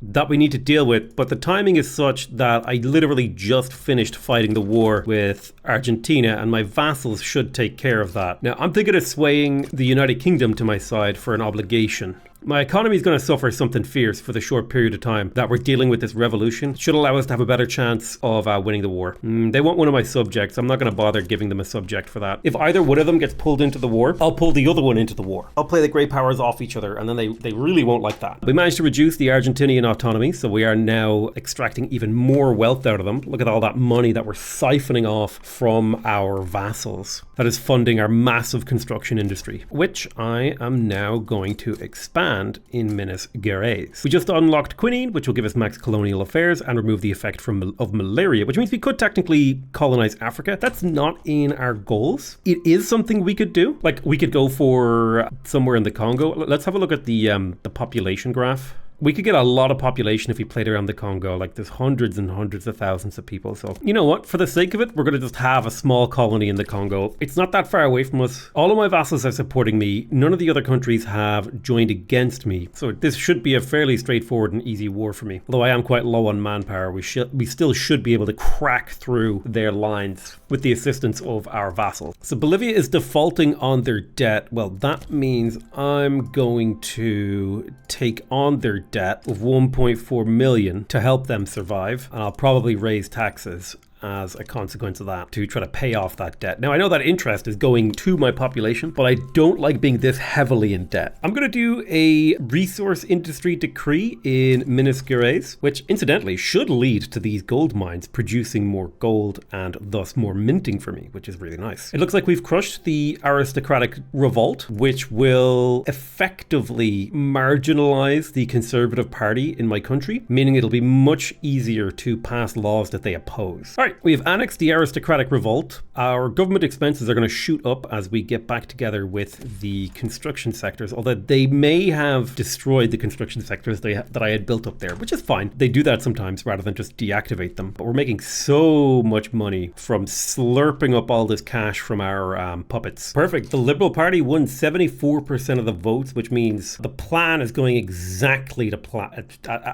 that we need to deal with, but the timing is such that I literally just finished fighting the war with Argentina, and my vassals should take care of that. Now, I'm thinking of swaying the United Kingdom to my side for an obligation. My economy is going to suffer something fierce for the short period of time that we're dealing with this revolution. Should allow us to have a better chance of winning the war. They want one of my subjects. I'm not going to bother giving them a subject for that. If either one of them gets pulled into the war, I'll pull the other one into the war. I'll play the great powers off each other, and then they really won't like that. We managed to reduce the Argentinian autonomy, so we are now extracting even more wealth out of them. Look at all that money that we're siphoning off from our vassals. That is funding our massive construction industry, which I am now going to expand in Minas Gerais. We just unlocked quinine, which will give us max colonial affairs and remove the effect of malaria, which means we could technically colonize Africa. That's not in our goals. It is something we could do. Like, we could go for somewhere in the Congo. Let's have a look at the population graph. We could get a lot of population if we played around the Congo. Like, there's hundreds and hundreds of thousands of people. So, you know what? For the sake of it, we're going to just have a small colony in the Congo. It's not that far away from us. All of my vassals are supporting me. None of the other countries have joined against me. So this should be a fairly straightforward and easy war for me. Although I am quite low on manpower, we still should be able to crack through their lines with the assistance of our vassals. So Bolivia is defaulting on their debt. Well, that means I'm going to take on their debt of 1.4 million to help them survive, and I'll probably raise taxes as a consequence of that to try to pay off that debt. Now, I know that interest is going to my population, but I don't like being this heavily in debt. I'm going to do a resource industry decree in Minas Gerais, which incidentally should lead to these gold mines producing more gold and thus more minting for me, which is really nice. It looks like we've crushed the aristocratic revolt, which will effectively marginalize the Conservative Party in my country, meaning it'll be much easier to pass laws that they oppose. All right, Right, we've annexed the aristocratic revolt. Our government expenses are going to shoot up as we get back together with the construction sectors, although they may have destroyed the construction sectors that I had built up there, which is fine. They do that sometimes rather than just deactivate them. But we're making so much money from slurping up all this cash from our puppets. Perfect. The Liberal Party won 74% of the votes, which means the plan is going exactly to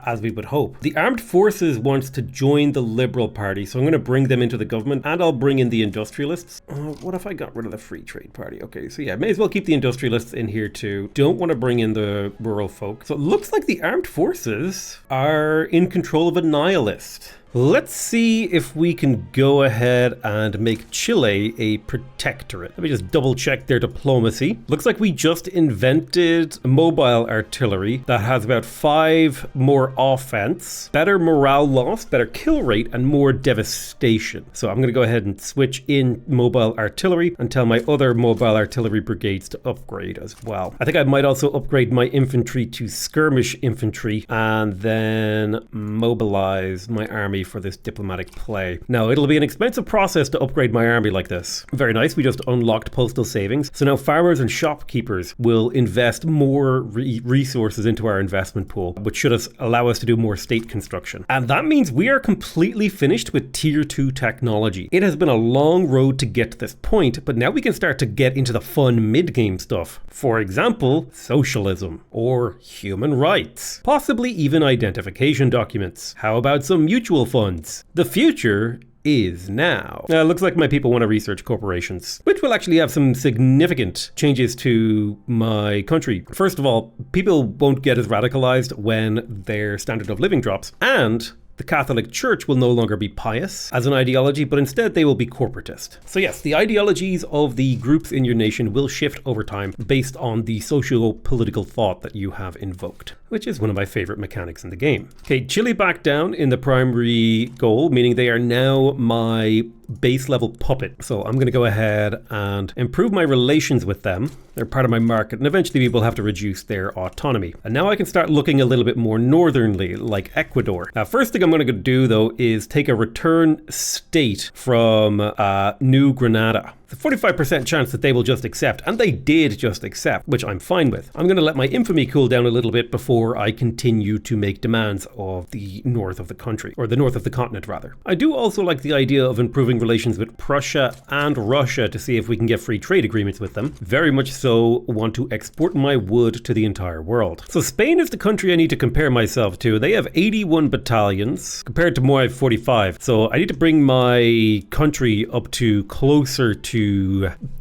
as we would hope. The Armed Forces wants to join the Liberal Party, so I'm going to bring them into the government, and I'll bring in the industrialists. What if I got rid of the Free Trade Party? Okay, so yeah, may as well keep the industrialists in here too. Don't want to bring in the rural folk. So it looks like the Armed Forces are in control of a nihilist. Let's see if we can go ahead and make Chile a protectorate. Let me just double check their diplomacy. Looks like we just invented mobile artillery that has about 5 more offense, better morale loss, better kill rate, and more devastation. So I'm going to go ahead and switch in mobile artillery and tell my other mobile artillery brigades to upgrade as well. I think I might also upgrade my infantry to skirmish infantry and then mobilize my army for this diplomatic play. Now, it'll be an expensive process to upgrade my army like this. Very nice, we just unlocked postal savings. So now farmers and shopkeepers will invest more resources into our investment pool, which should allow us to do more state construction. And that means we are completely finished with tier 2 technology. It has been a long road to get to this point, but now we can start to get into the fun mid-game stuff. For example, socialism or human rights, possibly even identification documents. How about some mutual funds? The future is now. Looks like my people want to research corporations, which will actually have some significant changes to my country. First of all, people won't get as radicalized when their standard of living drops, and the Catholic Church will no longer be pious as an ideology, but instead they will be corporatist. So yes, the ideologies of the groups in your nation will shift over time based on the socio-political thought that you have invoked, which is one of my favorite mechanics in the game. Okay, Chile back down in the primary goal, meaning they are now my base level puppet. So I'm going to go ahead and improve my relations with them. They're part of my market, and eventually we will have to reduce their autonomy. And now I can start looking a little bit more northernly, like Ecuador. Now, first thing I'm going to do though is take a return state from New Granada. The 45% chance that they will just accept, and they did just accept, which I'm fine with. I'm going to let my infamy cool down a little bit before I continue to make demands of the north of the country, or the north of the continent rather. I do also like the idea of improving relations with Prussia and Russia to see if we can get free trade agreements with them. Very much so want to export my wood to the entire world. So Spain is the country I need to compare myself to. They have 81 battalions compared to my 45. So I need to bring my country up to closer to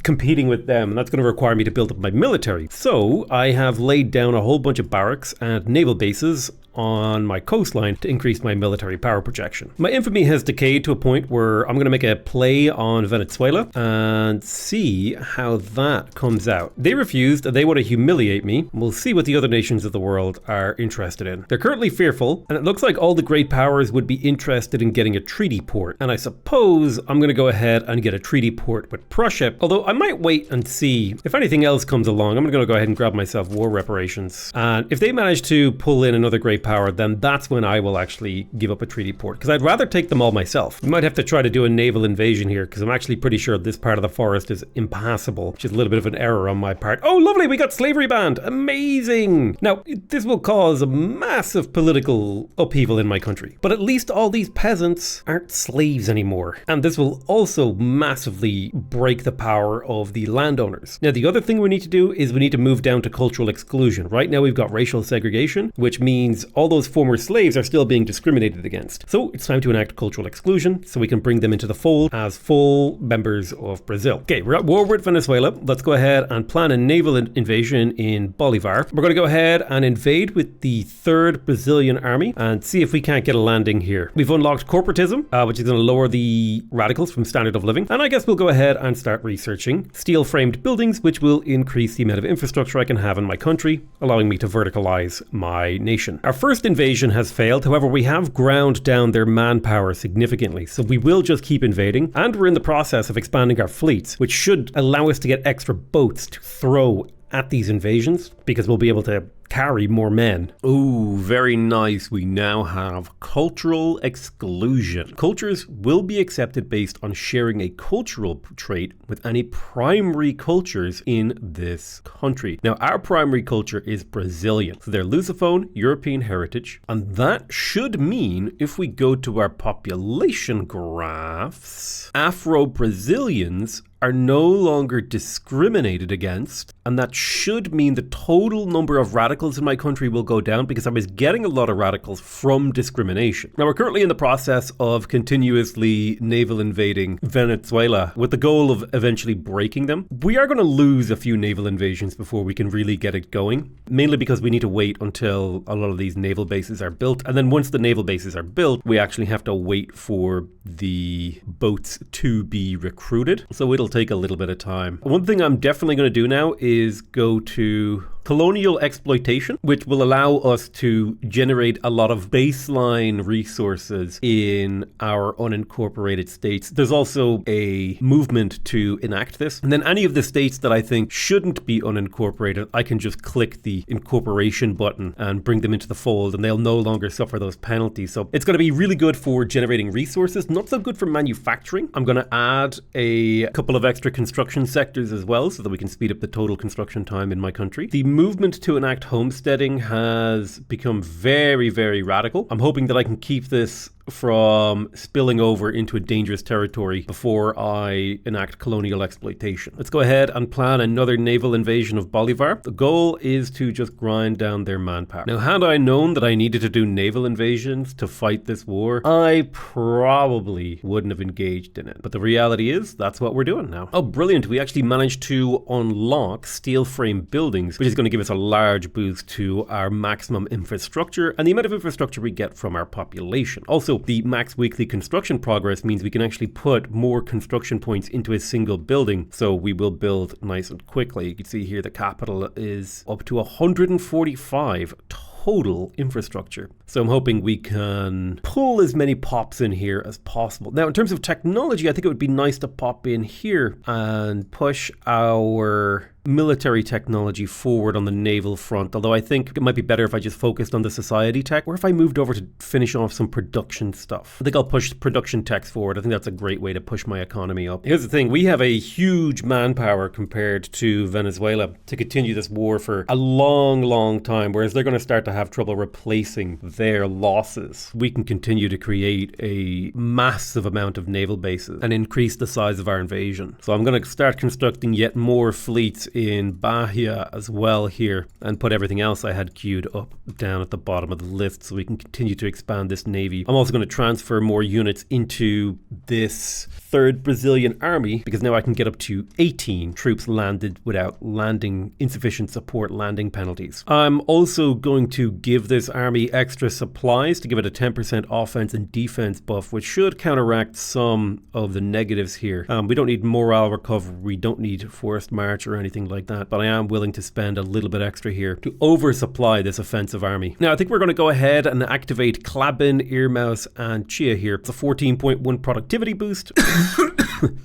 competing with them, and that's going to require me to build up my military. So I have laid down a whole bunch of barracks and naval bases on my coastline to increase my military power projection. My infamy has decayed to a point where I'm going to make a play on Venezuela and see how that comes out. They refused, and they want to humiliate me. We'll see what the other nations of the world are interested in. They're currently fearful, and it looks like all the great powers would be interested in getting a treaty port, and I suppose I'm going to go ahead and get a treaty port with Prussia, although I might wait and see if anything else comes along. I'm going to go ahead and grab myself war reparations, and if they manage to pull in another great power, then that's when I will actually give up a treaty port, because I'd rather take them all myself. We might have to try to do a naval invasion here, because I'm actually pretty sure this part of the forest is impassable, which is a little bit of an error on my part. Oh, lovely, we got slavery banned. Amazing. Now, this will cause a massive political upheaval in my country, but at least all these peasants aren't slaves anymore, and this will also massively break the power of the landowners. Now, the other thing we need to do is we need to move down to cultural exclusion. Right now we've got racial segregation, which means all those former slaves are still being discriminated against. So it's time to enact cultural exclusion so we can bring them into the fold as full members of Brazil. Okay, we're at war with Venezuela. Let's go ahead and plan a naval invasion in Bolivar. We're going to go ahead and invade with the 3rd Brazilian Army and see if we can't get a landing here. We've unlocked corporatism, which is going to lower the radicals from standard of living. And I guess we'll go ahead and start researching steel-framed buildings, which will increase the amount of infrastructure I can have in my country, allowing me to verticalize my nation. Our first invasion has failed, however we have ground down their manpower significantly, so we will just keep invading, and we're in the process of expanding our fleets, which should allow us to get extra boats to throw at these invasions, because we'll be able to carry more men. Ooh, very nice. We now have cultural exclusion. Cultures will be accepted based on sharing a cultural trait with any primary cultures in this country. Now, our primary culture is Brazilian. So they're Lusophone, European heritage. And that should mean, if we go to our population graphs, Afro-Brazilians are no longer discriminated against, and that should mean the total number of radicals in my country will go down because I was getting a lot of radicals from discrimination. Now, we're currently in the process of continuously naval invading Venezuela with the goal of eventually breaking them. We are going to lose a few naval invasions before we can really get it going, mainly because we need to wait until a lot of these naval bases are built, and then once the naval bases are built, we actually have to wait for the boats to be recruited. So it'll take a little bit of time. One thing I'm definitely going to do now is go to colonial exploitation, which will allow us to generate a lot of baseline resources in our unincorporated states. There's also a movement to enact this. And then any of the states that I think shouldn't be unincorporated, I can just click the incorporation button and bring them into the fold, and they'll no longer suffer those penalties. So it's going to be really good for generating resources, not so good for manufacturing. I'm going to add a couple of extra construction sectors as well so that we can speed up the total construction time in my country. The movement to enact homesteading has become very, very radical. I'm hoping that I can keep this from spilling over into a dangerous territory before I enact colonial exploitation. Let's go ahead and plan another naval invasion of Bolivar. The goal is to just grind down their manpower. Now, had I known that I needed to do naval invasions to fight this war, I probably wouldn't have engaged in it. But the reality is, that's what we're doing now. Oh, brilliant. We actually managed to unlock steel frame buildings, which is going to give us a large boost to our maximum infrastructure and the amount of infrastructure we get from our population. Also, the max weekly construction progress means we can actually put more construction points into a single building, so we will build nice and quickly. You can see here the capital is up to 145 total infrastructure. So I'm hoping we can pull as many pops in here as possible. Now, in terms of technology, I think it would be nice to pop in here and push our military technology forward on the naval front, although I think it might be better if I just focused on the society tech, or if I moved over to finish off some production stuff. I think I'll push production techs forward. I think that's a great way to push my economy up. Here's the thing, we have a huge manpower compared to Venezuela to continue this war for a long, long time, whereas they're going to start to have trouble replacing their losses. We can continue to create a massive amount of naval bases and increase the size of our invasion. So I'm going to start constructing yet more fleets in Bahia as well here, and put everything else I had queued up down at the bottom of the list so we can continue to expand this navy. I'm also going to transfer more units into this 3rd Brazilian army because now I can get up to 18 troops landed without landing insufficient support landing penalties. I'm also going to give this army extra supplies to give it a 10% offense and defense buff, which should counteract some of the negatives here. We don't need morale recovery, we don't need forced march or anything like that, but I am willing to spend a little bit extra here to oversupply this offensive army. Now, I think we're going to go ahead and activate Klabin, Earmouse, and Chia here. It's a 14.1 productivity boost.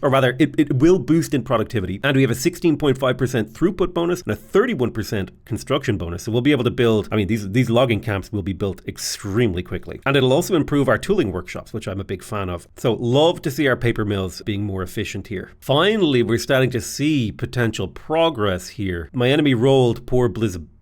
Or rather, it will boost in productivity. And we have a 16.5% throughput bonus and a 31% construction bonus. So we'll be able to build, I mean, these logging camps will be built extremely quickly. And it'll also improve our tooling workshops, which I'm a big fan of. So love to see our paper mills being more efficient here. Finally, we're starting to see potential progress here. My enemy rolled poor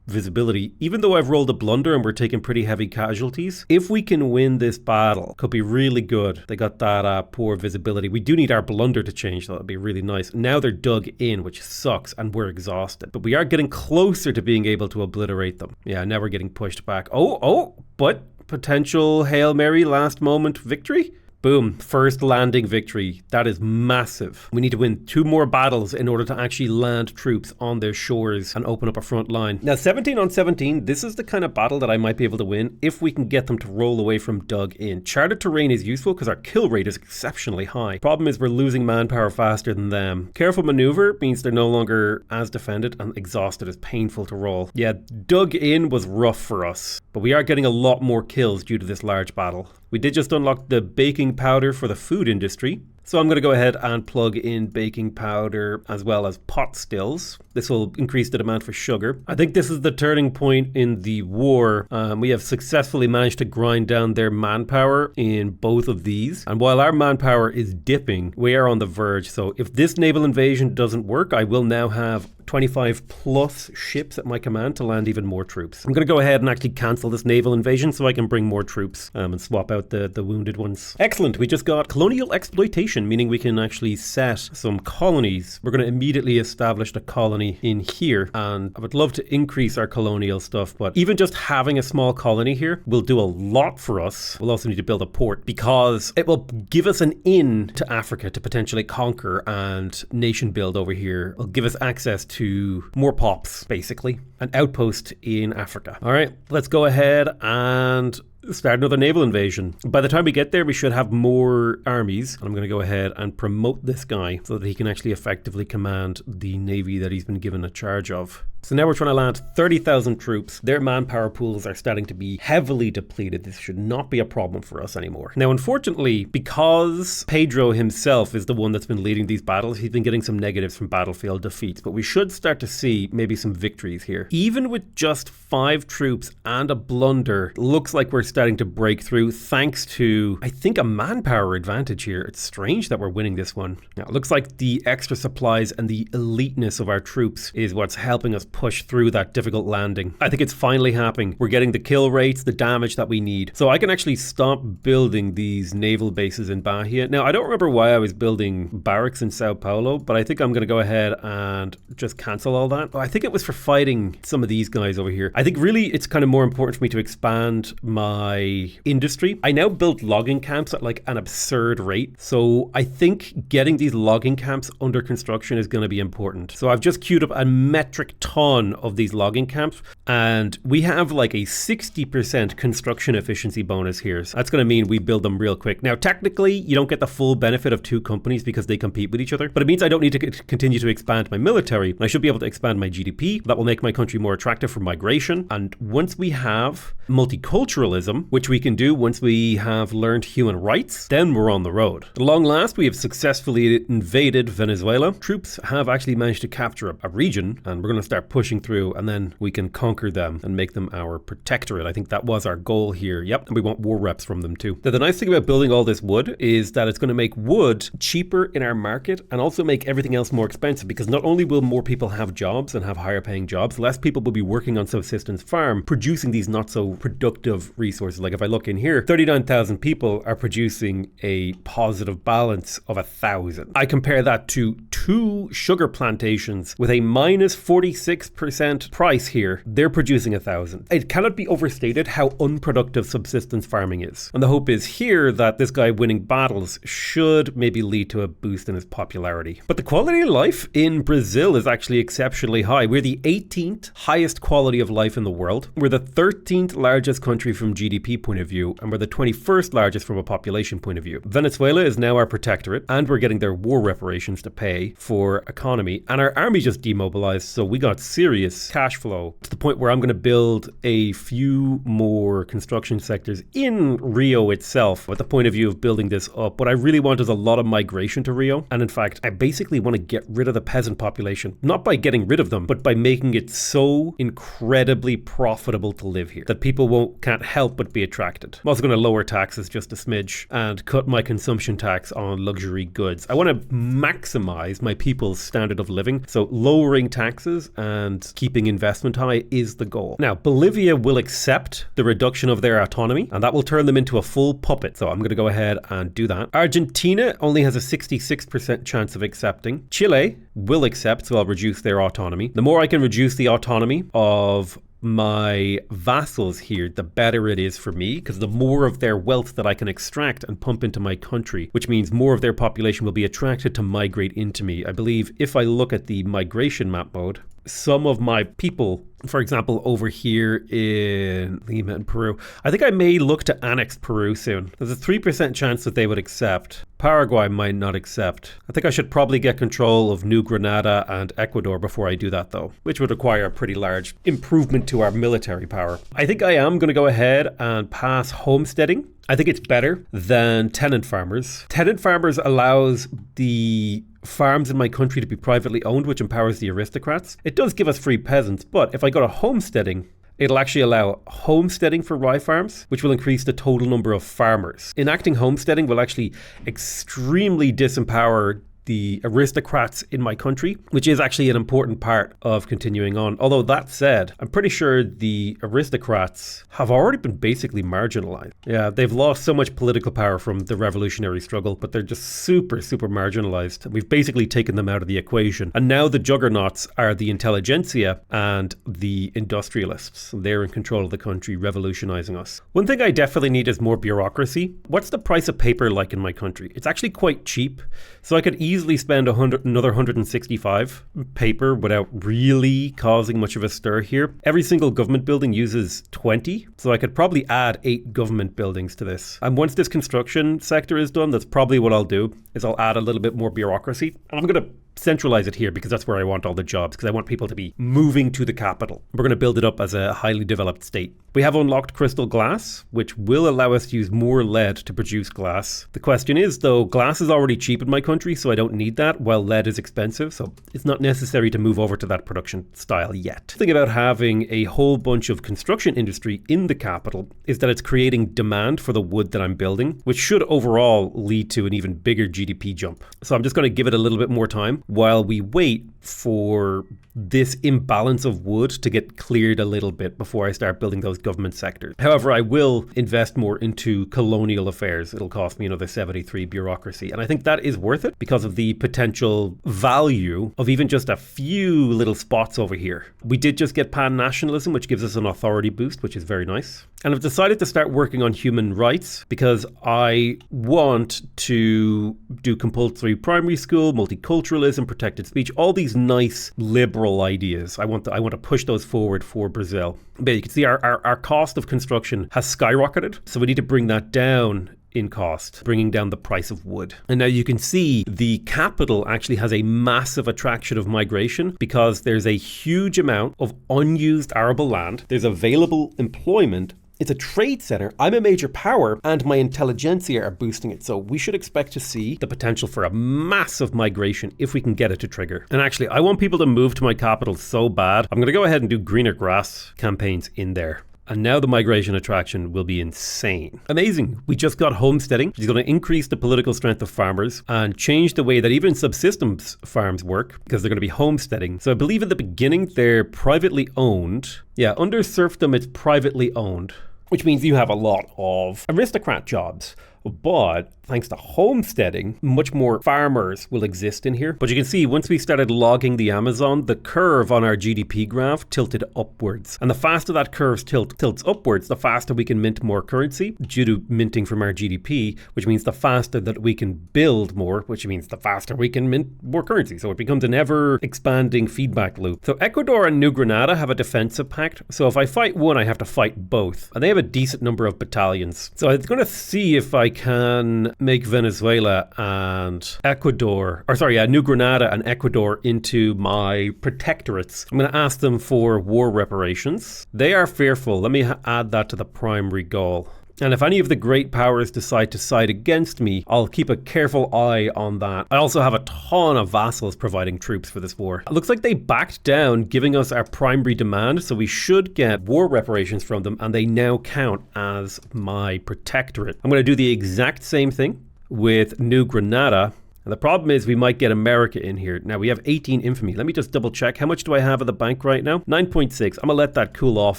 visibility, even though I've rolled a blunder and we're taking pretty heavy casualties. If we can win this battle, could be really good. They got that poor visibility. We do need our blunder to change, so that'd be really nice. Now they're dug in, which sucks, and we're exhausted. But we are getting closer to being able to obliterate them. Yeah, now we're getting pushed back. But potential Hail Mary last moment victory? Boom, first landing victory. That is massive. We need to win 2 more battles in order to actually land troops on their shores and open up a front line. Now, 17 on 17, this is the kind of battle that I might be able to win if we can get them to roll away from dug in. Charted terrain is useful because our kill rate is exceptionally high. Problem is we're losing manpower faster than them. Careful maneuver means they're no longer as defended, and exhausted is painful to roll. Yeah, dug in was rough for us, but we are getting a lot more kills due to this large battle. We did just unlock the baking powder for the food industry. So I'm going to go ahead and plug in baking powder as well as pot stills. This will increase the demand for sugar. I think this is the turning point in the war. We have successfully managed to grind down their manpower in both of these. And while our manpower is dipping, we are on the verge. So if this naval invasion doesn't work, I will now have 25 plus ships at my command to land even more troops. I'm going to go ahead and actually cancel this naval invasion so I can bring more troops and swap out the wounded ones. Excellent. We just got colonial exploitation, meaning we can actually set some colonies. We're going to immediately establish a colony in here, and I would love to increase our colonial stuff, but even just having a small colony here will do a lot for us. We'll also need to build a port because it will give us an in to Africa to potentially conquer and nation build over here. It'll give us access to more pops, basically. An outpost in Africa. All right, let's go ahead and start another naval invasion. By the time we get there, we should have more armies. I'm going to go ahead and promote this guy so that he can actually effectively command the navy that he's been given a charge of. So now we're trying to land 30,000 troops. Their manpower pools are starting to be heavily depleted. This should not be a problem for us anymore. Now, unfortunately, because Pedro himself is the one that's been leading these battles, he's been getting some negatives from battlefield defeats, but we should start to see maybe some victories here. Even with just 5 troops and a blunder, looks like we're starting to break through thanks to, I think, a manpower advantage here. It's strange that we're winning this one. Now, it looks like the extra supplies and the eliteness of our troops is what's helping us push through that difficult landing. I think it's finally happening. We're getting the kill rates, the damage that we need. So I can actually stop building these naval bases in Bahia. Now, I don't remember why I was building barracks in Sao Paulo, but I think I'm going to go ahead and just cancel all that. I think it was for fighting some of these guys over here. I think really it's kind of more important for me to expand my industry. I now built logging camps at like an absurd rate. So I think getting these logging camps under construction is going to be important. So I've just queued up a metric ton of these logging camps, and we have like a 60% construction efficiency bonus here. So that's going to mean we build them real quick. Now, technically, you don't get the full benefit of 2 companies because they compete with each other, but it means I don't need to continue to expand my military. I should be able to expand my GDP. That will make my country more attractive for migration. And once we have multiculturalism, which we can do once we have learned human rights, then we're on the road. At long last, we have successfully invaded Venezuela. Troops have actually managed to capture a region, and we're going to start pushing through, and then we can conquer them and make them our protectorate. I think that was our goal here. Yep, and we want war reps from them too. Now, the nice thing about building all this wood is that it's going to make wood cheaper in our market and also make everything else more expensive, because not only will more people have jobs and have higher paying jobs, less people will be working on subsistence farm producing these not so productive resources. Like if I look in here, 39,000 people are producing a positive balance of 1,000. I compare that to 2 sugar plantations with a minus 46% price here. They're producing 1,000. It cannot be overstated how unproductive subsistence farming is. And the hope is here that this guy winning battles should maybe lead to a boost in his popularity. But the quality of life in Brazil is actually exceptionally high. We're the 18th highest quality of life in the world. We're the 13th largest country from GDP point of view, and we're the 21st largest from a population point of view. Venezuela is now our protectorate, and we're getting their war reparations to pay for economy, and our army just demobilized, so we got serious cash flow to the point where I'm going to build a few more construction sectors in Rio itself with the point of view of building this up. What I really want is a lot of migration to Rio, and in fact I basically want to get rid of the peasant population, not by getting rid of them, but by making it so incredibly profitable to live here that people can't help but be attracted. I'm also going to lower taxes just a smidge and cut my consumption tax on luxury goods. I want to maximize my people's standard of living, so lowering taxes and keeping investment high is the goal. Now, Bolivia will accept the reduction of their autonomy, and that will turn them into a full puppet, so I'm going to go ahead and do that. Argentina only has a 66% chance of accepting. Chile will accept, so I'll reduce their autonomy. The more I can reduce the autonomy of my vassals here, the better it is for me, because the more of their wealth that I can extract and pump into my country, which means more of their population will be attracted to migrate into me. I believe if I look at the migration map mode, some of my people, for example, over here in Lima in Peru. I think I may look to annex Peru soon. There's a 3% chance that they would accept. Paraguay might not accept. I think I should probably get control of New Granada and Ecuador before I do that, though, which would require a pretty large improvement to our military power. I think I am going to go ahead and pass homesteading. I think it's better than tenant farmers. Tenant farmers allows the farms in my country to be privately owned, which empowers the aristocrats. It does give us free peasants, but if I go to homesteading, it'll actually allow homesteading for rye farms, which will increase the total number of farmers. Enacting homesteading will actually extremely disempower the aristocrats in my country, which is actually an important part of continuing on. Although that said, I'm pretty sure the aristocrats have already been basically marginalized. Yeah, they've lost so much political power from the revolutionary struggle, but they're just super marginalized. We've basically taken them out of the equation. And now the juggernauts are the intelligentsia and the industrialists. They're in control of the country, revolutionizing us. One thing I definitely need is more bureaucracy. What's the price of paper like in my country? It's actually quite cheap, so I could easily spend another 165 paper without really causing much of a stir here. Every single government building uses 20, so I could probably add 8 government buildings to this. And once this construction sector is done, that's probably what I'll do, is I'll add a little bit more bureaucracy. And I'm going to centralize it here because that's where I want all the jobs, because I want people to be moving to the capital. We're going to build it up as a highly developed state. We have unlocked crystal glass, which will allow us to use more lead to produce glass. The question is, though, glass is already cheap in my country, so I don't need that, while lead is expensive, so it's not necessary to move over to that production style yet. The thing about having a whole bunch of construction industry in the capital is that it's creating demand for the wood that I'm building, which should overall lead to an even bigger GDP jump. So I'm just going to give it a little bit more time while we wait for this imbalance of wood to get cleared a little bit before I start building those government sectors. However, I will invest more into colonial affairs. It'll cost me another 73 bureaucracy. And I think that is worth it because of the potential value of even just a few little spots over here. We did just get pan-nationalism, which gives us an authority boost, which is very nice. And I've decided to start working on human rights because I want to do compulsory primary school, multiculturalism, protected speech, all these nice liberal ideas. I want to push those forward for Brazil. But you can see our cost of construction has skyrocketed. So we need to bring that down in cost, bringing down the price of wood. And now you can see the capital actually has a massive attraction of migration because there's a huge amount of unused arable land. There's available employment. It's a trade center. I'm a major power and my intelligentsia are boosting it. So we should expect to see the potential for a massive migration if we can get it to trigger. And actually, I want people to move to my capital so bad. I'm going to go ahead and do greener grass campaigns in there. And now the migration attraction will be insane. Amazing. We just got homesteading, which is going to increase the political strength of farmers and change the way that even subsistence farms work because they're going to be homesteading. So I believe at the beginning they're privately owned. Yeah, under serfdom it's privately owned, which means you have a lot of aristocrat jobs. But thanks to homesteading, much more farmers will exist in here. But you can see once we started logging the Amazon, the curve on our GDP graph tilted upwards. And the faster that curve tilts upwards, the faster we can mint more currency due to minting from our GDP, which means the faster that we can build more, which means the faster we can mint more currency. So it becomes an ever expanding feedback loop. So Ecuador and New Granada have a defensive pact. So if I fight one, I have to fight both. And they have a decent number of battalions. So I'm going to see if I can make Venezuela and New Granada and Ecuador into my protectorates. I'm going to ask them for war reparations. They are fearful. Let me add that to the primary goal. And if any of the great powers decide to side against me, I'll keep a careful eye on that. I also have a ton of vassals providing troops for this war. It looks like they backed down, giving us our primary demand, so we should get war reparations from them, and they now count as my protectorate. I'm going to do the exact same thing with New Granada. And the problem is we might get America in here. Now we have 18 infamy. Let me just double check. How much do I have at the bank right now? 9.6. I'm gonna let that cool off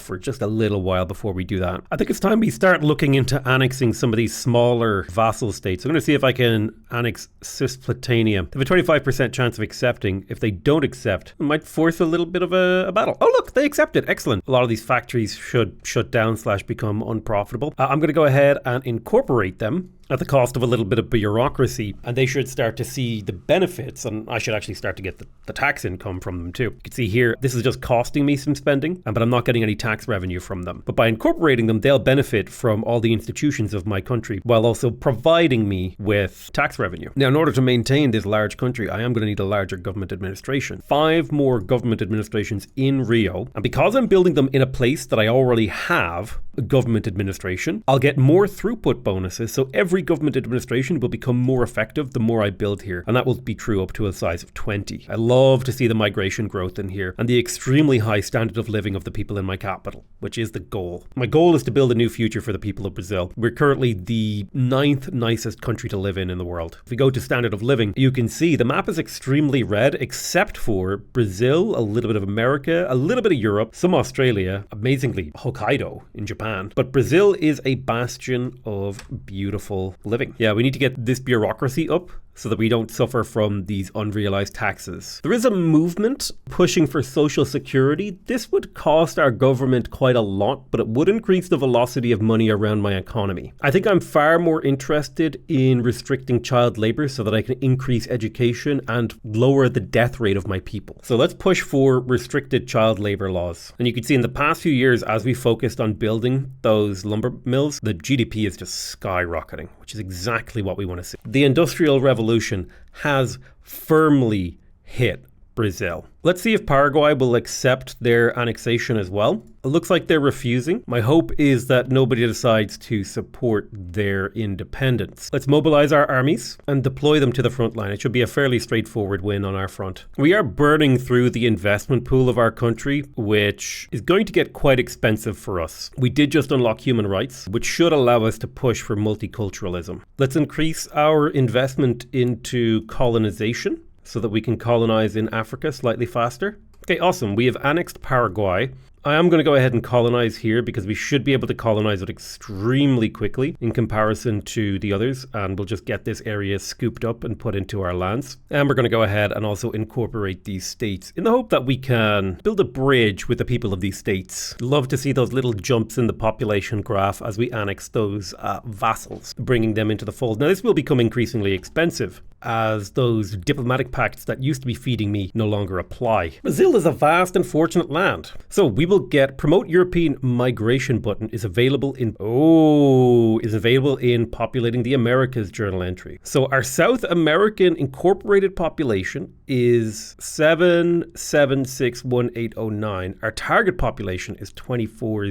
for just a little while before we do that. I think it's time we start looking into annexing some of these smaller vassal states. I'm gonna see if I can annex Cisplatina. They have a 25% chance of accepting. If they don't accept, it might force a little bit of a battle. Oh look, they accepted. Excellent. A lot of these factories should shut down / become unprofitable. I'm gonna go ahead and incorporate them at the cost of a little bit of bureaucracy, and they should start to see the benefits, and I should actually start to get the tax income from them too. You can see here, this is just costing me some spending, but I'm not getting any tax revenue from them. But by incorporating them, they'll benefit from all the institutions of my country while also providing me with tax revenue. Now, in order to maintain this large country, I am going to need a larger government administration. 5 more government administrations in Rio. And because I'm building them in a place that I already have a government administration, I'll get more throughput bonuses. So every government administration will become more effective the more I build here. And that will be true up to a size of 20. I love to see the migration growth in here and the extremely high standard of living of the people in my capital, which is the goal. My goal is to build a new future for the people of Brazil. We're currently the 9th nicest country to live in the world. If we go to standard of living, you can see the map is extremely red, except for Brazil, a little bit of America, a little bit of Europe, some Australia, amazingly Hokkaido in Japan. But Brazil is a bastion of beautiful living. Yeah, we need to get this bureaucracy up so that we don't suffer from these unrealized taxes. There is a movement pushing for social security. This would cost our government quite a lot, but it would increase the velocity of money around my economy. I think I'm far more interested in restricting child labor so that I can increase education and lower the death rate of my people. So let's push for restricted child labor laws. And you can see in the past few years, as we focused on building those lumber mills, the GDP is just skyrocketing, which is exactly what we want to see. The Industrial Revolution has firmly hit Brazil. Let's see if Paraguay will accept their annexation as well. It looks like they're refusing. My hope is that nobody decides to support their independence. Let's mobilize our armies and deploy them to the front line. It should be a fairly straightforward win on our front. We are burning through the investment pool of our country, which is going to get quite expensive for us. We did just unlock human rights, which should allow us to push for multiculturalism. Let's increase our investment into colonization, so that we can colonize in Africa slightly faster. Okay, awesome. We have annexed Paraguay. I am going to go ahead and colonize here because we should be able to colonize it extremely quickly in comparison to the others, and we'll just get this area scooped up and put into our lands. And we're going to go ahead and also incorporate these states in the hope that we can build a bridge with the people of these states. Love to see those little jumps in the population graph as we annex those vassals, bringing them into the fold. Now, this will become increasingly expensive as those diplomatic pacts that used to be feeding me no longer apply. Brazil is a vast and fortunate land. So we will get Promote European Migration button is available in Populating the Americas journal entry. So our South American incorporated population is 7761809. Our target population is 24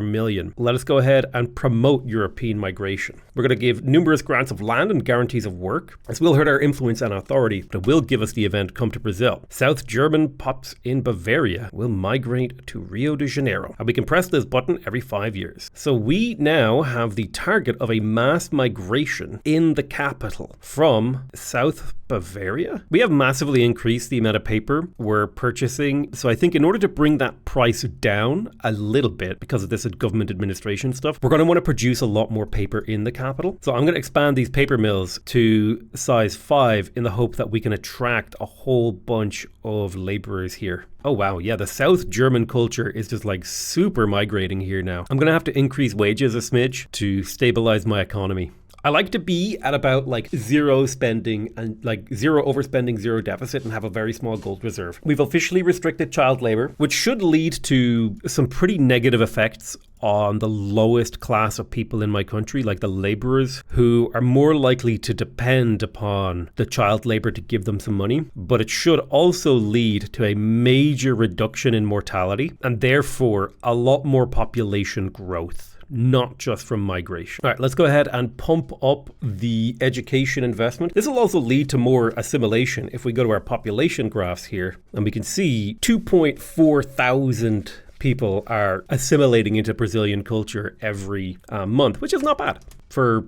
million. Let us go ahead and promote European migration. We're going to give numerous grants of land and guarantees of work. This will hurt our influence and authority, but it will give us the event Come to Brazil. South German pops in Bavaria will migrate to Rio de Janeiro. And we can press this button every 5 years. So we now have the target of a mass migration in the capital from South Bavaria. We have massively increased the amount of paper we're purchasing. So I think in order to bring that price down a little bit because of this government administration stuff, we're going to want to produce a lot more paper in the capital. So I'm going to expand these paper mills to size 5 in the hope that we can attract a whole bunch of laborers here. Oh wow, yeah, the South German culture is just like super migrating here now. I'm going to have to increase wages a smidge to stabilize my economy. I like to be at about like zero spending and like zero overspending, zero deficit, and have a very small gold reserve. We've officially restricted child labor, which should lead to some pretty negative effects on the lowest class of people in my country, like the laborers, who are more likely to depend upon the child labor to give them some money. But it should also lead to a major reduction in mortality and therefore a lot more population growth, not just from migration. All right, let's go ahead and pump up the education investment. This will also lead to more assimilation. If we go to our population graphs here, and we can see 2.4 thousand people are assimilating into Brazilian culture every month, which is not bad. for,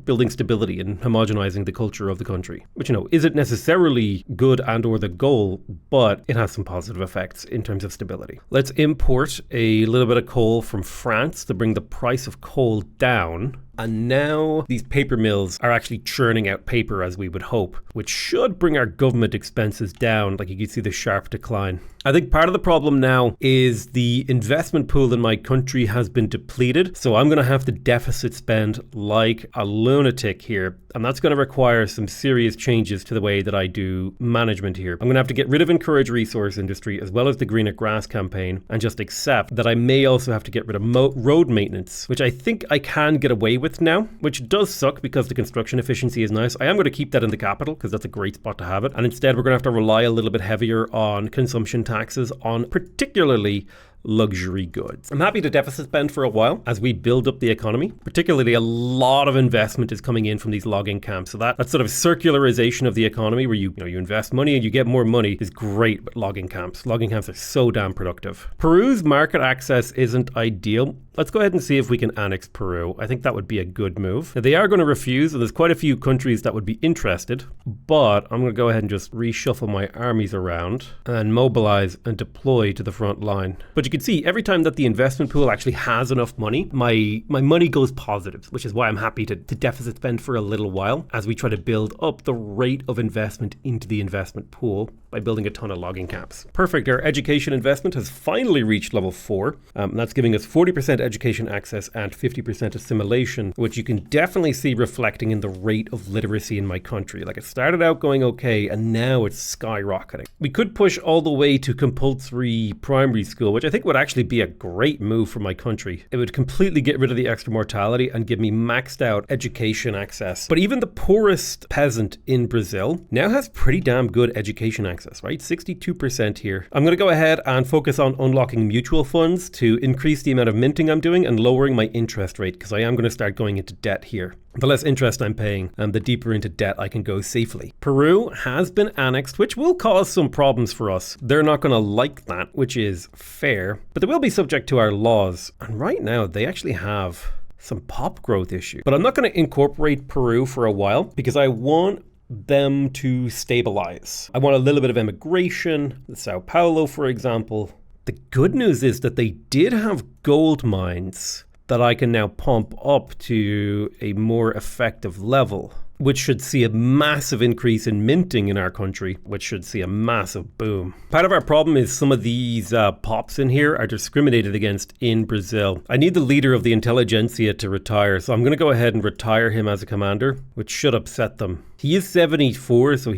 building stability and homogenizing the culture of the country, which, isn't necessarily good and or the goal, but it has some positive effects in terms of stability. Let's import a little bit of coal from France to bring the price of coal down. And now these paper mills are actually churning out paper as we would hope, which should bring our government expenses down. Like you can see the sharp decline. I think part of the problem now is the investment pool in my country has been depleted. So I'm going to have to deficit spend like a lunatic here. And that's going to require some serious changes to the way that I do management here. I'm going to have to get rid of encourage resource industry as well as the greener grass campaign and just accept that I may also have to get rid of road maintenance, which I think I can get away with now, which does suck because the construction efficiency is nice. I am going to keep that in the capital because that's a great spot to have it. And instead, we're going to have to rely a little bit heavier on consumption taxes on particularly luxury goods. I'm happy to deficit spend for a while as we build up the economy. Particularly a lot of investment is coming in from these logging camps. So that sort of circularization of the economy where you invest money and you get more money is great with logging camps. Logging camps are so damn productive. Peru's market access isn't ideal. Let's go ahead and see if we can annex Peru. I think that would be a good move. Now, they are going to refuse, and there's quite a few countries that would be interested, but I'm going to go ahead and just reshuffle my armies around and mobilize and deploy to the front line. But you can see every time that the investment pool actually has enough money, my money goes positive, which is why I'm happy to deficit spend for a little while as we try to build up the rate of investment into the investment pool by building a ton of logging camps. Perfect. Our education investment has finally reached level 4. That's giving us 40% education access and 50% assimilation, which you can definitely see reflecting in the rate of literacy in my country. Like it started out going okay, and now it's skyrocketing. We could push all the way to compulsory primary school, which I think would actually be a great move for my country. It would completely get rid of the extra mortality and give me maxed out education access. But even the poorest peasant in Brazil now has pretty damn good education access, right? 62% here. I'm going to go ahead and focus on unlocking mutual funds to increase the amount of minting I'm doing and lowering my interest rate, because I am going to start going into debt here. The less interest I'm paying, the deeper into debt I can go safely. Peru has been annexed, which will cause some problems for us. They're not going to like that, which is fair, but they will be subject to our laws. And right now, they actually have some pop growth issues. But I'm not going to incorporate Peru for a while because I want them to stabilize. I want a little bit of immigration, Sao Paulo, for example. The good news is that they did have gold mines that I can now pump up to a more effective level, which should see a massive increase in minting in our country, which should see a massive boom. Part of our problem is some of these pops in here are discriminated against in Brazil. I need the leader of the intelligentsia to retire, so I'm going to go ahead and retire him as a commander, which should upset them. He is 74, so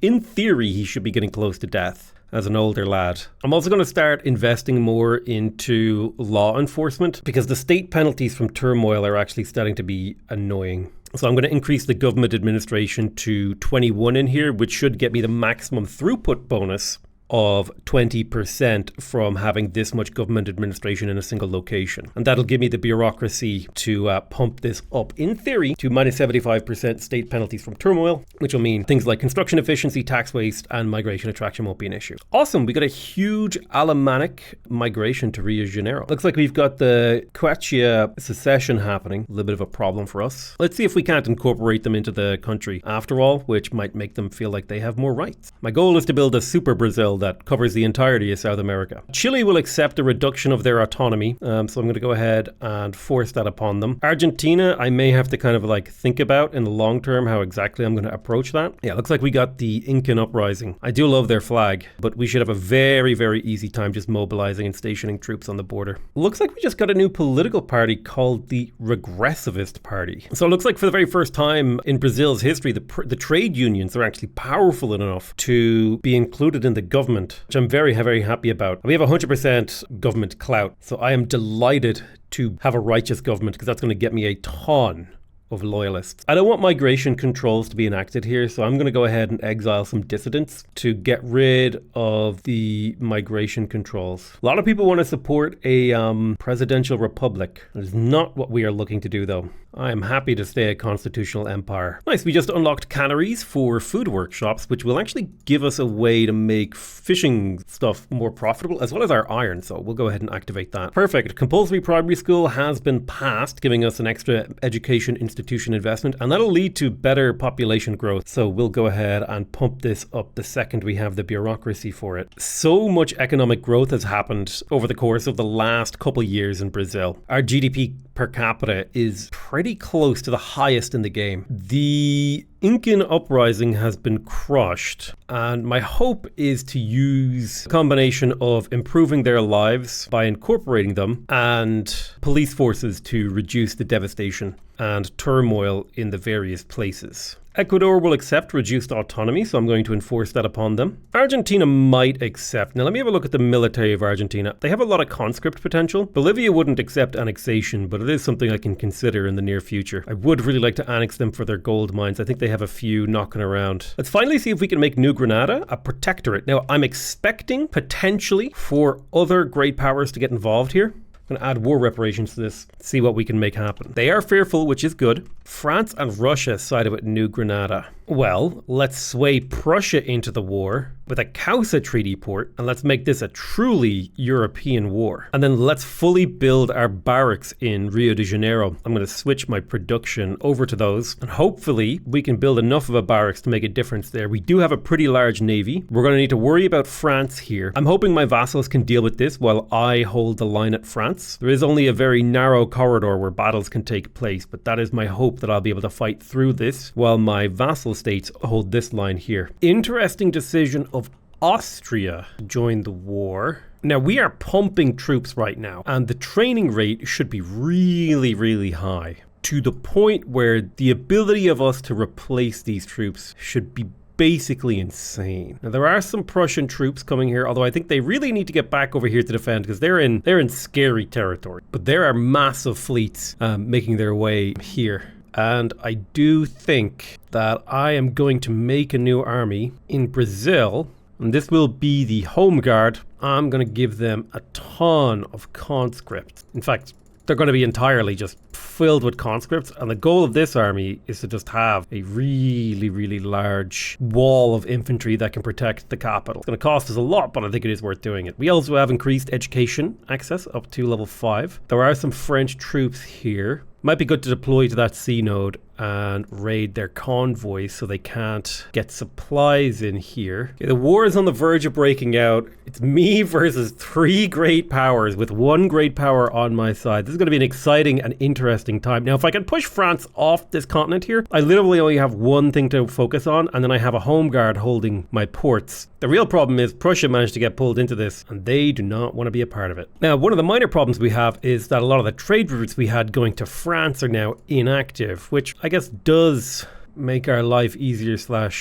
in theory, he should be getting close to death as an older lad. I'm also going to start investing more into law enforcement because the state penalties from turmoil are actually starting to be annoying. So I'm going to increase the government administration to 21 in here, which should get me the maximum throughput bonus of 20% from having this much government administration in a single location. And that'll give me the bureaucracy to pump this up, in theory, to minus 75% state penalties from turmoil, which will mean things like construction efficiency, tax waste, and migration attraction won't be an issue. Awesome. We got a huge Alemannic migration to Rio de Janeiro. Looks like we've got the Quechua secession happening. A little bit of a problem for us. Let's see if we can't incorporate them into the country after all, which might make them feel like they have more rights. My goal is to build a super Brazil that covers the entirety of South America. Chile will accept a reduction of their autonomy, so I'm going to go ahead and force that upon them. Argentina, I may have to kind of think about in the long term how exactly I'm going to approach that. Yeah, looks like we got the Incan uprising. I do love their flag, but we should have a very, very easy time just mobilizing and stationing troops on the border. Looks like we just got a new political party called the Regressivist Party. So it looks like for the very first time in Brazil's history, the trade unions are actually powerful enough to be included in the government, which I'm very, very happy about. We have 100% government clout, so I am delighted to have a righteous government because that's going to get me a ton of loyalists. I don't want migration controls to be enacted here, so I'm going to go ahead and exile some dissidents to get rid of the migration controls. A lot of people want to support a presidential republic. That is not what we are looking to do, though. I am happy to stay a constitutional empire. Nice, we just unlocked canneries for food workshops, which will actually give us a way to make fishing stuff more profitable, as well as our iron, so we'll go ahead and activate that. Perfect. Compulsory primary school has been passed, giving us an extra education institution investment, and that'll lead to better population growth. So we'll go ahead and pump this up the second we have the bureaucracy for it. So much economic growth has happened over the course of the last couple years in Brazil. Our GDP per capita is pretty close to the highest in the game. The Incan uprising has been crushed, and my hope is to use a combination of improving their lives by incorporating them and police forces to reduce the devastation and turmoil in the various places. Ecuador will accept reduced autonomy, so I'm going to enforce that upon them. Argentina might accept. Now let me have a look at the military of Argentina. They have a lot of conscript potential. Bolivia wouldn't accept annexation, but it is something I can consider in the near future. I would really like to annex them for their gold mines. I think they have a few knocking around. Let's finally see if we can make New Granada a protectorate. Now I'm expecting potentially for other great powers to get involved here. I'm going to add war reparations to this, see what we can make happen. They are fearful, which is good. France and Russia sided with New Granada. Well, let's sway Prussia into the war with a Causa Treaty port, and let's make this a truly European war. And then let's fully build our barracks in Rio de Janeiro. I'm going to switch my production over to those, and hopefully we can build enough of a barracks to make a difference there. We do have a pretty large navy. We're going to need to worry about France here. I'm hoping my vassals can deal with this while I hold the line at France. There is only a very narrow corridor where battles can take place, but that is my hope that I'll be able to fight through this while my vassal states hold this line here. Interesting decision of Austria to join the war. Now we are pumping troops right now, and the training rate should be really, really high, to the point where the ability of us to replace these troops should be basically insane. Now there are some Prussian troops coming here, although I think they really need to get back over here to defend because they're in scary territory. But there are massive fleets making their way here. And I do think that I am going to make a new army in Brazil, and this will be the Home Guard. I'm going to give them a ton of conscripts. In fact, they're going to be entirely just filled with conscripts, and the goal of this army is to just have a really, really large wall of infantry that can protect the capital. It's going to cost us a lot, but I think it is worth doing it. We also have increased education access up to level 5. There are some French troops here. Might be good to deploy to that sea node and raid their convoys so they can't get supplies in here. Okay, the war is on the verge of breaking out. It's me versus 3 great powers with 1 great power on my side. This is going to be an exciting and interesting time. Now, if I can push France off this continent here, I literally only have 1 thing to focus on, and then I have a home guard holding my ports. The real problem is Prussia managed to get pulled into this, and they do not want to be a part of it. Now, one of the minor problems we have is that a lot of the trade routes we had going to France are now inactive, which I guess does make our life easier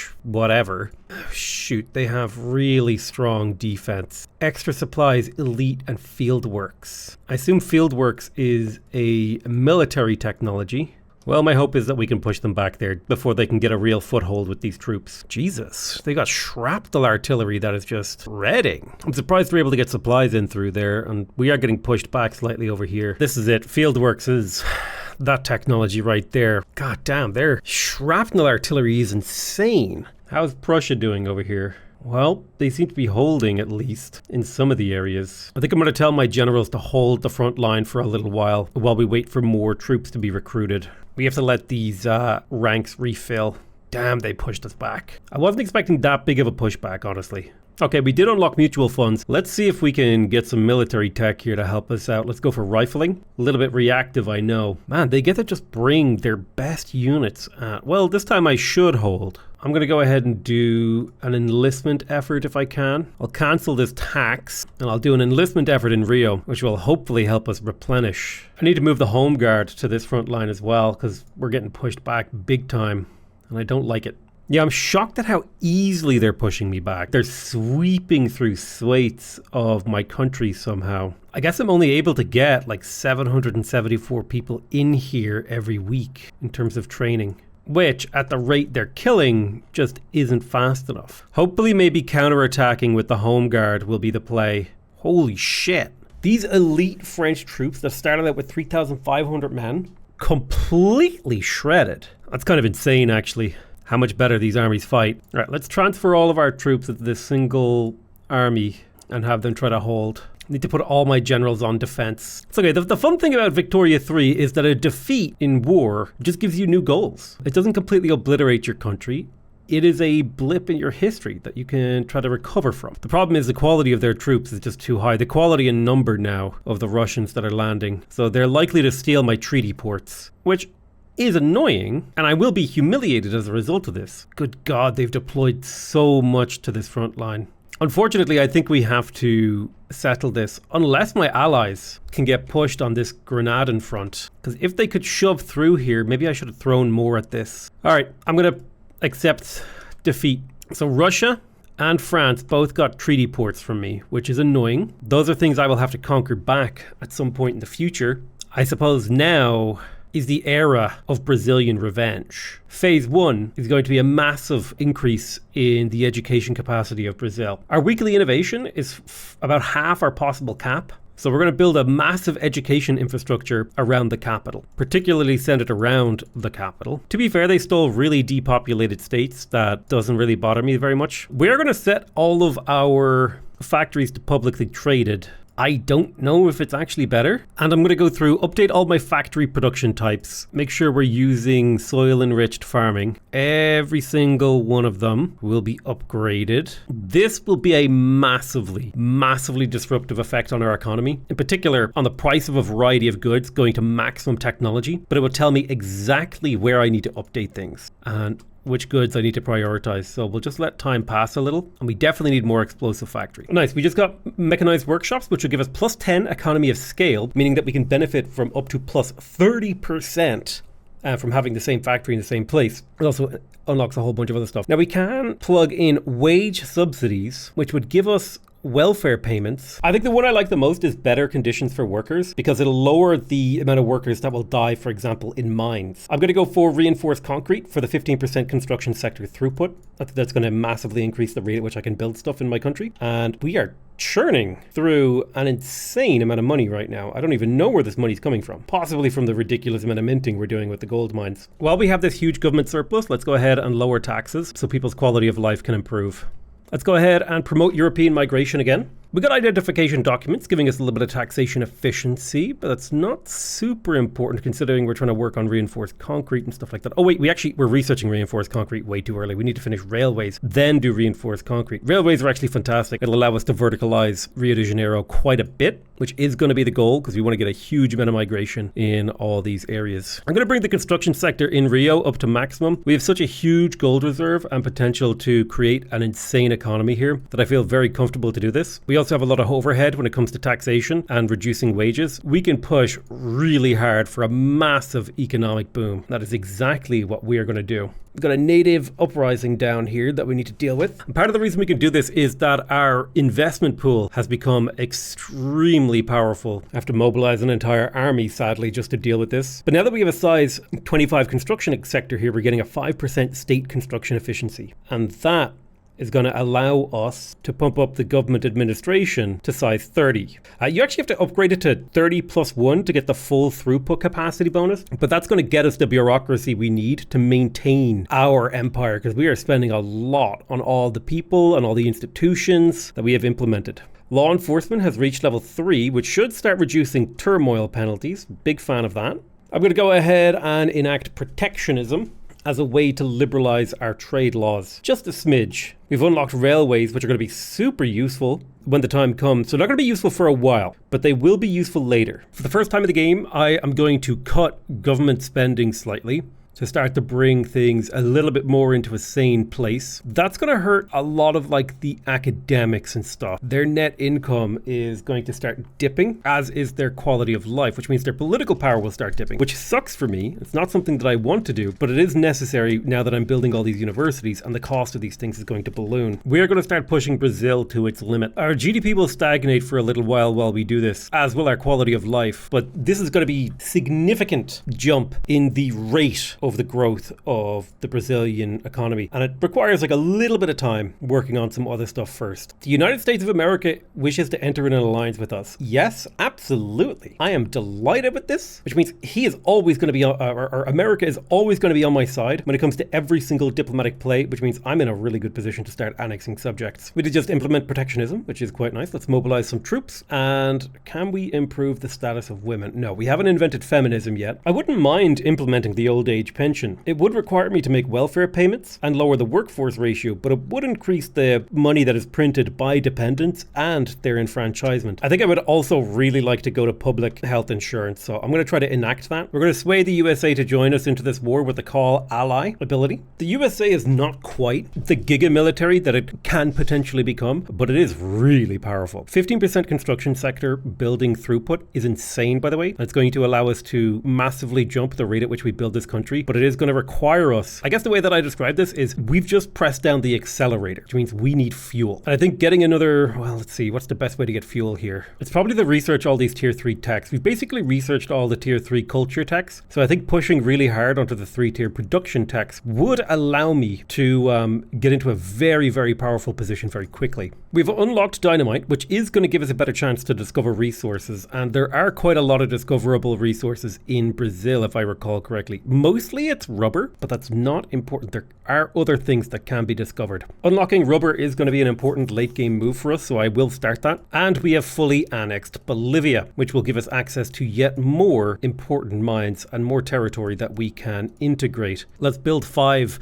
/ whatever. Shoot, they have really strong defense. Extra supplies, elite, and fieldworks. I assume fieldworks is a military technology. Well, my hope is that we can push them back there before they can get a real foothold with these troops. Jesus, they got shrapnel artillery that is just redding. I'm surprised we're able to get supplies in through there, and we are getting pushed back slightly over here. This is it. Fieldworks is that technology right there. God damn, their shrapnel artillery is insane. How's Prussia doing over here? Well, they seem to be holding, at least, in some of the areas. I think I'm going to tell my generals to hold the front line for a little while we wait for more troops to be recruited. We have to let these ranks refill. Damn, they pushed us back. I wasn't expecting that big of a pushback, honestly. Okay, we did unlock mutual funds. Let's see if we can get some military tech here to help us out. Let's go for rifling. A little bit reactive, I know. Man, they get to just bring their best units. Well, this time I should hold. I'm going to go ahead and do an enlistment effort if I can. I'll cancel this tax and I'll do an enlistment effort in Rio, which will hopefully help us replenish. I need to move the home guard to this front line as well because we're getting pushed back big time and I don't like it. Yeah, I'm shocked at how easily they're pushing me back. They're sweeping through swathes of my country somehow. I guess I'm only able to get like 774 people in here every week in terms of training, which at the rate they're killing just isn't fast enough. Hopefully maybe counterattacking with the Home Guard will be the play. Holy shit. These elite French troops that started out with 3,500 men, completely shredded. That's kind of insane actually, how much better these armies fight. All right, let's transfer all of our troops into this single army and have them try to hold. I need to put all my generals on defense. It's okay, the fun thing about Victoria 3 is that a defeat in war just gives you new goals. It doesn't completely obliterate your country. It is a blip in your history that you can try to recover from. The problem is the quality of their troops is just too high. The quality and number now of the Russians that are landing. So they're likely to steal my treaty ports, which is annoying, and I will be humiliated as a result of this. Good God, they've deployed so much to this front line. Unfortunately, I think we have to settle this unless my allies can get pushed on this Grenadan front. Because if they could shove through here, maybe I should have thrown more at this. All right, I'm going to accept defeat. So Russia and France both got treaty ports from me, which is annoying. Those are things I will have to conquer back at some point in the future. I suppose now is the era of Brazilian revenge. Phase 1 is going to be a massive increase in the education capacity of Brazil. Our weekly innovation is about half our possible cap. So we're going to build a massive education infrastructure around the capital, particularly centered around the capital. To be fair, they stole really depopulated states. That doesn't really bother me very much. We're going to set all of our factories to publicly traded. I don't know if it's actually better. And I'm going to go through, update all my factory production types, make sure we're using soil enriched farming. Every single one of them will be upgraded. This will be a massively disruptive effect on our economy, in particular on the price of a variety of goods going to maximum technology, but it will tell me exactly where I need to update things and which goods I need to prioritize. So we'll just let time pass a little, and we definitely need more explosive factory. Nice, we just got mechanized workshops, which will give us plus 10 economy of scale, meaning that we can benefit from up to plus 30% from having the same factory in the same place. It also unlocks a whole bunch of other stuff. Now we can plug in wage subsidies, which would give us welfare payments. I think the one I like the most is better conditions for workers, because it'll lower the amount of workers that will die, for example, in mines. I'm going to go for reinforced concrete for the 15% construction sector throughput. That's going to massively increase the rate at which I can build stuff in my country. And we are churning through an insane amount of money right now. I don't even know where this money's coming from. Possibly from the ridiculous amount of minting we're doing with the gold mines. While we have this huge government surplus, let's go ahead and lower taxes so people's quality of life can improve. Let's go ahead and promote European migration again. We got identification documents giving us a little bit of taxation efficiency, but that's not super important considering we're trying to work on reinforced concrete and stuff like that. Oh wait, we're researching reinforced concrete way too early. We need to finish railways, then do reinforced concrete. Railways are actually fantastic. It'll allow us to verticalize Rio de Janeiro quite a bit, which is going to be the goal because we want to get a huge amount of migration in all these areas. I'm going to bring the construction sector in Rio up to maximum. We have such a huge gold reserve and potential to create an insane economy here that I feel very comfortable to do this. We also have a lot of overhead when it comes to taxation and reducing wages. We can push really hard for a massive economic boom. That is exactly what we are going to do. We've got a native uprising down here that we need to deal with. And part of the reason we can do this is that our investment pool has become extremely powerful. I have to mobilize an entire army, sadly, just to deal with this. But now that we have a size 25 construction sector here, we're getting a 5% state construction efficiency. And that is going to allow us to pump up the government administration to size 30. You actually have to upgrade it to 30 plus 1 to get the full throughput capacity bonus, but that's going to get us the bureaucracy we need to maintain our empire, because we are spending a lot on all the people and all the institutions that we have implemented. Law enforcement has reached level 3, which should start reducing turmoil penalties. Big fan of that. I'm going to go ahead and enact protectionism as a way to liberalize our trade laws. Just a smidge. We've unlocked railways, which are going to be super useful when the time comes. So they're not going to be useful for a while, but they will be useful later. For the first time in the game, I am going to cut government spending slightly. to start to bring things a little bit more into a sane place. That's going to hurt a lot of like the academics and stuff. Their net income is going to start dipping, as is their quality of life, which means their political power will start dipping, which sucks for me. It's not something that I want to do, but it is necessary now that I'm building all these universities and the cost of these things is going to balloon. We are going to start pushing Brazil to its limit. Our GDP will stagnate for a little while we do this, as will our quality of life, but this is going to be significant jump in the rate of the growth of the Brazilian economy, and it requires like a little bit of time working on some other stuff first. The United States of America wishes to enter in an alliance with us. Yes, absolutely. I am delighted with this, which means he is always going to be, or America is always going to be on my side when it comes to every single diplomatic play, which means I'm in a really good position to start annexing subjects. We did just implement protectionism, which is quite nice. Let's mobilize some troops. And can we improve the status of women? No, we haven't invented feminism yet. I wouldn't mind implementing the old age pension. It would require me to make welfare payments and lower the workforce ratio, but it would increase the money that is printed by dependents and their enfranchisement. I think I would also really like to go to public health insurance, so I'm going to try to enact that. We're going to sway the USA to join us into this war with the call ally ability. The USA is not quite the giga military that it can potentially become, but it is really powerful. 15% construction sector building throughput is insane, by the way. It's going to allow us to massively jump the rate at which we build this country, but it is going to require us, I guess the way that I describe this is we've just pressed down the accelerator, which means we need fuel. And I think getting another, well, let's see, what's the best way to get fuel here? It's probably to research all these tier 3 techs. We've basically researched all the tier 3 culture techs, so I think pushing really hard onto the 3-tier production techs would allow me to get into a very, very powerful position very quickly. We've unlocked dynamite, which is going to give us a better chance to discover resources, and there are quite a lot of discoverable resources in Brazil, if I recall correctly. Mostly it's rubber, but that's not important. There are other things that can be discovered. Unlocking rubber is going to be an important late game move for us, so I will start that. And we have fully annexed Bolivia, which will give us access to yet more important mines and more territory that we can integrate. Let's build 5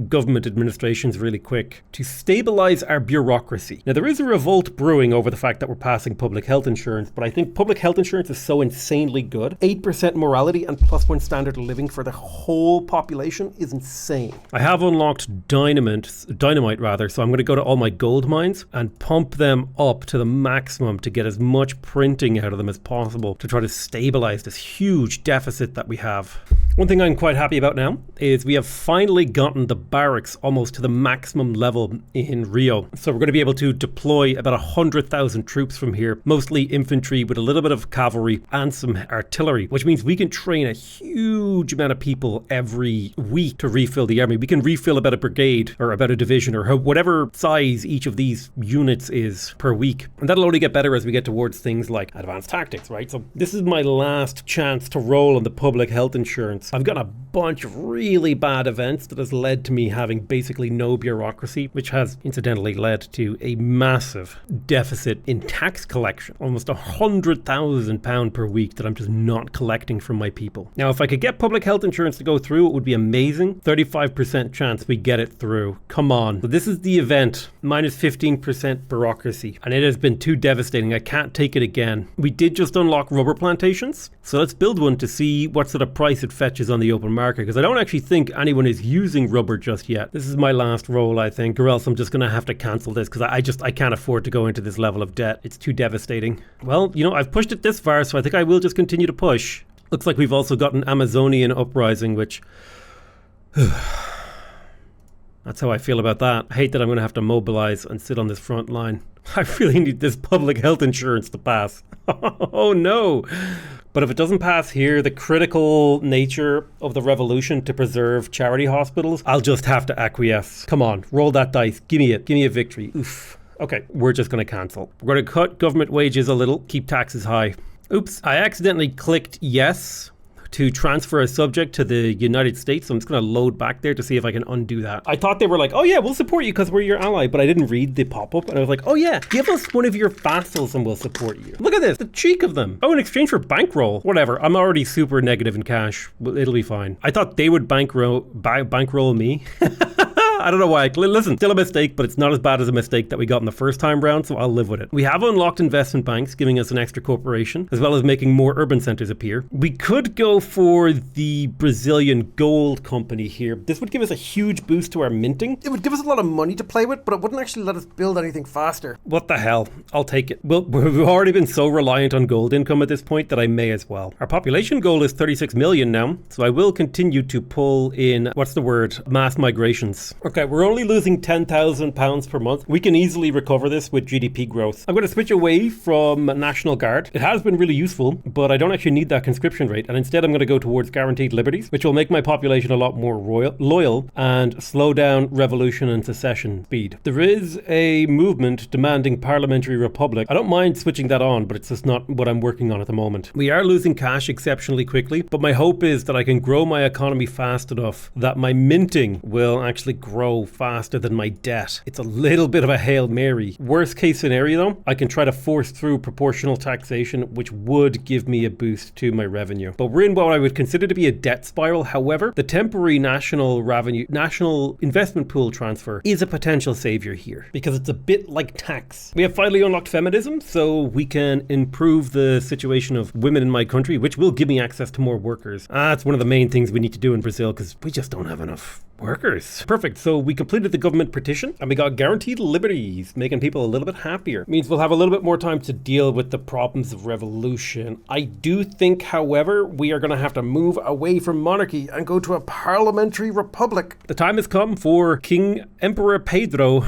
government administrations really quick to stabilize our bureaucracy. Now, there is a revolt brewing over the fact that we're passing public health insurance, but I think public health insurance is so insanely good. 8% morality and +1 standard of living for the whole population is insane. I have unlocked dynamite, so I'm going to go to all my gold mines and pump them up to the maximum to get as much printing out of them as possible to try to stabilize this huge deficit that we have. One thing I'm quite happy about now is we have finally gotten the barracks almost to the maximum level in Rio. So we're going to be able to deploy about 100,000 troops from here, mostly infantry with a little bit of cavalry and some artillery, which means we can train a huge amount of people every week to refill the army. We can refill about a brigade or about a division or whatever size each of these units is per week. And that'll only get better as we get towards things like advanced tactics, right? So this is my last chance to roll on the public health insurance. I've got a bunch of really bad events that has led to me having basically no bureaucracy, which has incidentally led to a massive deficit in tax collection, almost £100,000 per week that I'm just not collecting from my people. Now, if I could get public health insurance to go through, it would be amazing. 35% chance we get it through. Come on. So this is the event, minus 15% bureaucracy, and it has been too devastating. I can't take it again. We did just unlock rubber plantations, so let's build one to see what sort of price it fetches on the open market, because I don't actually think anyone is using rubber just yet. This is my last roll, I think, or else I'm just going to have to cancel this because I can't afford to go into this level of debt. It's too devastating. Well, you know, I've pushed it this far, so I think I will just continue to push. Looks like we've also got an Amazonian uprising, which... That's how I feel about that. I hate that I'm going to have to mobilize and sit on this front line. I really need this public health insurance to pass. Oh no! But if it doesn't pass here, the critical nature of the revolution to preserve charity hospitals, I'll just have to acquiesce. Come on, roll that dice. Give me it. Give me a victory. Oof. Okay, we're just going to cancel. We're going to cut government wages a little, keep taxes high. Oops, I accidentally clicked yes to transfer a subject to the United States. So I'm just going to load back there to see if I can undo that. I thought they were like, oh yeah, we'll support you because we're your ally, but I didn't read the pop-up and I was like, oh yeah, give us one of your vassals and we'll support you. Look at this, the cheek of them. Oh, in exchange for bankroll. Whatever, I'm already super negative in cash. Well, it'll be fine. I thought they would bankroll me. I don't know why. Listen, still a mistake, but it's not as bad as a mistake that we got in the first time round, so I'll live with it. We have unlocked investment banks, giving us an extra corporation, as well as making more urban centers appear. We could go for the Brazilian gold company here. This would give us a huge boost to our minting. It would give us a lot of money to play with, but it wouldn't actually let us build anything faster. What the hell? I'll take it. Well, we've already been so reliant on gold income at this point that I may as well. Our population goal is 36 million now, so I will continue to pull in, what's the word? Mass migrations. Okay, we're only losing £10,000 per month. We can easily recover this with GDP growth. I'm going to switch away from National Guard. It has been really useful, but I don't actually need that conscription rate, and instead I'm going to go towards guaranteed liberties, which will make my population a lot more loyal and slow down revolution and secession speed. There is a movement demanding parliamentary republic. I don't mind switching that on, but it's just not what I'm working on at the moment. We are losing cash exceptionally quickly, but my hope is that I can grow my economy fast enough that my minting will actually grow faster than my debt. It's a little bit of a Hail Mary. Worst case scenario though, I can try to force through proportional taxation, which would give me a boost to my revenue. But we're in what I would consider to be a debt spiral. However, the temporary national investment pool transfer is a potential savior here because it's a bit like tax. We have finally unlocked feminism, so we can improve the situation of women in my country, which will give me access to more workers. That's one of the main things we need to do in Brazil because we just don't have enough workers. Perfect. So we completed the government petition and we got guaranteed liberties, making people a little bit happier. It means we'll have a little bit more time to deal with the problems of revolution. I do think, however, we are going to have to move away from monarchy and go to a parliamentary republic. The time has come for King Emperor Pedro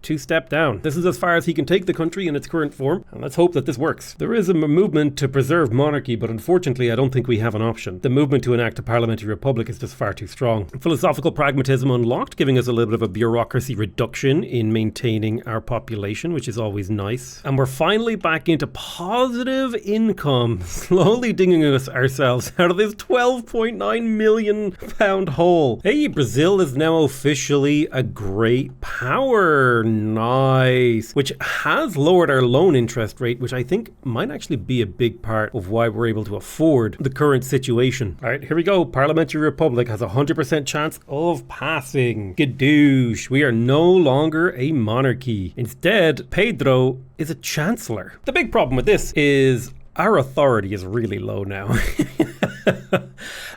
to step down. This is as far as he can take the country in its current form, and let's hope that this works. There is a movement to preserve monarchy, but unfortunately I don't think we have an option. The movement to enact a parliamentary republic is just far too strong. Philosophical pragmatism unlocked, giving us a little bit of a bureaucracy reduction in maintaining our population, which is always nice. And we're finally back into positive income, slowly digging ourselves out of this £12.9 million hole. Hey, Brazil is now officially a great power. Nice. Which has lowered our loan interest rate, which I think might actually be a big part of why we're able to afford the current situation. All right, here we go. Parliamentary Republic has a 100% chance of passing. Gadoosh. We are no longer a monarchy. Instead, Pedro is a chancellor. The big problem with this is our authority is really low now.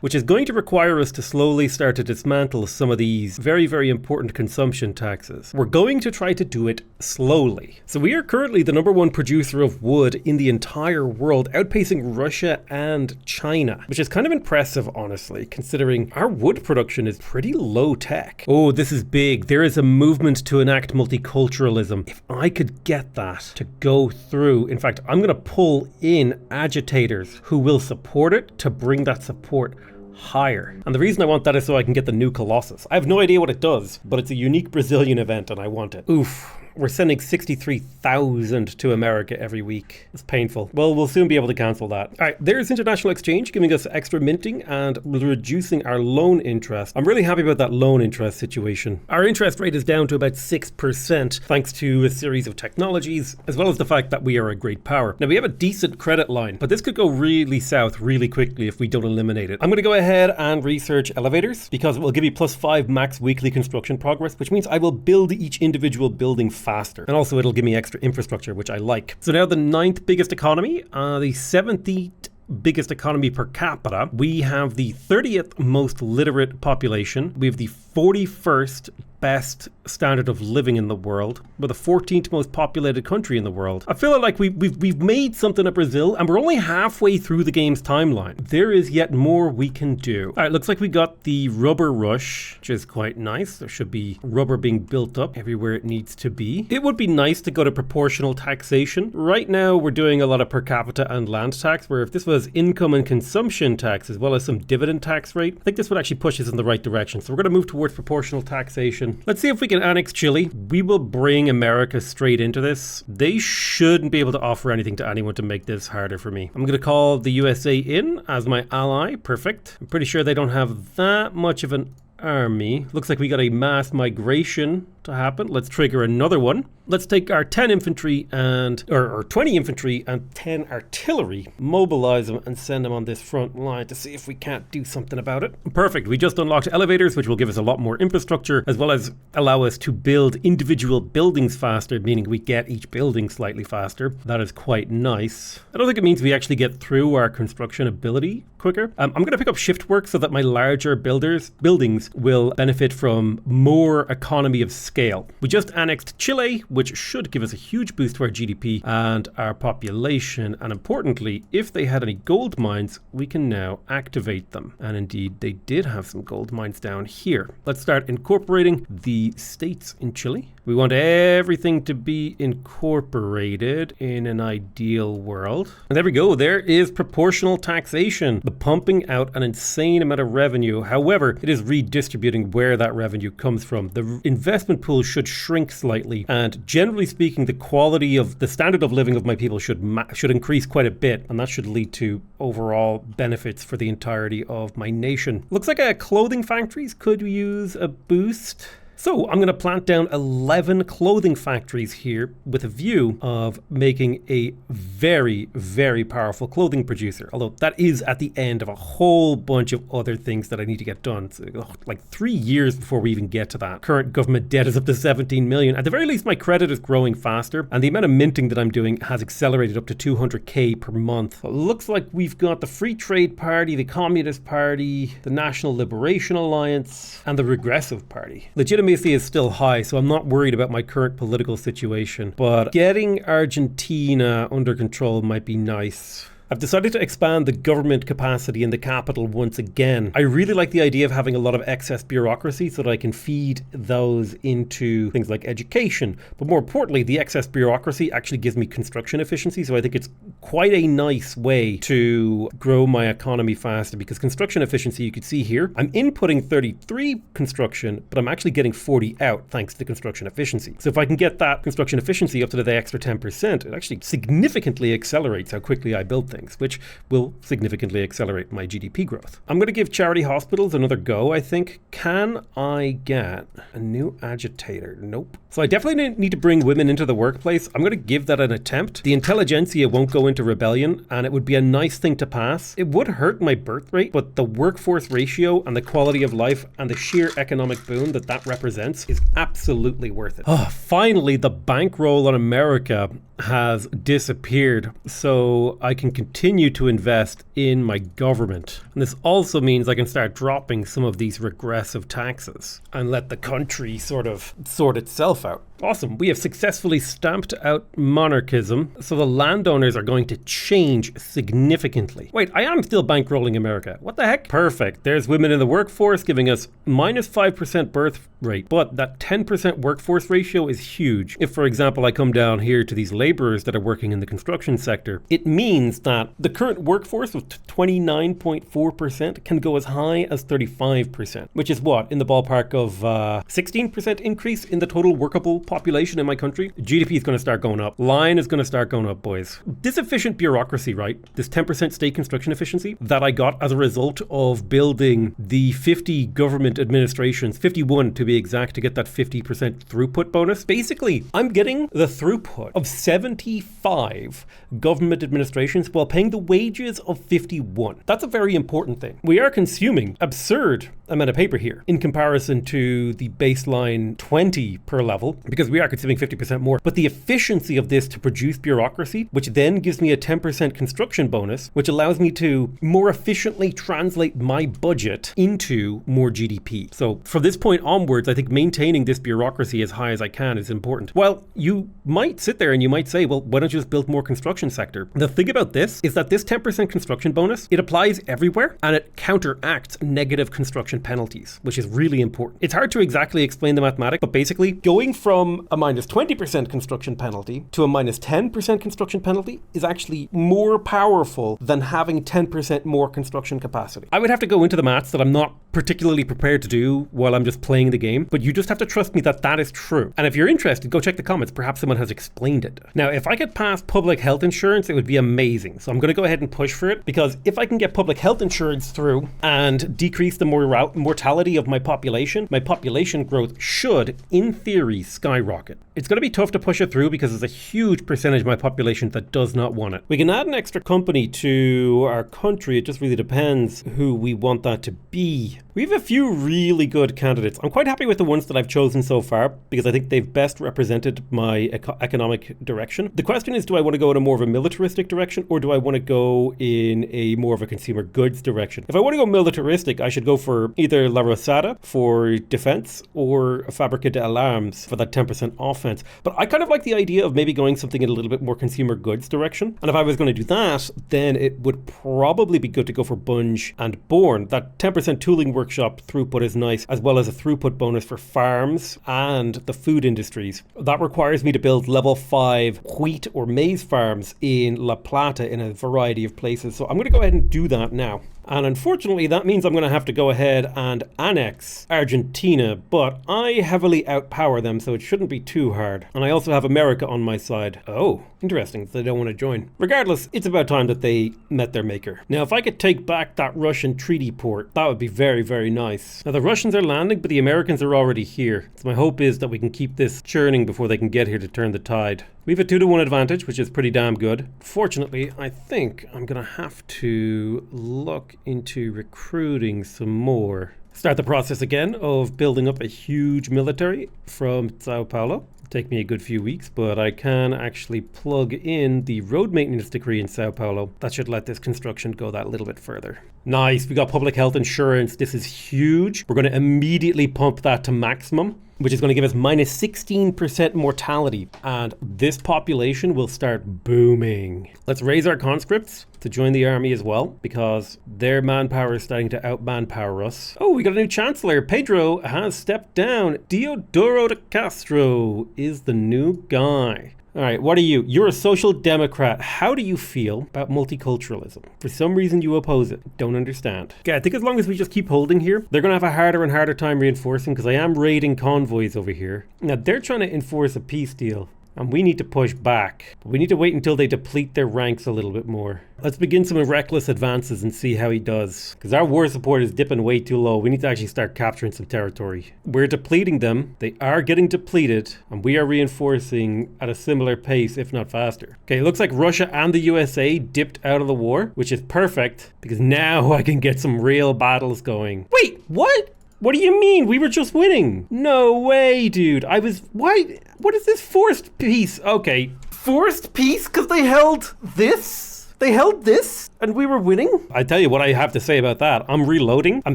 Which is going to require us to slowly start to dismantle some of these very, very important consumption taxes. We're going to try to do it slowly. So we are currently the #1 producer of wood in the entire world, outpacing Russia and China, which is kind of impressive, honestly, considering our wood production is pretty low tech. Oh, this is big. There is a movement to enact multiculturalism. If I could get that to go through, in fact, I'm going to pull in agitators who will support it to bring that support higher. And the reason I want that is so I can get the new Colossus. I have no idea what it does, but it's a unique Brazilian event and I want it. Oof. We're sending 63,000 to America every week. It's painful. Well, we'll soon be able to cancel that. All right, there's international exchange giving us extra minting and reducing our loan interest. I'm really happy about that loan interest situation. Our interest rate is down to about 6% thanks to a series of technologies, as well as the fact that we are a great power. Now, we have a decent credit line, but this could go really south really quickly if we don't eliminate it. I'm going to go ahead and research elevators because it will give you +5 max weekly construction progress, which means I will build each individual building faster. And also it'll give me extra infrastructure, which I like. So now the 9th biggest economy, the 70th biggest economy per capita. We have the 30th most literate population. We have the 41st best standard of living in the world. We're the 14th most populated country in the world. I feel like we've made something at Brazil and we're only halfway through the game's timeline. There is yet more we can do. All right, looks like we got the rubber rush, which is quite nice. There should be rubber being built up everywhere it needs to be. It would be nice to go to proportional taxation. Right now, we're doing a lot of per capita and land tax, where if this was income and consumption tax, as well as some dividend tax rate, I think this would actually push us in the right direction. So we're going to move towards proportional taxation. Let's see if we can annex Chile. We will bring America straight into this. They shouldn't be able to offer anything to anyone to make this harder for me. I'm going to call the USA in as my ally. Perfect. I'm pretty sure they don't have that much of an army. Looks like we got a mass migration to happen. Let's trigger another one. Let's take our 10 infantry or 20 infantry and 10 artillery, mobilize them and send them on this front line to see if we can't do something about it. Perfect. We just unlocked elevators, which will give us a lot more infrastructure, as well as allow us to build individual buildings faster, meaning we get each building slightly faster. That is quite nice. I don't think it means we actually get through our construction ability quicker. I'm going to pick up shift work so that my larger buildings will benefit from more economy of scale. We just annexed Chile, which should give us a huge boost to our GDP and our population. And importantly, if they had any gold mines, we can now activate them. And indeed, they did have some gold mines down here. Let's start incorporating the states in Chile. We want everything to be incorporated in an ideal world. And there we go. There is proportional taxation, the pumping out an insane amount of revenue. However, it is redistributing where that revenue comes from. The investment pool should shrink slightly, and generally speaking, the quality of the standard of living of my people should increase quite a bit, and that should lead to overall benefits for the entirety of my nation. Looks like clothing factories could use a boost. So I'm going to plant down 11 clothing factories here with a view of making a very, very powerful clothing producer. Although that is at the end of a whole bunch of other things that I need to get done. So, like 3 years before we even get to that. Current government debt is up to 17 million. At the very least, my credit is growing faster. And the amount of minting that I'm doing has accelerated up to 200k per month. It looks like we've got the Free Trade Party, the Communist Party, the National Liberation Alliance, and the Regressive Party. Legitimacy is still high, so I'm not worried about my current political situation, but getting Argentina under control might be nice. I've decided to expand the government capacity in the capital once again. I really like the idea of having a lot of excess bureaucracy so that I can feed those into things like education. But more importantly, the excess bureaucracy actually gives me construction efficiency. So I think it's quite a nice way to grow my economy faster, because construction efficiency, you could see here, I'm inputting 33 construction, but I'm actually getting 40 out thanks to construction efficiency. So if I can get that construction efficiency up to the extra 10%, it actually significantly accelerates how quickly I build things, which will significantly accelerate my GDP growth. I'm going to give charity hospitals another go, I think. Can I get a new agitator? Nope. So I definitely need to bring women into the workplace. I'm going to give that an attempt. The intelligentsia won't go into rebellion, and it would be a nice thing to pass. It would hurt my birth rate, but the workforce ratio and the quality of life and the sheer economic boon that represents is absolutely worth it. Oh, finally, the bankroll on America has disappeared, so I can continue to invest in my government. And this also means I can start dropping some of these regressive taxes and let the country sort of sort itself out. Awesome. We have successfully stamped out monarchism, so the landowners are going to change significantly. Wait, I am still bankrolling America. What the heck? Perfect. There's women in the workforce giving us minus 5% birth rate, but that 10% workforce ratio is huge. If, for example, I come down here to these laborers that are working in the construction sector, it means that the current workforce of 29.4% can go as high as 35%, which is what? In the ballpark of 16% increase in the total workable population in my country. GDP is going to start going up. Line is going to start going up, boys. This efficient bureaucracy, right? This 10% state construction efficiency that I got as a result of building the 50 government administrations, 51 to be exact, to get that 50% throughput bonus. Basically, I'm getting the throughput of 75 government administrations while paying the wages of 51. That's a very important thing. We are consuming absurd amount of paper here in comparison to the baseline 20 per level, because we are consuming 50% more. But the efficiency of this to produce bureaucracy, which then gives me a 10% construction bonus, which allows me to more efficiently translate my budget into more GDP. So from this point onwards, I think maintaining this bureaucracy as high as I can is important. Well, you might sit there and you might say, well, why don't you just build more construction sector? The thing about this is that this 10% construction bonus, it applies everywhere and it counteracts negative construction penalties, which is really important. It's hard to exactly explain the mathematics, but basically going from from a minus 20% construction penalty to a minus 10% construction penalty is actually more powerful than having 10% more construction capacity. I would have to go into the maths that I'm not particularly prepared to do while I'm just playing the game, but you just have to trust me that that is true. And if you're interested, go check the comments. Perhaps someone has explained it. Now, if I get past public health insurance, it would be amazing. So I'm going to go ahead and push for it, because if I can get public health insurance through and decrease the mortality of my population growth should, in theory, skyrocket. It's going to be tough to push it through because there's a huge percentage of my population that does not want it. We can add an extra company to our country. It just really depends who we want that to be. We have a few really good candidates. I'm quite happy with the ones that I've chosen so far because I think they've best represented my economic direction. The question is, do I want to go in a more of a militaristic direction, or do I want to go in a more of a consumer goods direction? If I want to go militaristic, I should go for either La Rosada for defense or Fabrica de Alarms for that 10% offense. But I kind of like the idea of maybe going something in a little bit more consumer goods direction. And if I was going to do that, then it would probably be good to go for Bunge and Born. That 10% tooling workshop throughput is nice, as well as a throughput bonus for farms and the food industries. That requires me to build level 5 wheat or maize farms in La Plata in a variety of places. So I'm going to go ahead and do that now. And unfortunately, that means I'm going to have to go ahead and annex Argentina, but I heavily outpower them, so it shouldn't be too hard. And I also have America on my side. Oh, interesting. They don't want to join. Regardless, it's about time that they met their maker. Now, if I could take back that Russian treaty port, that would be very, very nice. Now, the Russians are landing, but the Americans are already here. So my hope is that we can keep this churning before they can get here to turn the tide. We have a 2-to-1 advantage, which is pretty damn good. Fortunately, I think I'm going to have to look into recruiting some more. Start the process again of building up a huge military from Sao Paulo. It'll take me a good few weeks, but I can actually plug in the road maintenance decree in Sao Paulo. That should let this construction go that little bit further. Nice, we got public health insurance. This is huge. We're going to immediately pump that to maximum, which is going to give us minus 16% mortality. And this population will start booming. Let's raise our conscripts to join the army as well, because their manpower is starting to out-manpower us. Oh, we got a new chancellor. Pedro has stepped down. Diodoro de Castro is the new guy. All right, what are you? You're a social democrat. How do you feel about multiculturalism? For some reason you oppose it. Don't understand. Okay, I think as long as we just keep holding here, they're gonna have a harder and harder time reinforcing, because I am raiding convoys over here. Now, they're trying to enforce a peace deal, and we need to push back. But we need to wait until they deplete their ranks a little bit more. Let's begin some reckless advances and see how he does. Because our war support is dipping way too low. We need to actually start capturing some territory. We're depleting them. They are getting depleted. And we are reinforcing at a similar pace, if not faster. Okay, it looks like Russia and the USA dipped out of the war, which is perfect, because now I can get some real battles going. Wait, what? What do you mean? We were just winning. No way, dude. Why? What is this forced peace? Okay. Forced peace? Because they held this? They held this? And we were winning? I tell you what I have to say about that. I'm reloading. I'm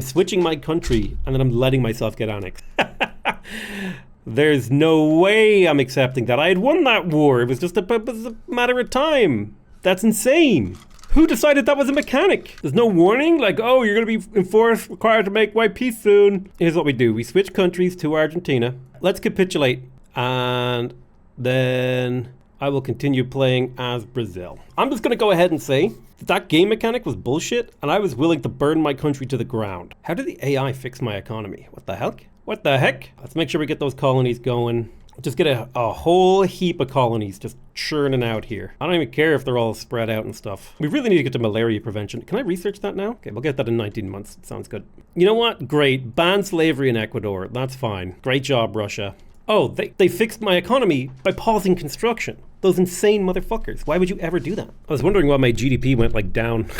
switching my country. And then I'm letting myself get annexed. There's no way I'm accepting that. I had won that war. It was just a matter of time. That's insane. Who decided that was a mechanic? There's no warning? Like, oh, you're going to be enforced, required to make white peace soon. Here's what we do. We switch countries to Argentina. Let's capitulate. And then I will continue playing as Brazil. I'm just going to go ahead and say that game mechanic was bullshit, and I was willing to burn my country to the ground. How did the AI fix my economy? What the heck? What the heck? Let's make sure we get those colonies going. Just get a whole heap of colonies just churning out here. I don't even care if they're all spread out and stuff. We really need to get to malaria prevention. Can I research that now? Okay, we'll get that in 19 months. Sounds good. You know what? Great. Ban slavery in Ecuador. That's fine. Great job, Russia. Oh, they fixed my economy by pausing construction. Those insane motherfuckers. Why would you ever do that? I was wondering why my GDP went like down.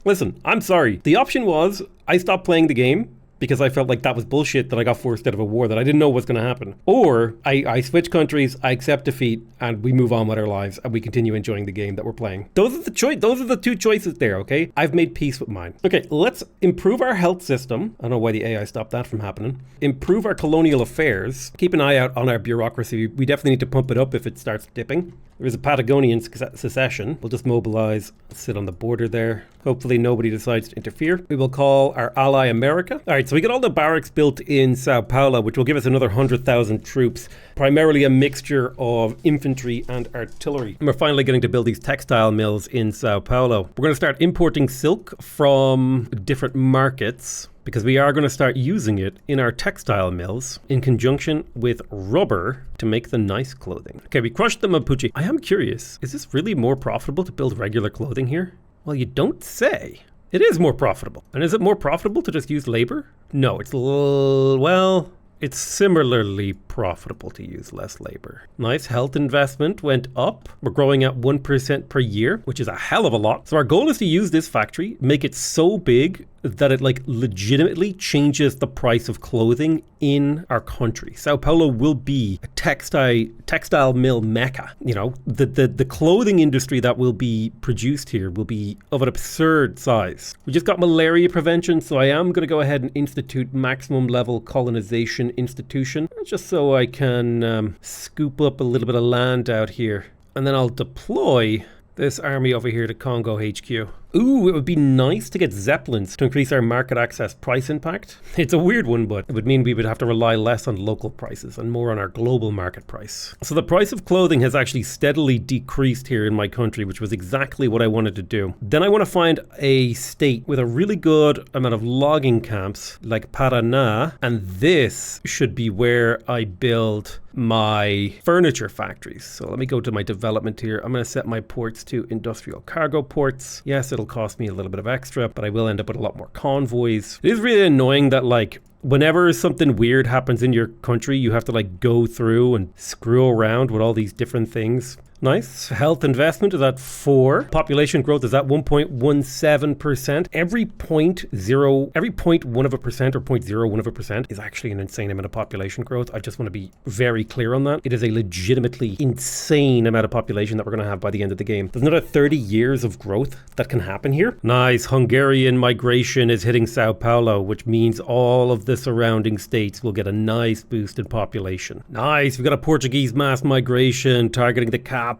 Listen, I'm sorry. The option was I stopped playing the game because I felt like that was bullshit, that I got forced out of a war that I didn't know was going to happen. Or I switch countries, I accept defeat, and we move on with our lives, and we continue enjoying the game that we're playing. Those are the two choices there, okay? I've made peace with mine. Okay, let's improve our health system. I don't know why the AI stopped that from happening. Improve our colonial affairs. Keep an eye out on our bureaucracy. We definitely need to pump it up if it starts dipping. There is a Patagonian secession. We'll just mobilize, sit on the border there. Hopefully nobody decides to interfere. We will call our ally America. All right, so we got all the barracks built in Sao Paulo, which will give us another 100,000 troops, primarily a mixture of infantry and artillery. And we're finally getting to build these textile mills in Sao Paulo. We're going to start importing silk from different markets, because we are going to start using it in our textile mills in conjunction with rubber to make the nice clothing. Okay, we crushed the Mapuche. I am curious, is this really more profitable to build regular clothing here? Well, you don't say. It is more profitable. And is it more profitable to just use labor? No, it's similarly profitable to use less labor. Nice. Health investment went up. We're growing at 1% per year, which is a hell of a lot. So our goal is to use this factory, make it so big that it like legitimately changes the price of clothing in our country. Sao Paulo will be a textile mill mecca. You know, the clothing industry that will be produced here will be of an absurd size. We just got malaria prevention, so I am going to go ahead and institute maximum level colonization institution, just so I can scoop up a little bit of land out here. And then I'll deploy this army over here to Congo HQ. Ooh, it would be nice to get Zeppelins to increase our market access price impact. It's a weird one, but it would mean we would have to rely less on local prices and more on our global market price. So the price of clothing has actually steadily decreased here in my country, which was exactly what I wanted to do. Then I want to find a state with a really good amount of logging camps like Paraná, and this should be where I build my furniture factories. So let me go to my development here. I'm going to set my ports to industrial cargo ports. Yes, it'll cost me a little bit of extra, but I will end up with a lot more convoys. It is really annoying that like whenever something weird happens in your country, you have to like go through and screw around with all these different things. Nice. Health investment is at 4. Population growth is at 1.17%. Every 0.1% or 0.01% is actually an insane amount of population growth. I just want to be very clear on that. It is a legitimately insane amount of population that we're going to have by the end of the game. There's another 30 years of growth that can happen here. Nice. Hungarian migration is hitting Sao Paulo, which means all of the surrounding states will get a nice boost in population. Nice. We've got a Portuguese mass migration targeting the capital.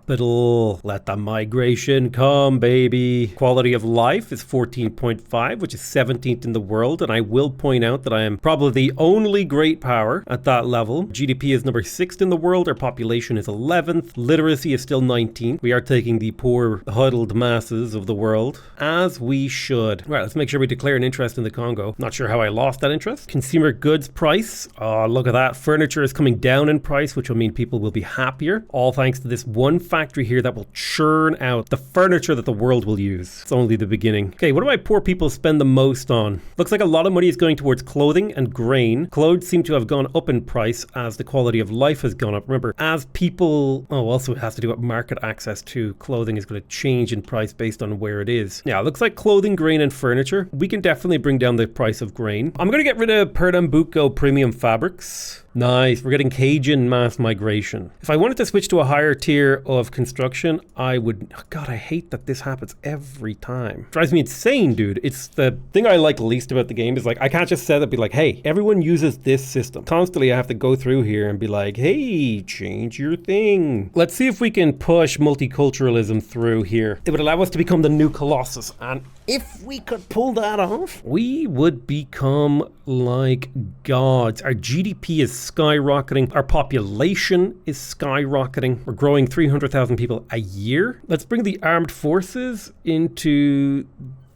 Let the migration come, baby. Quality of life is 14.5, which is 17th in the world. And I will point out that I am probably the only great power at that level. GDP is number 6th in the world. Our population is 11th. Literacy is still 19th. We are taking the poor, huddled masses of the world, as we should. All right, let's make sure we declare an interest in the Congo. Not sure how I lost that interest. Consumer goods price. Oh, look at that. Furniture is coming down in price, which will mean people will be happier. All thanks to this one factory here that will churn out the furniture that the world will use. It's only the beginning. Okay, what do my poor people spend the most on? Looks like a lot of money is going towards clothing and grain. Clothes seem to have gone up in price as the quality of life has gone up. Remember, as people... Oh, also it has to do with market access too. Clothing is going to change in price based on where it is. Yeah, it looks like clothing, grain, and furniture. We can definitely bring down the price of grain. I'm going to get rid of Pernambuco premium fabrics. Nice. We're getting Cajun mass migration. If I wanted to switch to a higher tier of construction, I would... Oh God, I hate that this happens every time. It drives me insane, dude. It's the thing I like least about the game is like, I can't just set it, be like, hey, everyone uses this system. Constantly, I have to go through here and be like, hey, change your thing. Let's see if we can push multiculturalism through here. It would allow us to become the new Colossus. And if we could pull that off, we would become like gods. Our GDP is skyrocketing. Our population is skyrocketing. We're growing 300,000 people a year. Let's bring the armed forces into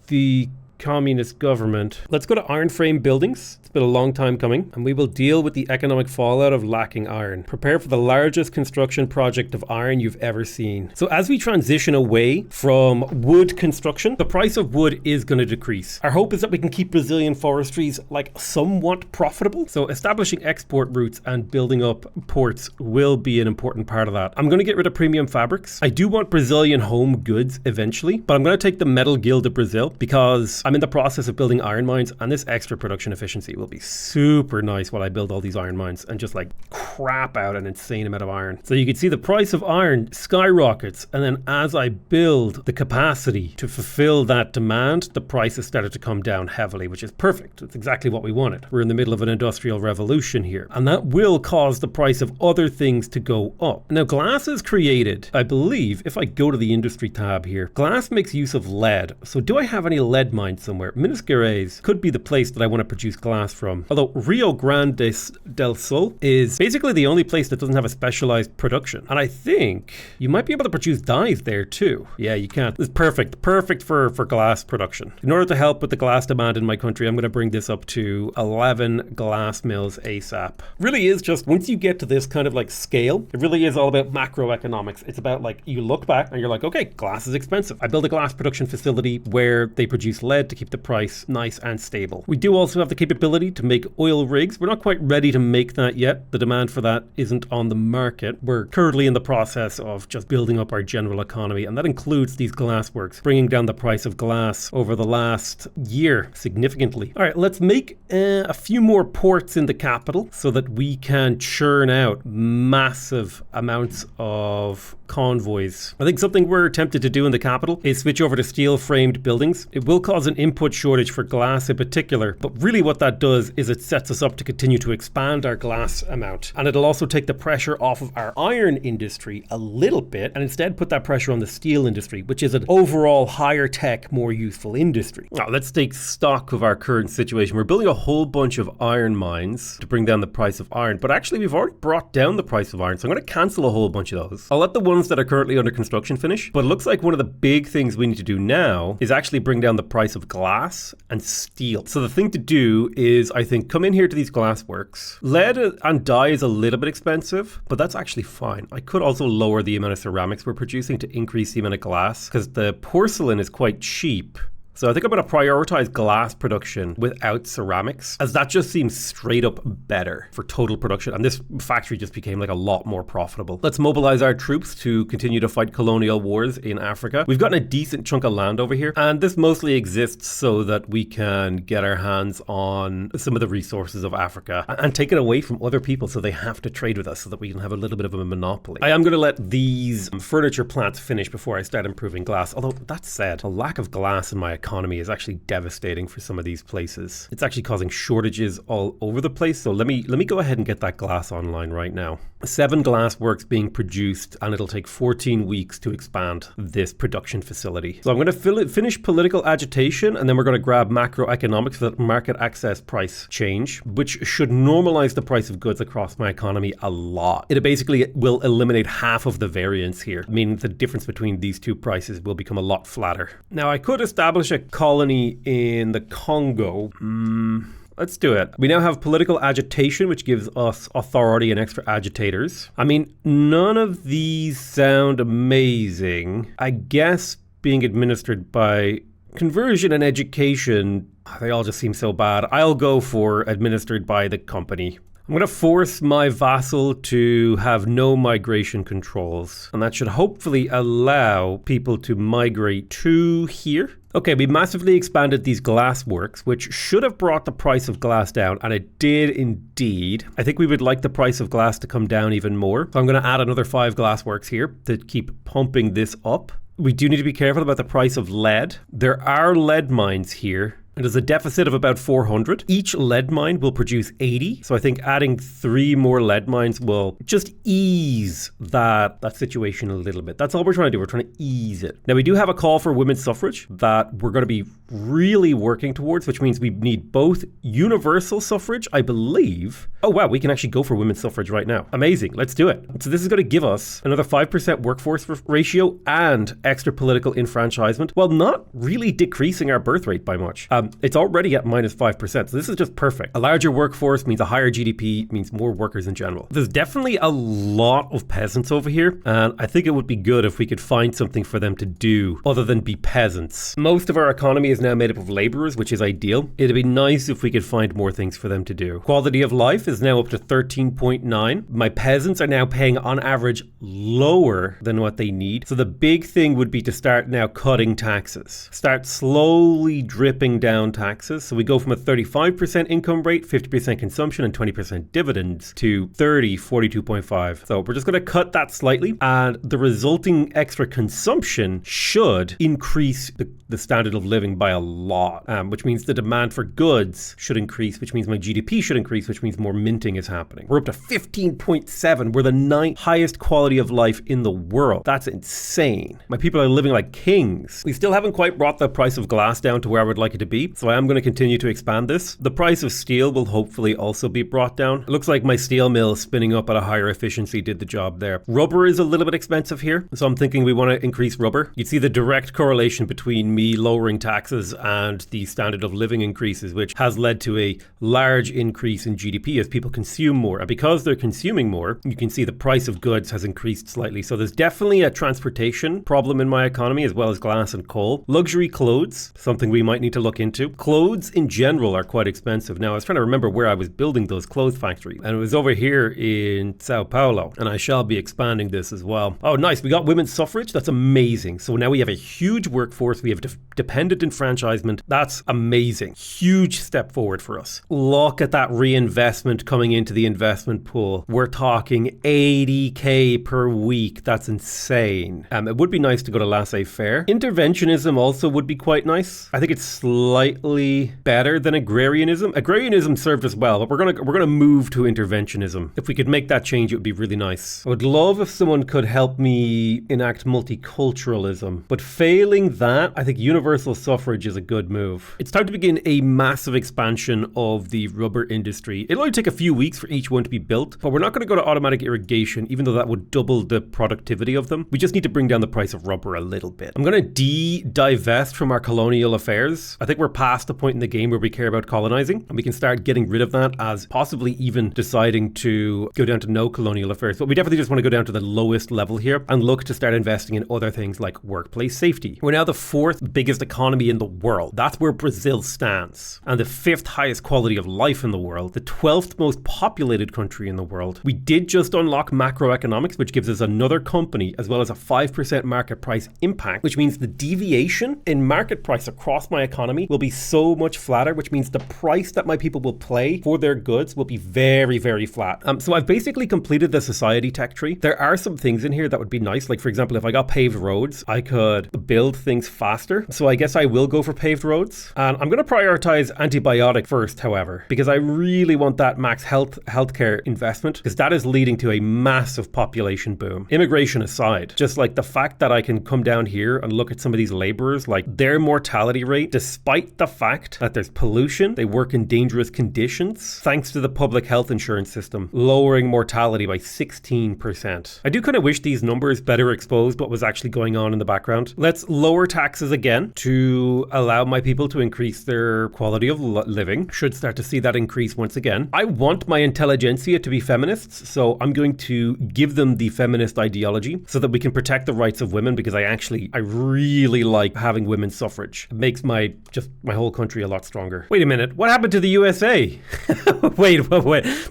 the communist government. Let's go to iron frame buildings. It's been a long time coming, and we will deal with the economic fallout of lacking iron. Prepare for the largest construction project of iron you've ever seen. So as we transition away from wood construction, the price of wood is going to decrease. Our hope is that we can keep Brazilian forestries like somewhat profitable. So establishing export routes and building up ports will be an important part of that. I'm going to get rid of premium fabrics. I do want Brazilian home goods eventually, but I'm going to take the Metal Guild of Brazil because, I mean, I'm in the process of building iron mines, and this extra production efficiency will be super nice while I build all these iron mines and just like crap out an insane amount of iron. So you can see the price of iron skyrockets, and then as I build the capacity to fulfill that demand, the price has started to come down heavily, which is perfect. It's exactly what we wanted. We're in the middle of an industrial revolution here, and that will cause the price of other things to go up. Now, glass is created, I believe, if I go to the industry tab here, glass makes use of lead. So do I have any lead mines somewhere? Minas Gerais could be the place that I want to produce glass from. Although Rio Grande del Sul is basically the only place that doesn't have a specialized production. And I think you might be able to produce dyes there too. Yeah, you can. It's perfect for glass production. In order to help with the glass demand in my country, I'm going to bring this up to 11 glass mills ASAP. Really is just, once you get to this kind of like scale, it really is all about macroeconomics. It's about like, you look back and you're like, okay, glass is expensive. I build a glass production facility where they produce lead to keep the price nice and stable. We do also have the capability to make oil rigs. We're not quite ready to make that yet. The demand for that isn't on the market. We're currently in the process of just building up our general economy, and that includes these glass works, bringing down the price of glass over the last year significantly. All right, let's make a few more ports in the capital so that we can churn out massive amounts of convoys. I think something we're tempted to do in the capital is switch over to steel framed buildings. It will cause an input shortage for glass in particular, but really what that does is it sets us up to continue to expand our glass amount, and it'll also take the pressure off of our iron industry a little bit and instead put that pressure on the steel industry, which is an overall higher tech, more useful industry. Now let's take stock of our current situation. We're building a whole bunch of iron mines to bring down the price of iron, but actually we've already brought down the price of iron, so I'm going to cancel a whole bunch of those. I'll let the ones that are currently under construction finish, but it looks like one of the big things we need to do now is actually bring down the price of glass and steel. So the thing to do is, I think, come in here to these glass works. Lead and dye is a little bit expensive, but that's actually fine. I could also lower the amount of ceramics we're producing to increase the amount of glass, because the porcelain is quite cheap. So I think I'm going to prioritize glass production without ceramics, as that just seems straight up better for total production. And this factory just became like a lot more profitable. Let's mobilize our troops to continue to fight colonial wars in Africa. We've gotten a decent chunk of land over here, and this mostly exists so that we can get our hands on some of the resources of Africa and take it away from other people so they have to trade with us so that we can have a little bit of a monopoly. I am going to let these furniture plants finish before I start improving glass. Although that said, a lack of glass in my economy is actually devastating for some of these places. It's actually causing shortages all over the place. So let me go ahead and get that glass online right now. 7 glass works being produced, and it'll take 14 weeks to expand this production facility. So I'm going to finish political agitation, and then we're going to grab macroeconomics for that market access price change, which should normalize the price of goods across my economy a lot. It basically will eliminate half of the variance here, meaning the difference between these two prices will become a lot flatter. Now I could establish a colony in the Congo. Let's do it. We now have political agitation, which gives us authority and extra agitators. I mean, none of these sound amazing. I guess being administered by conversion and education, they all just seem so bad. I'll go for administered by the company. I'm going to force my vassal to have no migration controls, and that should hopefully allow people to migrate to here. Okay, we massively expanded these glass works, which should have brought the price of glass down, and it did indeed. I think we would like the price of glass to come down even more. So I'm going to add another 5 glass works here to keep pumping this up. We do need to be careful about the price of lead. There are lead mines here. And there's a deficit of about 400. Each lead mine will produce 80. So I think adding 3 more lead mines will just ease that situation a little bit. That's all we're trying to do. We're trying to ease it. Now we do have a call for women's suffrage that we're going to be really working towards, which means we need both universal suffrage, I believe. Oh wow, we can actually go for women's suffrage right now. Amazing. Let's do it. So this is going to give us another 5% workforce ratio and extra political enfranchisement, while not really decreasing our birth rate by much. it's already at minus 5%. So this is just perfect. A larger workforce means a higher GDP, means more workers in general. There's definitely a lot of peasants over here, and I think it would be good if we could find something for them to do other than be peasants. Most of our economy is now made up of laborers, which is ideal. It'd be nice if we could find more things for them to do. Quality of life is now up to 13.9. My peasants are now paying on average lower than what they need. So the big thing would be to start now cutting taxes. Start slowly dripping down taxes. So we go from a 35% income rate, 50% consumption, and 20% dividends to 30, 42.5. So we're just going to cut that slightly, and the resulting extra consumption should increase the standard of living by a lot, which means the demand for goods should increase, which means my GDP should increase, which means more minting is happening. We're up to 15.7. We're the 9th highest quality of life in the world. That's insane. My people are living like kings. We still haven't quite brought the price of glass down to where I would like it to be, so I am going to continue to expand this. The price of steel will hopefully also be brought down. It looks like my steel mill spinning up at a higher efficiency did the job there. Rubber is a little bit expensive here, so I'm thinking we want to increase rubber. You'd see the direct correlation between me lowering taxes and the standard of living increases, which has led to a large increase in GDP as people consume more. And because they're consuming more, you can see the price of goods has increased slightly. So there's definitely a transportation problem in my economy, as well as glass and coal. Luxury clothes, something we might need to look into. Clothes in general are quite expensive. Now, I was trying to remember where I was building those clothes factories, and it was over here in Sao Paulo, and I shall be expanding this as well. Oh, nice. We got women's suffrage. That's amazing. So now we have a huge workforce. We have dependent enfranchisement. That's amazing. Huge step forward for us. Look at that reinvestment coming into the investment pool. We're talking 80K per week. That's insane. It would be nice to go to laissez-faire. Interventionism also would be quite nice. I think it's slightly better than agrarianism. Agrarianism served us well, but we're gonna move to interventionism. If we could make that change, it would be really nice. I would love if someone could help me enact multiculturalism, but failing that, I think universal suffrage is a good move. It's time to begin a massive expansion of the rubber industry. It'll only take a few weeks for each one to be built, but we're not going to go to automatic irrigation, even though that would double the productivity of them. We just need to bring down the price of rubber a little bit. I'm going to divest from our colonial affairs. I think we're past the point in the game where we care about colonizing, and we can start getting rid of that as possibly even deciding to go down to no colonial affairs. But we definitely just want to go down to the lowest level here and look to start investing in other things like workplace safety. We're now the 4th biggest economy in the world. That's where Brazil stands. And the 5th highest quality of life in the world. The 12th most populated country in the world. We did just unlock macroeconomics, which gives us another company as well as a 5% market price impact, which means the deviation in market price across my economy will be so much flatter, which means the price that my people will pay for their goods will be very, very flat. So I've basically completed the society tech tree. There are some things in here that would be nice. Like, for example, if I got paved roads, I could build things faster. So I guess I will go for paved roads. And I'm going to prioritize antibiotic first, however, because I really want that max healthcare investment, because that is leading to a massive population boom. Immigration aside, just like the fact that I can come down here and look at some of these laborers, like their mortality rate, despite the fact that there's pollution, they work in dangerous conditions, thanks to the public health insurance system, lowering mortality by 16%. I do kind of wish these numbers better exposed what was actually going on in the background. Let's lower taxes again to allow my people to increase their quality of living. Should start to see that increase once again. I want my intelligentsia to be feminists, so I'm going to give them the feminist ideology so that we can protect the rights of women, because I really like having women's suffrage. It makes my whole country a lot stronger. Wait a minute, what happened to the USA? wait.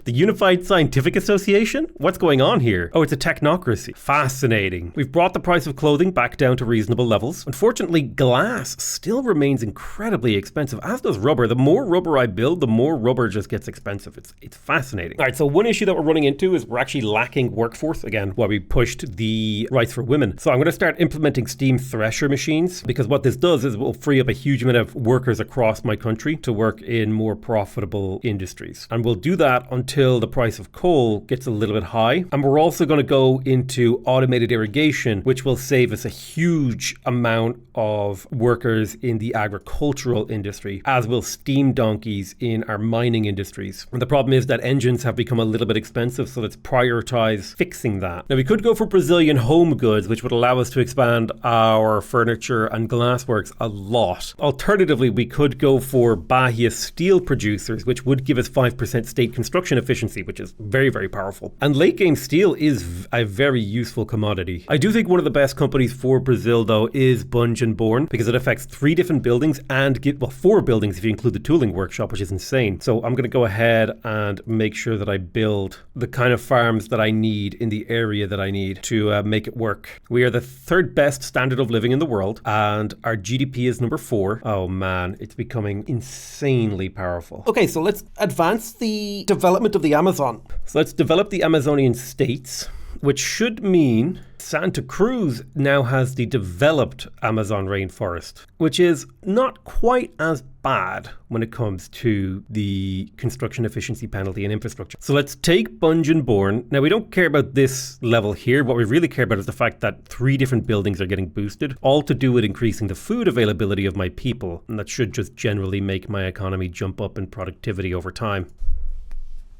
The Unified Scientific Association? What's going on here? Oh, it's a technocracy. Fascinating. We've brought the price of clothing back down to reasonable levels. Unfortunately, glass still remains incredibly expensive, as does rubber. The more rubber I build, the more rubber just gets expensive. It's fascinating. All right, so one issue that we're running into is we're actually lacking workforce, again, while we pushed the rights for women. So I'm going to start implementing steam thresher machines, because what this does is it will free up a huge amount of workers across my country to work in more profitable industries. And we'll do that until the price of coal gets a little bit high. And we're also going to go into automated irrigation, which will save us a huge amount of workers in the agricultural industry, as will steam donkeys in our mining industries. And the problem is that engines have become a little bit expensive, so let's prioritize fixing that. Now, we could go for Brazilian home goods, which would allow us to expand our furniture and glassworks a lot. Alternatively, we could go for Bahia steel producers, which would give us 5% state construction efficiency, which is very, very powerful. And late game steel is a very useful commodity. I do think one of the best companies for Brazil, though, is Bunge and Born, because it affects 3 different buildings and 4 buildings if you include the tooling workshop, which is insane. So I'm going to go ahead and make sure that I build the kind of farms that I need in the area that I need to make it work. We are the 3rd best standard of living in the world, and our GDP is number 4. Oh man, it's becoming insanely powerful. Okay, so let's advance the development of the Amazon. So let's develop the Amazonian states, which should mean Santa Cruz now has the developed Amazon rainforest, which is not quite as bad when it comes to the construction efficiency penalty and infrastructure. So let's take Bunge and Born. Now, we don't care about this level here. What we really care about is the fact that 3 different buildings are getting boosted, all to do with increasing the food availability of my people. And that should just generally make my economy jump up in productivity over time.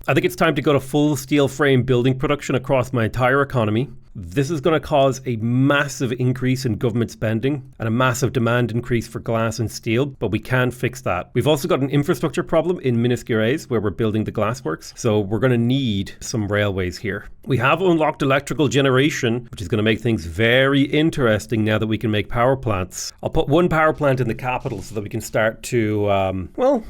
I think it's time to go to full steel frame building production across my entire economy. This is going to cause a massive increase in government spending and a massive demand increase for glass and steel, but we can fix that. We've also got an infrastructure problem in Minas Gerais where we're building the glassworks, so we're going to need some railways here. We have unlocked electrical generation, which is going to make things very interesting now that we can make power plants. I'll put 1 power plant in the capital so that we can start to,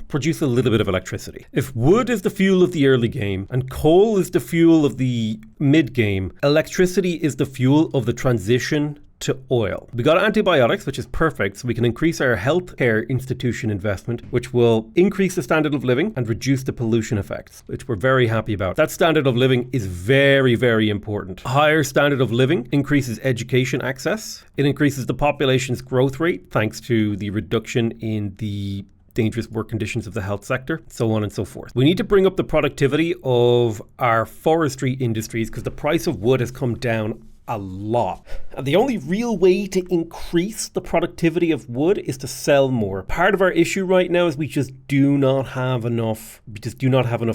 produce a little bit of electricity. If wood is the fuel of the early game and coal is the fuel of the mid game, electricity is the fuel of the transition to oil. We got antibiotics, which is perfect, so we can increase our healthcare institution investment, which will increase the standard of living and reduce the pollution effects, which we're very happy about. That standard of living is very, very important. Higher standard of living increases education access. It increases the population's growth rate thanks to the reduction in the dangerous work conditions of the health sector, so on and so forth. We need to bring up the productivity of our forestry industries because the price of wood has come down a lot. And the only real way to increase the productivity of wood is to sell more. Part of our issue right now is we just do not have enough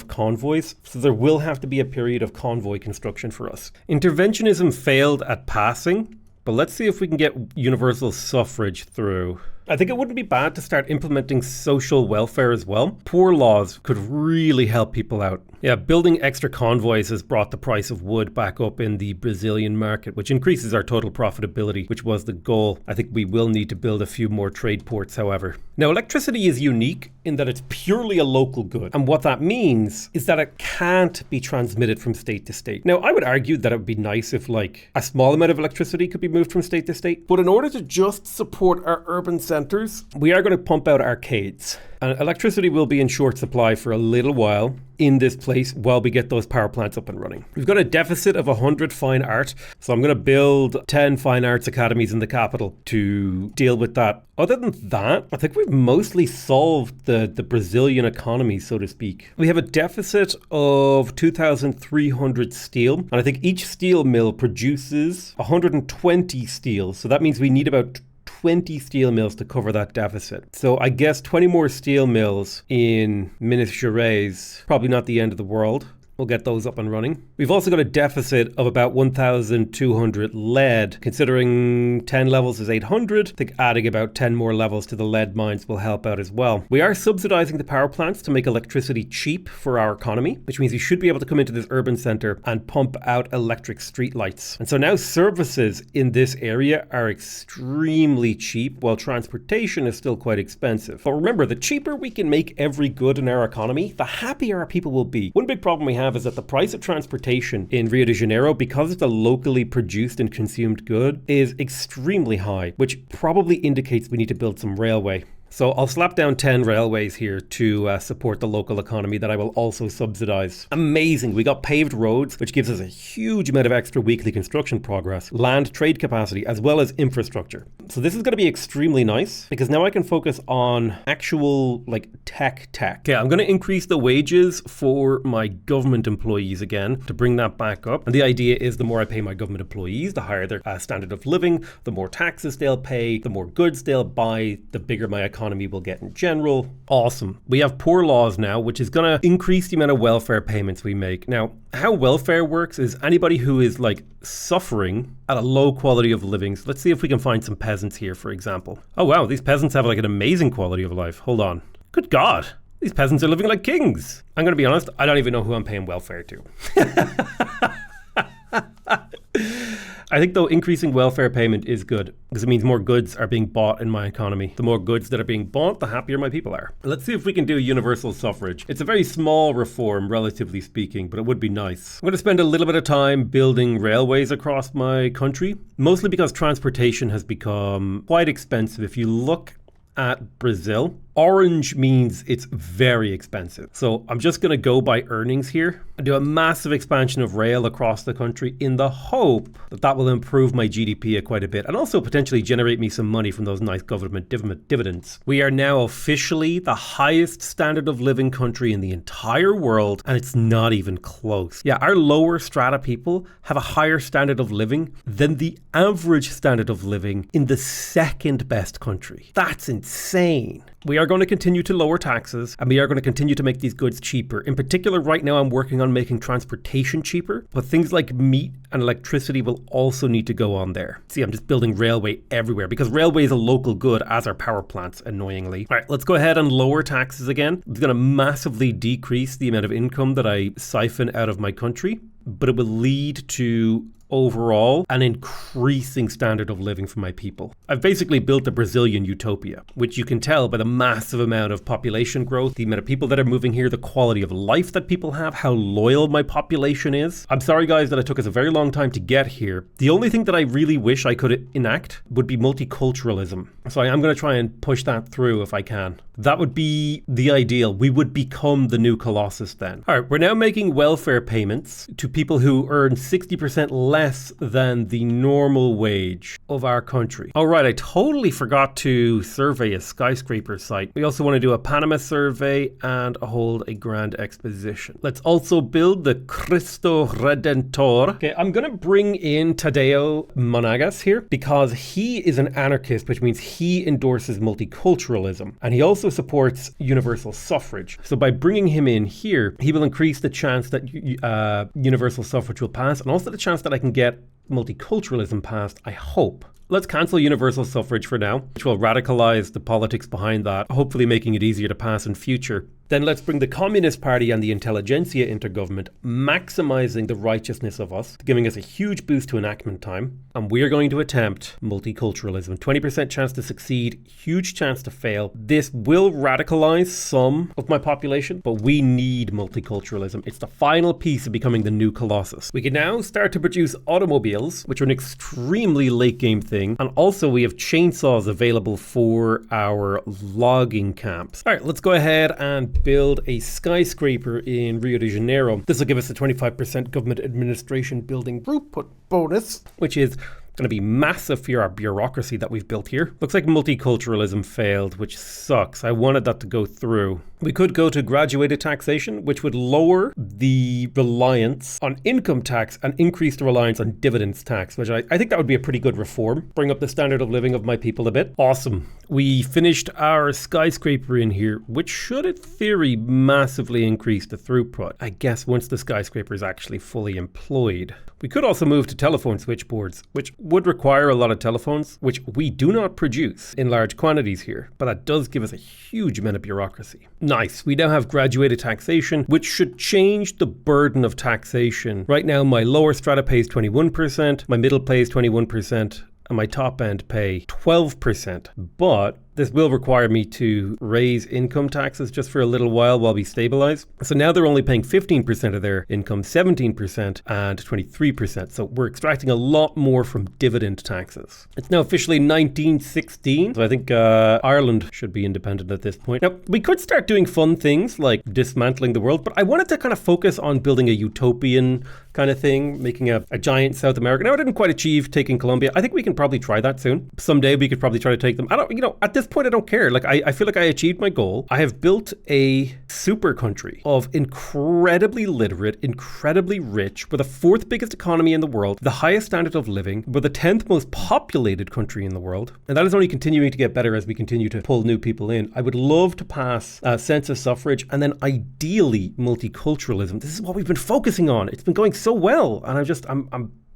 convoys. So there will have to be a period of convoy construction for us. Interventionism failed at passing, but let's see if we can get universal suffrage through. I think it wouldn't be bad to start implementing social welfare as well. Poor laws could really help people out. Yeah, building extra convoys has brought the price of wood back up in the Brazilian market, which increases our total profitability, which was the goal. I think we will need to build a few more trade ports, however. Now, electricity is unique in that it's purely a local good. And what that means is that it can't be transmitted from state to state. Now, I would argue that it would be nice if a small amount of electricity could be moved from state to state. But in order to just support our urban centers, we are going to pump out arcades. And electricity will be in short supply for a little while in this place while we get those power plants up and running. We've got a deficit of 100 fine art, so I'm going to build 10 fine arts academies in the capital to deal with that. Other than that, I think we've mostly solved the Brazilian economy, so to speak. We have a deficit of 2,300 steel, and I think each steel mill produces 120 steel, so that means we need about 20 steel mills to cover that deficit. So I guess 20 more steel mills in Minas Gerais, probably not the end of the world. We'll get those up and running. We've also got a deficit of about 1,200 lead. Considering 10 levels is 800, I think adding about 10 more levels to the lead mines will help out as well. We are subsidizing the power plants to make electricity cheap for our economy, which means you should be able to come into this urban center and pump out electric streetlights. And so now services in this area are extremely cheap, while transportation is still quite expensive. But remember, the cheaper we can make every good in our economy, the happier our people will be. One big problem we have is that the price of transportation in Rio de Janeiro, because it's a locally produced and consumed good, is extremely high, which probably indicates we need to build some railway. So I'll slap down 10 railways here to support the local economy that I will also subsidize. Amazing. We got paved roads, which gives us a huge amount of extra weekly construction progress, land trade capacity, as well as infrastructure. So this is going to be extremely nice because now I can focus on actual tech. Okay, I'm going to increase the wages for my government employees again to bring that back up. And the idea is the more I pay my government employees, the higher their standard of living, the more taxes they'll pay, the more goods they'll buy, the bigger my economy economy will get in general. Awesome. We have poor laws now, which is going to increase the amount of welfare payments we make. Now, how welfare works is anybody who is like suffering at a low quality of living. So let's see if we can find some peasants here, for example. Oh, wow. These peasants have like an amazing quality of life. Hold on. Good God. These peasants are living like kings. I'm going to be honest. I don't even know who I'm paying welfare to. I think, though, increasing welfare payment is good because it means more goods are being bought in my economy. The more goods that are being bought, the happier my people are. Let's see if we can do universal suffrage. It's a very small reform, relatively speaking, but it would be nice. I'm going to spend a little bit of time building railways across my country, mostly because transportation has become quite expensive. If you look at Brazil, orange means it's very expensive. So I'm just going to go by earnings here and do a massive expansion of rail across the country in the hope that that will improve my GDP quite a bit and also potentially generate me some money from those nice government dividends. We are now officially the highest standard of living country in the entire world, and it's not even close. Yeah, our lower strata people have a higher standard of living than the average standard of living in the second best country. That's insane. We are going to continue to lower taxes, and we are going to continue to make these goods cheaper. In particular, right now I'm working on making transportation cheaper, but things like meat and electricity will also need to go on there. See, I'm just building railway everywhere because railway is a local good, as are power plants, annoyingly. All right, let's go ahead and lower taxes again. It's going to massively decrease the amount of income that I siphon out of my country, but it will lead to overall an increasing standard of living for my people. I've basically built a Brazilian utopia, which you can tell by the massive amount of population growth, the amount of people that are moving here, the quality of life that people have, how loyal my population is. I'm sorry guys that it took us a very long time to get here. The only thing that I really wish I could enact would be multiculturalism. So I am going to try and push that through if I can. That would be the ideal. We would become the new Colossus then. All right, we're now making welfare payments to people who earn 60% less than the normal wage of our country. All right, I totally forgot to survey a skyscraper site. We also want to do a Panama survey and hold a grand exposition. Let's also build the Cristo Redentor. Okay, I'm going to bring in Tadeo Monagas here because he is an anarchist, which means he endorses multiculturalism, and he also supports universal suffrage. So by bringing him in here, he will increase the chance that universal suffrage will pass, and also the chance that I can get multiculturalism passed, I hope. Let's cancel universal suffrage for now, which will radicalize the politics behind that, hopefully making it easier to pass in future. Then let's bring the Communist Party and the intelligentsia into government, maximizing the righteousness of us, giving us a huge boost to enactment time. And we are going to attempt multiculturalism. 20% chance to succeed, huge chance to fail. This will radicalize some of my population, but we need multiculturalism. It's the final piece of becoming the new Colossus. We can now start to produce automobiles, which are an extremely late game thing. And also we have chainsaws available for our logging camps. All right, let's go ahead and build a skyscraper in Rio de Janeiro. This will give us a 25% government administration building throughput bonus, which is going to be massive for our bureaucracy that we've built here. Looks like multiculturalism failed, which sucks. I wanted that to go through. We could go to graduated taxation, which would lower the reliance on income tax and increase the reliance on dividends tax, which I think that would be a pretty good reform. Bring up the standard of living of my people a bit. Awesome. We finished our skyscraper in here, which should, in theory, massively increase the throughput. I guess once the skyscraper is actually fully employed. We could also move to telephone switchboards, which would require a lot of telephones, which we do not produce in large quantities here, but that does give us a huge amount of bureaucracy. Nice. We now have graduated taxation, which should change the burden of taxation. Right now, my lower strata pays 21%, my middle pays 21%, and my top end pay 12%. But this will require me to raise income taxes just for a little while we stabilize. So now they're only paying 15% of their income, 17% and 23%. So we're extracting a lot more from dividend taxes. It's now officially 1916. So I think Ireland should be independent at this point. Now, we could start doing fun things like dismantling the world, but I wanted to kind of focus on building a utopian kind of thing, making a giant South America. Now, I didn't quite achieve taking Colombia. I think we can probably try that soon. Someday we could probably try to take them. At this point, I don't care. Like, I feel like I achieved my goal. I have built a super country of incredibly literate, incredibly rich. We're the fourth biggest economy in the world, the highest standard of living. We're the 10th most populated country in the world. And that is only continuing to get better as we continue to pull new people in. I would love to pass census suffrage and then ideally multiculturalism. This is what we've been focusing on. It's been going so well. And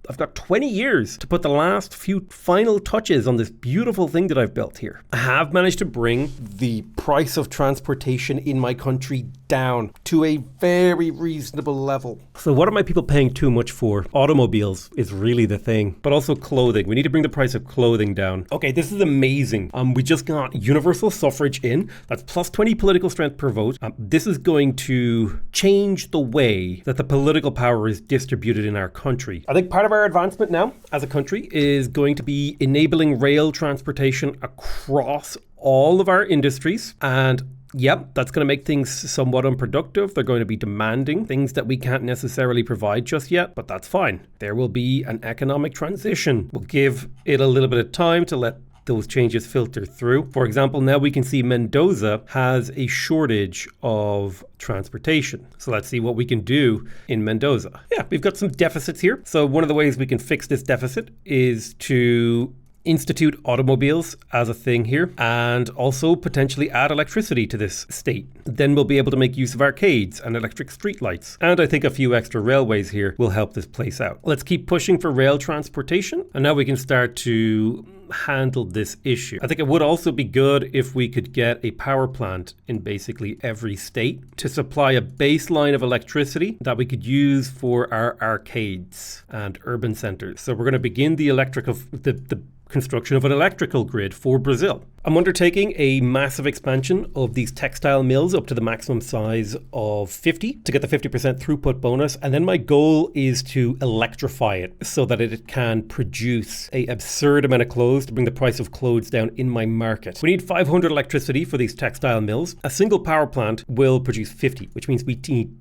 I've got 20 years to put the last few final touches on this beautiful thing that I've built here. I have managed to bring the price of transportation in my country down to a very reasonable level. So what are my people paying too much for? Automobiles is really the thing, but also clothing. We need to bring the price of clothing down. Okay, this is amazing. We just got universal suffrage in. That's plus 20 political strength per vote. This is going to change the way that the political power is distributed in our country. I think part of our advancement now as a country is going to be enabling rail transportation across all of our industries. And yep, that's going to make things somewhat unproductive. They're going to be demanding things that we can't necessarily provide just yet, but that's fine. There will be an economic transition. We'll give it a little bit of time to let those changes filter through. For example, now we can see Mendoza has a shortage of transportation. So let's see what we can do in Mendoza. Yeah, we've got some deficits here. So one of the ways we can fix this deficit is to institute automobiles as a thing here and also potentially add electricity to this state. Then we'll be able to make use of arcades and electric streetlights. And I think a few extra railways here will help this place out. Let's keep pushing for rail transportation. And now we can start to handle this issue. I think it would also be good if we could get a power plant in basically every state to supply a baseline of electricity that we could use for our arcades and urban centers. So we're going to begin the construction of an electrical grid for Brazil. I'm undertaking a massive expansion of these textile mills up to the maximum size of 50 to get the 50% throughput bonus. And then my goal is to electrify it so that it can produce an absurd amount of clothes to bring the price of clothes down in my market. We need 500 electricity for these textile mills. A single power plant will produce 50, which means we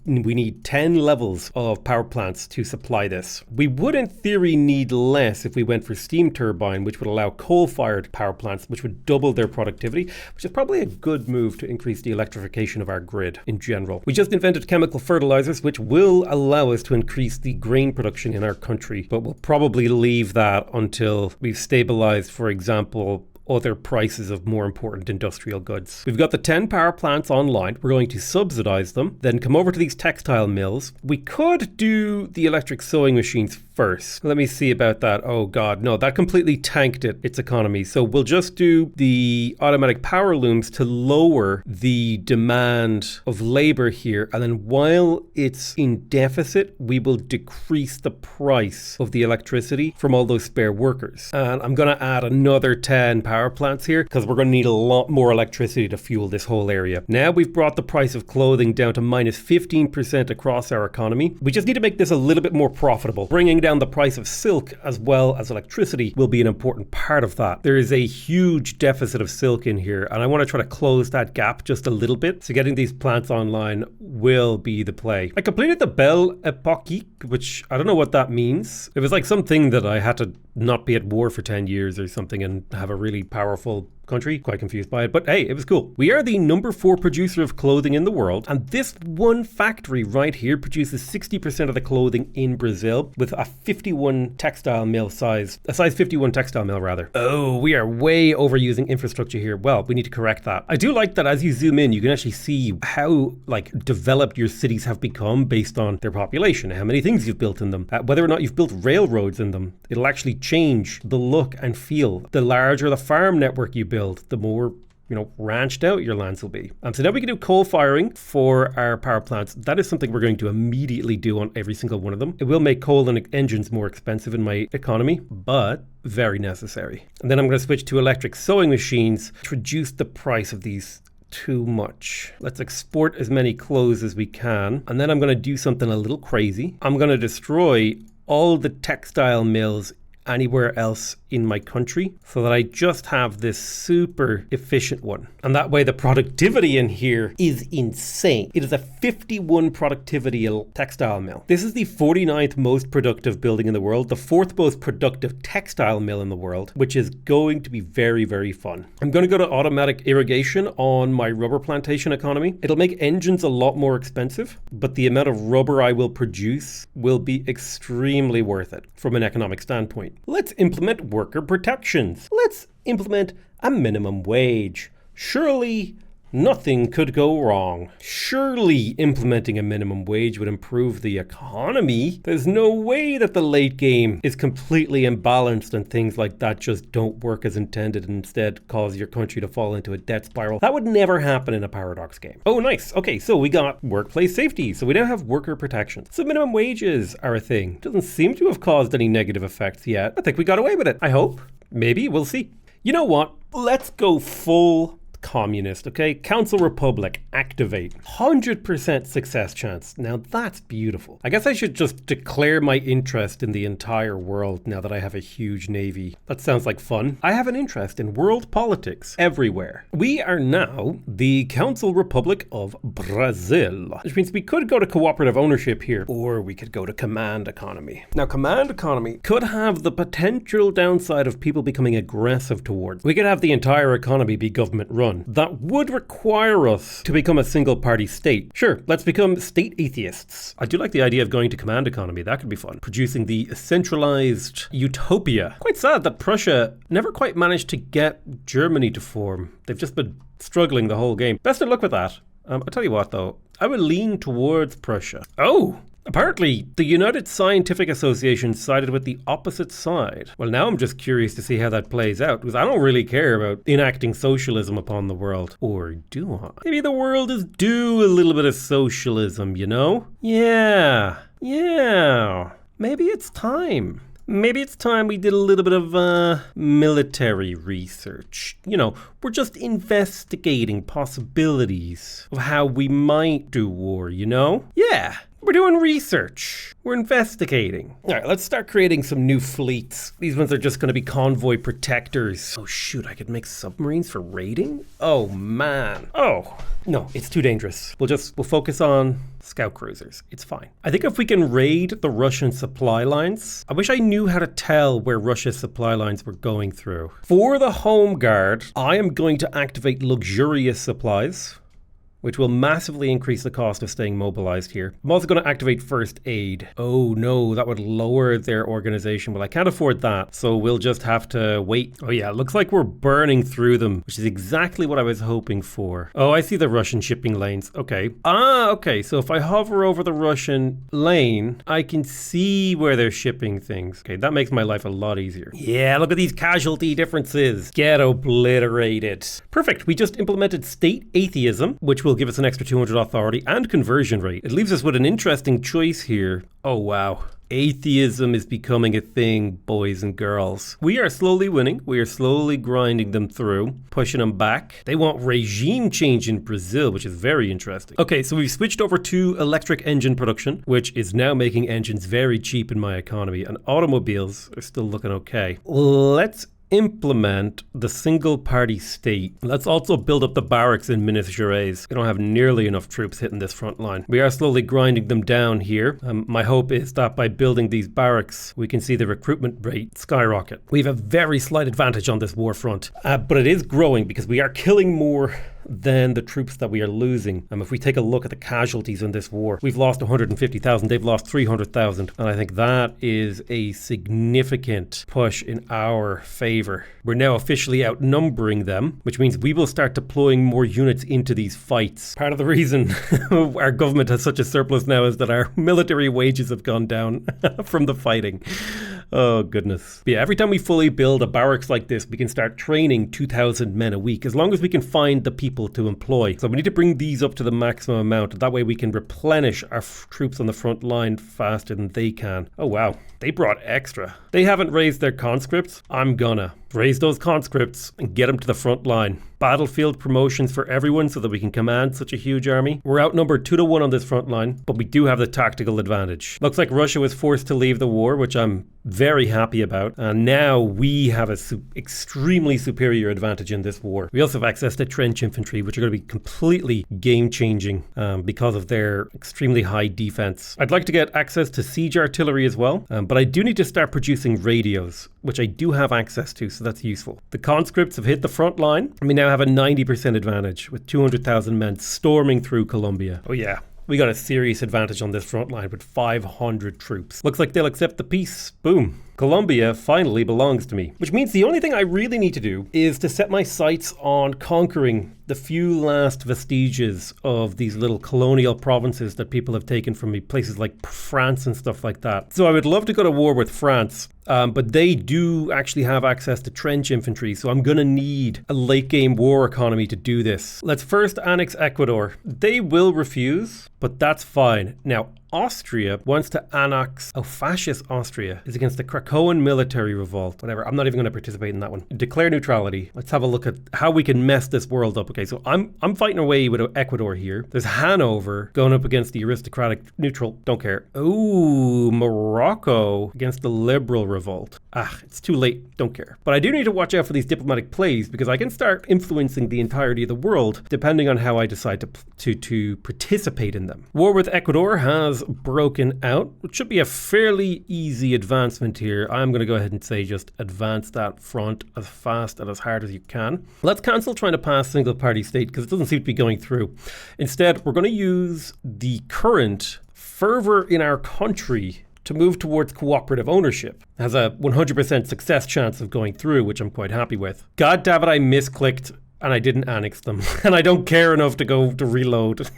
need 10 levels of power plants to supply this. We would in theory need less if we went for steam turbine, which would allow coal-fired power plants, which would double their productivity, which is probably a good move to increase the electrification of our grid in general. We just invented chemical fertilizers, which will allow us to increase the grain production in our country, but we'll probably leave that until we've stabilized, for example, other prices of more important industrial goods. We've got the 10 power plants online. We're going to subsidize them, then come over to these textile mills. We could do the electric sewing machines first. Let me see about that. Oh God, no, that completely tanked its economy. So we'll just do the automatic power looms to lower the demand of labor here. And then while it's in deficit, we will decrease the price of the electricity from all those spare workers. And I'm going to add another 10 power plants here because we're going to need a lot more electricity to fuel this whole area. Now we've brought the price of clothing down to minus 15% across our economy. We just need to make this a little bit more profitable. Bringing down the price of silk as well as electricity will be an important part of that. There is a huge deficit of silk in here, and I want to try to close that gap just a little bit. So getting these plants online will be the play. I completed the Belle Époque, which I don't know what that means. It was like something that I had to not be at war for 10 years or something and have a really powerful country. Quite confused by it, but hey, it was cool. We are the number 4 producer of clothing in the world, and this one factory right here produces 60% of the clothing in Brazil with a 51 textile mill size, a size 51 textile mill rather. Oh, we are way overusing infrastructure here. Well, we need to correct that. I do like that as you zoom in, you can actually see how developed your cities have become based on their population, how many things you've built in them, whether or not you've built railroads in them. It'll actually change the look and feel. The larger the farm network you build, the more ranched out your lands will be. So now we can do coal firing for our power plants. That is something we're going to immediately do on every single one of them. It will make coal and engines more expensive in my economy, but very necessary. And then I'm going to switch to electric sewing machines to reduce the price of these too much. Let's export as many clothes as we can. And then I'm going to do something a little crazy. I'm going to destroy all the textile mills anywhere else in my country so that I just have this super efficient one. And that way the productivity in here is insane. It is a 51 productivity textile mill. This is the 49th most productive building in the world, the 4th most productive textile mill in the world, which is going to be very, very fun. I'm going to go to automatic irrigation on my rubber plantation economy. It'll make engines a lot more expensive, but the amount of rubber I will produce will be extremely worth it from an economic standpoint. Let's implement worker protections. Let's implement a minimum wage. Surely nothing could go wrong. Surely implementing a minimum wage would improve the economy. There's no way that the late game is completely imbalanced and things like that just don't work as intended and instead cause your country to fall into a debt spiral. That would never happen in a Paradox game. Oh, nice. Okay, so we got workplace safety. So we now have worker protections. So minimum wages are a thing. Doesn't seem to have caused any negative effects yet. I think we got away with it. I hope. Maybe. We'll see. You know what? Let's go full communist, okay? Council Republic, activate. 100% success chance. Now that's beautiful. I guess I should just declare my interest in the entire world now that I have a huge navy. That sounds like fun. I have an interest in world politics everywhere. We are now the Council Republic of Brazil, which means we could go to cooperative ownership here, or we could go to command economy. Now, command economy could have the potential downside of people becoming aggressive towards. We could have the entire economy be government run. That would require us to become a single party state. Sure, let's become state atheists. I do like the idea of going to command economy. That could be fun. Producing the centralized utopia. Quite sad that Prussia never quite managed to get Germany to form. They've just been struggling the whole game. Best of luck with that. I'll tell you what though, I would lean towards Prussia. Oh! Apparently, the United Scientific Association sided with the opposite side. Well, now I'm just curious to see how that plays out, because I don't really care about enacting socialism upon the world. Or do I? Maybe the world is due a little bit of socialism, you know? Yeah. Maybe it's time. Maybe it's time we did a little bit of military research. You know, we're just investigating possibilities of how we might do war, you know? Yeah. We're doing research. We're investigating. All right, let's start creating some new fleets. These ones are just going to be convoy protectors. Oh shoot, I could make submarines for raiding? Oh man. Oh, no, it's too dangerous. We'll focus on scout cruisers. It's fine. I think if we can raid the Russian supply lines, I wish I knew how to tell where Russia's supply lines were going through. For the home guard, I am going to activate luxurious supplies, which will massively increase the cost of staying mobilized here. I'm also going to activate first aid. Oh no, that would lower their organization. Well, I can't afford that, so we'll just have to wait. Oh yeah, it looks like we're burning through them, which is exactly what I was hoping for. Oh, I see the Russian shipping lanes. Okay. Okay, so if I hover over the Russian lane, I can see where they're shipping things. Okay, that makes my life a lot easier. Yeah, look at these casualty differences. Get obliterated. Perfect, we just implemented state atheism, which will give us an extra 200 authority and conversion rate. It leaves us with an interesting choice here. Oh wow. Atheism is becoming a thing, boys and girls. We are slowly winning. We are slowly grinding them through, pushing them back. They want regime change in Brazil, which is very interesting. Okay, so we've switched over to electric engine production, which is now making engines very cheap in my economy, and automobiles are still looking okay. Let's implement the single party state. Let's also build up the barracks in Minas Gerais. We don't have nearly enough troops hitting this front line. We are slowly grinding them down here. My hope is that by building these barracks, we can see the recruitment rate skyrocket. We have a very slight advantage on this war front, but it is growing because we are killing more than the troops that we are losing. If we take a look at the casualties in this war, we've lost 150,000, they've lost 300,000, and I think that is a significant push in our favor. We're now officially outnumbering them, which means we will start deploying more units into these fights. Part of the reason our government has such a surplus now is that our military wages have gone down from the fighting. Oh goodness. But yeah, every time we fully build a barracks like this, we can start training 2,000 men a week, as long as we can find the people to employ. So we need to bring these up to the maximum amount. That way we can replenish our troops on the front line faster than they can. Oh wow, they brought extra. They haven't raised their conscripts. I'm gonna. Raise those conscripts and get them to the front line. Battlefield promotions for everyone so that we can command such a huge army. We're outnumbered 2-1 on this front line, but we do have the tactical advantage. Looks like Russia was forced to leave the war, which I'm very happy about. And now we have an extremely superior advantage in this war. We also have access to trench infantry, which are going to be completely game-changing because of their extremely high defense. I'd like to get access to siege artillery as well, but I do need to start producing radios, which I do have access to, so that's useful. The conscripts have hit the front line, and we now have a 90% advantage with 200,000 men storming through Colombia. Oh yeah, we got a serious advantage on this front line with 500 troops. Looks like they'll accept the peace. Boom. Colombia finally belongs to me, which means the only thing I really need to do is to set my sights on conquering the few last vestiges of these little colonial provinces that people have taken from me, places like France and stuff like that. So I would love to go to war with France, but they do actually have access to trench infantry, so I'm going to need a late game war economy to do this. Let's first annex Ecuador. They will refuse, but that's fine. Now, Austria wants to annex. Oh, fascist Austria is against the Krakowan military revolt. Whatever, I'm not even going to participate in that one. Declare neutrality. Let's have a look at how we can mess this world up. Okay, so I'm fighting away with Ecuador here. There's Hanover going up against the aristocratic neutral. Don't care. Ooh, Morocco against the liberal revolt. It's too late. Don't care. But I do need to watch out for these diplomatic plays because I can start influencing the entirety of the world depending on how I decide to participate in them. War with Ecuador has broken out, which should be a fairly easy advancement here. I'm going to go ahead and say just advance that front as fast and as hard as you can. Let's cancel trying to pass single party state because it doesn't seem to be going through. Instead, we're going to use the current fervor in our country to move towards cooperative ownership. It has a 100% success chance of going through, which I'm quite happy with. God damn it, I misclicked and I didn't annex them. And I don't care enough to go to reload.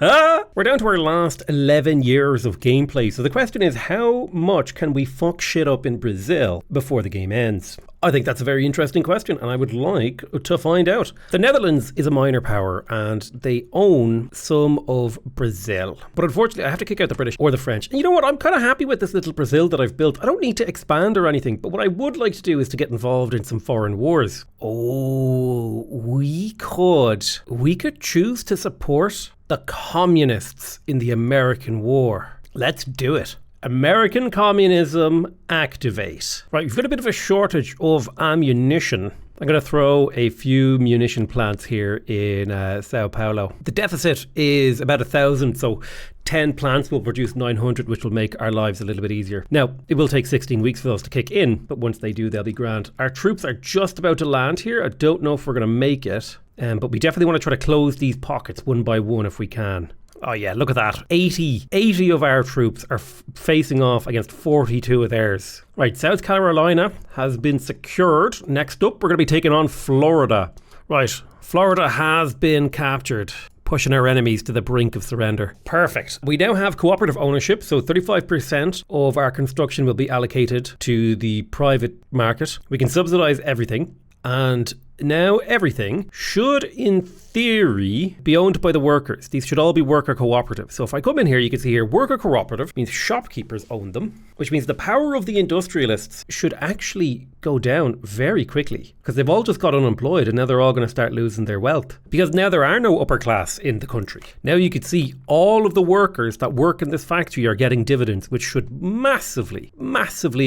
We're down to our last 11 years of gameplay, so the question is, how much can we fuck shit up in Brazil before the game ends? I think that's a very interesting question, and I would like to find out. The Netherlands is a minor power, and they own some of Brazil. But unfortunately, I have to kick out the British or the French. And you know what? I'm kind of happy with this little Brazil that I've built. I don't need to expand or anything, but what I would like to do is to get involved in some foreign wars. Oh, we could choose to support the communists in the American war. Let's do it. American communism, activate. Right, we've got a bit of a shortage of ammunition. I'm going to throw a few munition plants here in Sao Paulo. The deficit is about 1,000, so 10 plants will produce 900, which will make our lives a little bit easier. Now, it will take 16 weeks for those to kick in, but once they do, they'll be grand. Our troops are just about to land here. I don't know if we're going to make it, but we definitely want to try to close these pockets one by one if we can. Oh yeah, look at that. 80 of our troops are facing off against 42 of theirs. Right, South Carolina has been secured. Next up, we're going to be taking on Florida. Right, Florida has been captured, pushing our enemies to the brink of surrender. Perfect. We now have cooperative ownership, so 35% of our construction will be allocated to the private market. We can subsidize everything, and now everything should, in theory, be owned by the workers. These should all be worker cooperative. So if I come in here, you can see here, worker cooperative means shopkeepers own them, which means the power of the industrialists should actually go down very quickly because they've all just got unemployed and now they're all going to start losing their wealth because now there are no upper class in the country. Now you could see all of the workers that work in this factory are getting dividends, which should massively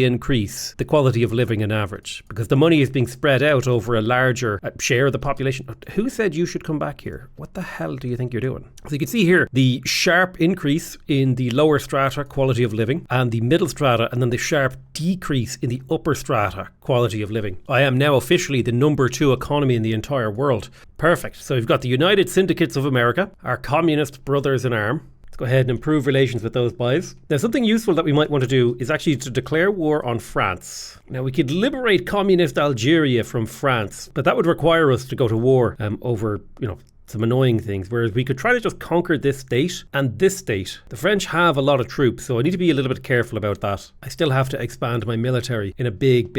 increase the quality of living on average because the money is being spread out over a larger share of the population. Who said you should come back here? What the hell do you think you're doing? So you can see here the sharp increase in the lower strata quality of living and the middle strata, and then the sharp decrease in the upper strata quality of living. I am now officially the number 2 economy in the entire world. Perfect. So we've got the United Syndicates of America, our communist brothers in arms. Go ahead and improve relations with those guys. Now, something useful that we might want to do is actually to declare war on France. Now, we could liberate communist Algeria from France, but that would require us to go to war over, some annoying things, whereas we could try to just conquer this state and this state. The French have a lot of troops, so I need to be a little bit careful about that. I still have to expand my military in a big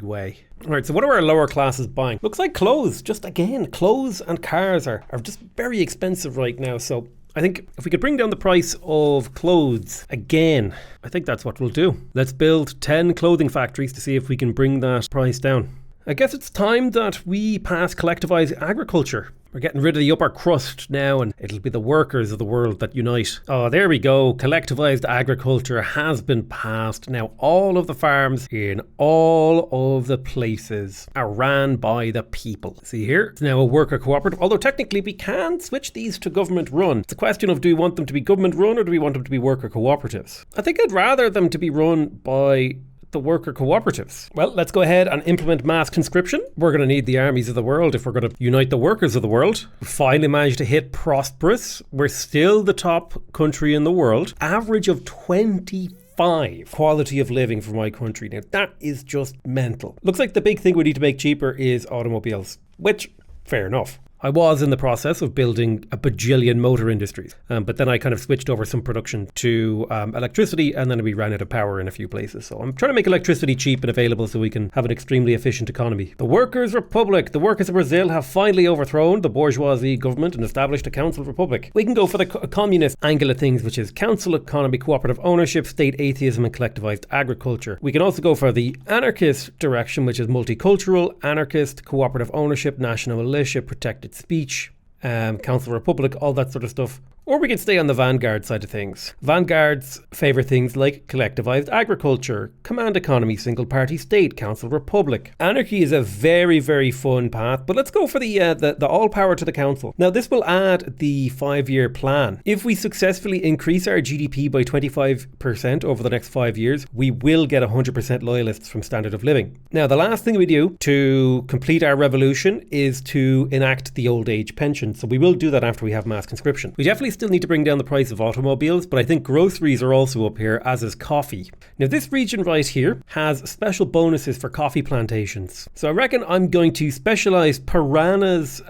way. All right, so what are our lower classes buying? Looks like clothes. Just again, clothes and cars are just very expensive right now, so I think if we could bring down the price of clothes again, I think that's what we'll do. Let's build 10 clothing factories to see if we can bring that price down. I guess it's time that we pass collectivized agriculture. We're getting rid of the upper crust now, and it'll be the workers of the world that unite. Oh, there we go. Collectivized agriculture has been passed. Now, all of the farms in all of the places are ran by the people. See here? It's now a worker cooperative, although technically we can switch these to government run. It's a question of, do we want them to be government run or do we want them to be worker cooperatives? I think I'd rather them to be run by the worker cooperatives. Well, let's go ahead and implement mass conscription. We're going to need the armies of the world if we're going to unite the workers of the world. We finally managed to hit prosperous. We're still the top country in the world. Average of 25 quality of living for my country. Now, that is just mental. Looks like the big thing we need to make cheaper is automobiles, which, fair enough. I was in the process of building a bajillion motor industries, but then I kind of switched over some production to electricity, and then we ran out of power in a few places. So I'm trying to make electricity cheap and available so we can have an extremely efficient economy. The Workers' Republic. The workers of Brazil have finally overthrown the bourgeoisie government and established a council republic. We can go for the communist angle of things, which is council economy, cooperative ownership, state atheism, and collectivized agriculture. We can also go for the anarchist direction, which is multicultural, anarchist, cooperative ownership, national militia, protected speech, council republic, all that sort of stuff. Or we could stay on the vanguard side of things. Vanguards favour things like collectivized agriculture, command economy, single party state, council republic. Anarchy is a very, very fun path, but let's go for the all power to the council. Now, this will add the 5-year plan. If we successfully increase our GDP by 25% over the next 5 years, we will get 100% loyalists from standard of living. Now, the last thing we do to complete our revolution is to enact the old age pension. So we will do that after we have mass conscription. We definitely still need to bring down the price of automobiles, but I think groceries are also up here, as is coffee. Now, this region right here has special bonuses for coffee plantations. So I reckon I'm going to specialize Piranha's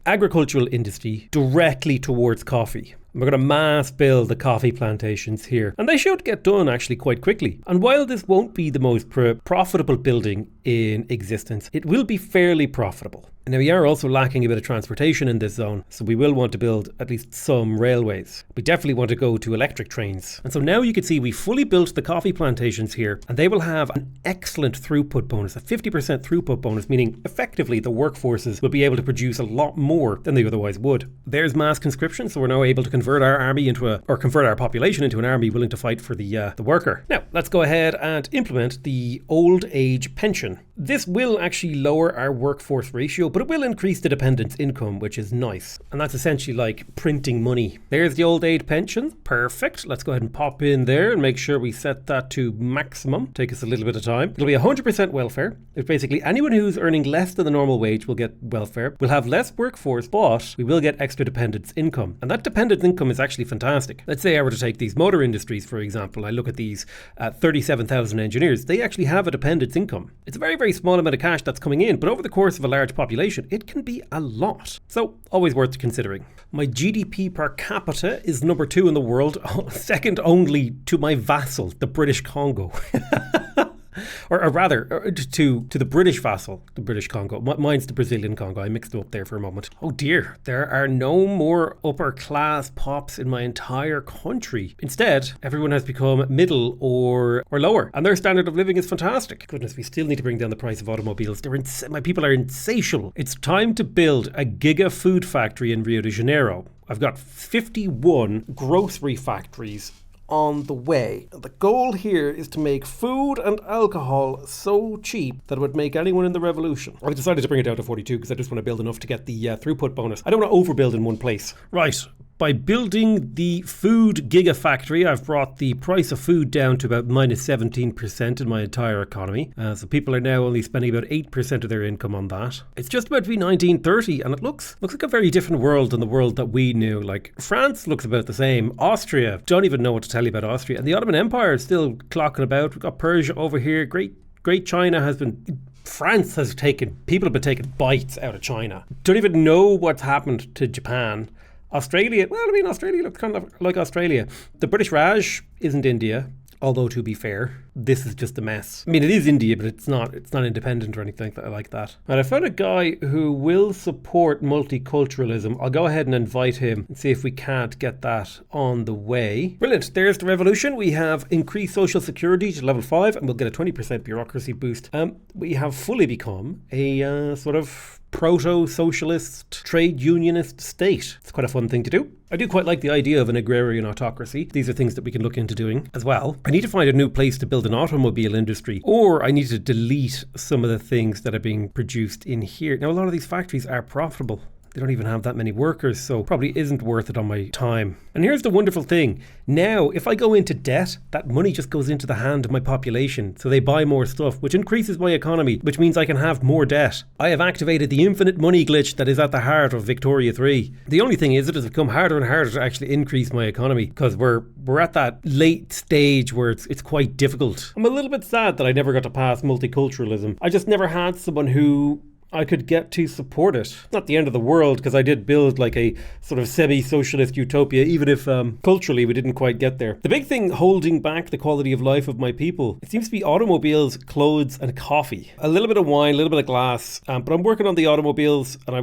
agricultural industry directly towards coffee. We're going to mass build the coffee plantations here. And they should get done actually quite quickly. And while this won't be the most profitable building in existence, it will be fairly profitable. Now, we are also lacking a bit of transportation in this zone, so we will want to build at least some railways. We definitely want to go to electric trains. And so now you can see we fully built the coffee plantations here, and they will have an excellent throughput bonus, a 50% throughput bonus, meaning effectively the workforces will be able to produce a lot more than they otherwise would. There's mass conscription, so we're now able to convert our army convert our population into an army willing to fight for the worker. Now, let's go ahead and implement the old age pension. This will actually lower our workforce ratio, but it will increase the dependent's income, which is nice. And that's essentially like printing money. There's the old age pension. Perfect. Let's go ahead and pop in there and make sure we set that to maximum. Take us a little bit of time. It'll be 100% welfare. If basically anyone who's earning less than the normal wage will get welfare. We'll have less workforce, but we will get extra dependent's income. And that dependent's income is actually fantastic. Let's say I were to take these motor industries, for example. I look at these 37,000 engineers. They actually have a dependent's income. It's a very, very small amount of cash that's coming in, but over the course of a large population, it can be a lot. So, always worth considering. My GDP per capita is number 2 in the world, second only to my vassal, the British Congo. Or rather, to the British vassal, the British Congo. Mine's the Brazilian Congo. I mixed it up there for a moment. Oh dear, there are no more upper class pops in my entire country. Instead, everyone has become middle or lower, and their standard of living is fantastic. Goodness, we still need to bring down the price of automobiles. My people are insatiable. It's time to build a giga food factory in Rio de Janeiro. I've got 51 grocery factories on the way. The goal here is to make food and alcohol so cheap that it would make anyone in the revolution. I decided to bring it down to 42 because I just want to build enough to get the throughput bonus. I don't want to overbuild in one place. Right. By building the food gigafactory, I've brought the price of food down to about minus 17% in my entire economy. So people are now only spending about 8% of their income on that. It's just about to be 1930, and it looks like a very different world than the world that we knew. Like, France looks about the same. Austria, don't even know what to tell you about Austria. And the Ottoman Empire is still clocking about. We've got Persia over here. Great China has been... people have been taking bites out of China. Don't even know what's happened to Japan. Australia, Australia looks kind of like Australia. The British Raj isn't India, Although, to be fair, this is just a mess. I mean, it is India, but it's not independent or anything like that. And I found a guy who will support multiculturalism. I'll go ahead and invite him and see if we can't get that on the way. Brilliant. There's the revolution. We have increased social security to level 5, and we'll get a 20% bureaucracy boost. We have fully become a sort of proto-socialist, trade unionist state. It's quite a fun thing to do. I do quite like the idea of an agrarian autocracy. These are things that we can look into doing as well. I need to find a new place to build an automobile industry, or I need to delete some of the things that are being produced in here. Now, a lot of these factories are profitable. They don't even have that many workers, so probably isn't worth it on my time. And here's the wonderful thing. Now, if I go into debt, that money just goes into the hand of my population. So they buy more stuff, which increases my economy, which means I can have more debt. I have activated the infinite money glitch that is at the heart of Victoria 3. The only thing is it has become harder and harder to actually increase my economy because we're at that late stage where it's quite difficult. I'm a little bit sad that I never got to pass multiculturalism. I just never had someone who I could get to support it. Not the end of the world, because I did build like a sort of semi-socialist utopia, even if culturally we didn't quite get there. The big thing holding back the quality of life of my people, it seems to be automobiles, clothes and coffee. A little bit of wine, a little bit of glass, but I'm working on the automobiles, and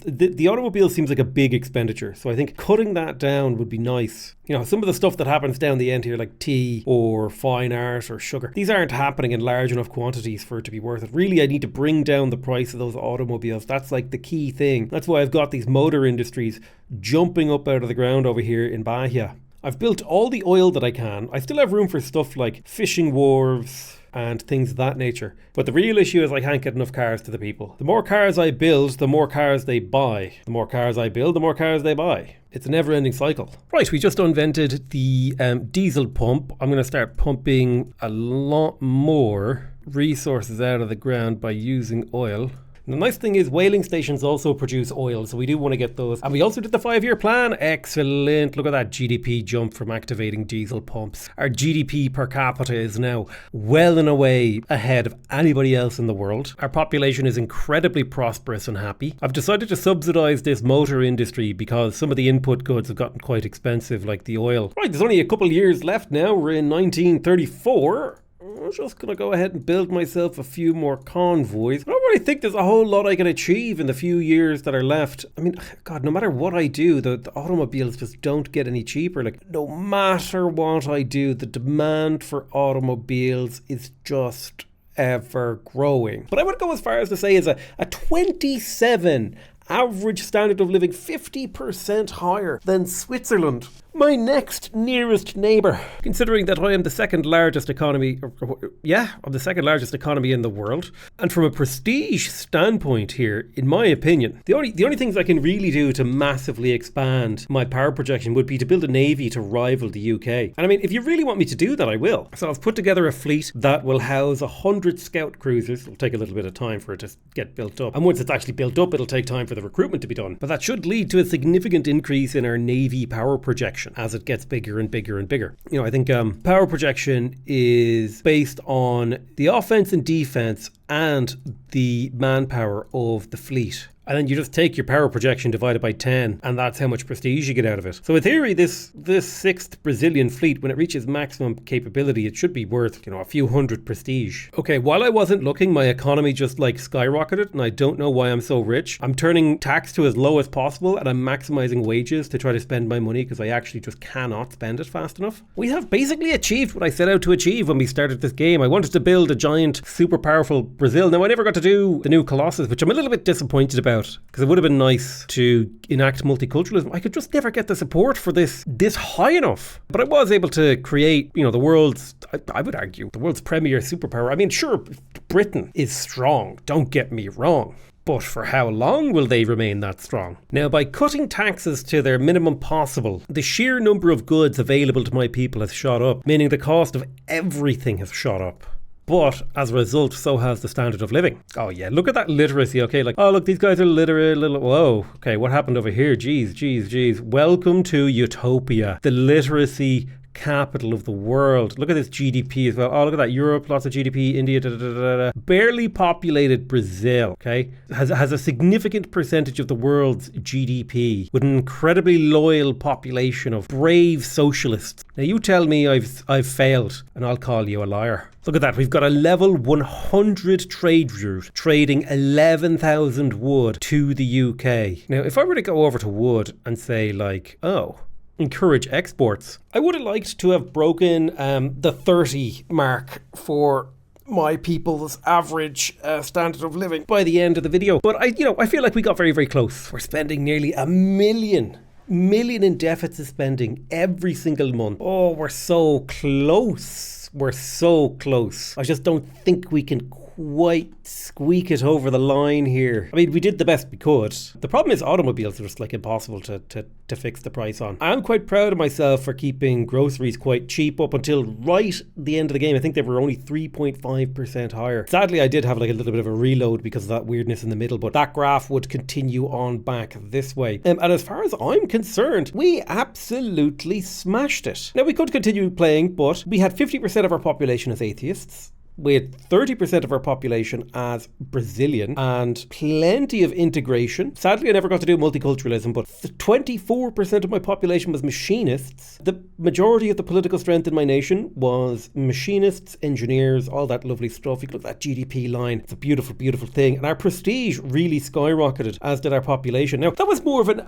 the automobile seems like a big expenditure, so I think cutting that down would be nice. You know, some of the stuff that happens down the end here, like tea or fine art or sugar, these aren't happening in large enough quantities for it to be worth it. Really, I need to bring down the price of those automobiles. That's like the key thing. That's why I've got these motor industries jumping up out of the ground over here in Bahia. I've built all the oil that I can. I still have room for stuff like fishing wharves and things of that nature. But the real issue is I can't get enough cars to the people. The more cars I build, the more cars they buy. The more cars I build, the more cars they buy. It's a never-ending cycle. Right, we just invented the diesel pump. I'm going to start pumping a lot more resources out of the ground by using oil. The nice thing is whaling stations also produce oil, so we do want to get those. And we also did the 5-year plan. Excellent. Look at that GDP jump from activating diesel pumps. Our GDP per capita is now well and away ahead of anybody else in the world. Our population is incredibly prosperous and happy. I've decided to subsidize this motor industry because some of the input goods have gotten quite expensive, like the oil. Right, there's only a couple years left now. We're in 1934. I'm just going to go ahead and build myself a few more convoys. I don't really think there's a whole lot I can achieve in the few years that are left. I mean, God, no matter what I do, the automobiles just don't get any cheaper. Like, no matter what I do, the demand for automobiles is just ever growing. But I would go as far as to say is a 27 average standard of living 50% higher than Switzerland, my next nearest neighbour. Considering that I am the second largest economy, I'm the second largest economy in the world. And from a prestige standpoint here, in my opinion, the only things I can really do to massively expand my power projection would be to build a navy to rival the UK. And I mean, if you really want me to do that, I will. So I've put together a fleet that will house 100 scout cruisers. It'll take a little bit of time for it to get built up. And once it's actually built up, it'll take time for the recruitment to be done. But that should lead to a significant increase in our navy power projection as it gets bigger and bigger and bigger. You know, I think power projection is based on the offense and defense and the manpower of the fleet. And then you just take your power projection divided by 10, and that's how much prestige you get out of it. So in theory, this 6th Brazilian fleet, when it reaches maximum capability, it should be worth, a few hundred prestige. Okay, while I wasn't looking, my economy just skyrocketed, and I don't know why I'm so rich. I'm turning tax to as low as possible, and I'm maximizing wages to try to spend my money because I actually just cannot spend it fast enough. We have basically achieved what I set out to achieve when we started this game. I wanted to build a giant, super powerful Brazil. Now, I never got to do the new Colossus, which I'm a little bit disappointed about, because it would have been nice to enact multiculturalism. I could just never get the support for this high enough. But I was able to create, the world's, I would argue, the world's premier superpower. I mean, sure, Britain is strong, don't get me wrong. But for how long will they remain that strong? Now, by cutting taxes to their minimum possible, the sheer number of goods available to my people has shot up, meaning the cost of everything has shot up. But as a result, so has the standard of living. Oh yeah, look at that literacy, okay? Oh look, these guys are literate, whoa. Okay, what happened over here? Jeez. Welcome to utopia. The literacy capital of the world. Look at this GDP as well. Oh, look at that. Europe, lots of GDP. India, barely populated Brazil, okay, has a significant percentage of the world's GDP with an incredibly loyal population of brave socialists. Now you tell me I've failed and I'll call you a liar. Look at that. We've got a level 100 trade route trading 11,000 wood to the UK. Now, if I were to go over to wood and say like, oh, encourage exports, I would have liked to have broken the 30 mark for my people's average standard of living by the end of the video. But I feel like we got very, very close. We're spending nearly $1 million in deficit spending every single month. Oh, we're so close. We're so close. I just don't think we can quite squeak it over the line here. I mean, we did the best we could. The problem is automobiles are just like impossible to fix the price on. I'm quite proud of myself for keeping groceries quite cheap up until right the end of the game. I think they were only 3.5% higher. Sadly, I did have like a little bit of a reload because of that weirdness in the middle, but that graph would continue on back this way. And as far as I'm concerned, we absolutely smashed it. Now, we could continue playing, but we had 50% of our population as atheists. We had 30% of our population as Brazilian and plenty of integration. Sadly, I never got to do multiculturalism, but 24% of my population was machinists. The majority of the political strength in my nation was machinists, engineers, all that lovely stuff. You look at that GDP line. It's a beautiful, beautiful thing. And our prestige really skyrocketed, as did our population. Now, that was more of an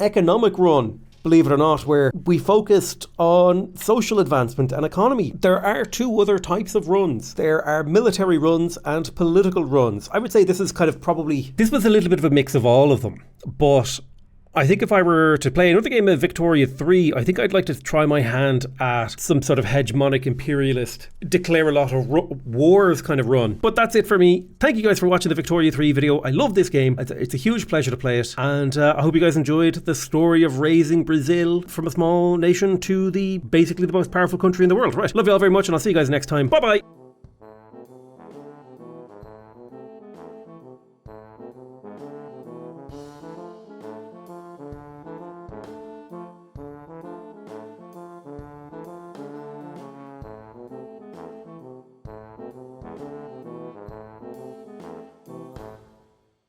economic run, believe it or not, where we focused on social advancement and economy. There are two other types of runs. There are military runs and political runs. I would say this was a little bit of a mix of all of them. But I think if I were to play another game of Victoria 3, I think I'd like to try my hand at some sort of hegemonic imperialist, declare a lot of wars kind of run. But that's it for me. Thank you guys for watching the Victoria 3 video. I love this game. It's a huge pleasure to play it. And I hope you guys enjoyed the story of raising Brazil from a small nation to basically the most powerful country in the world. Right. Love you all very much, and I'll see you guys next time. Bye-bye.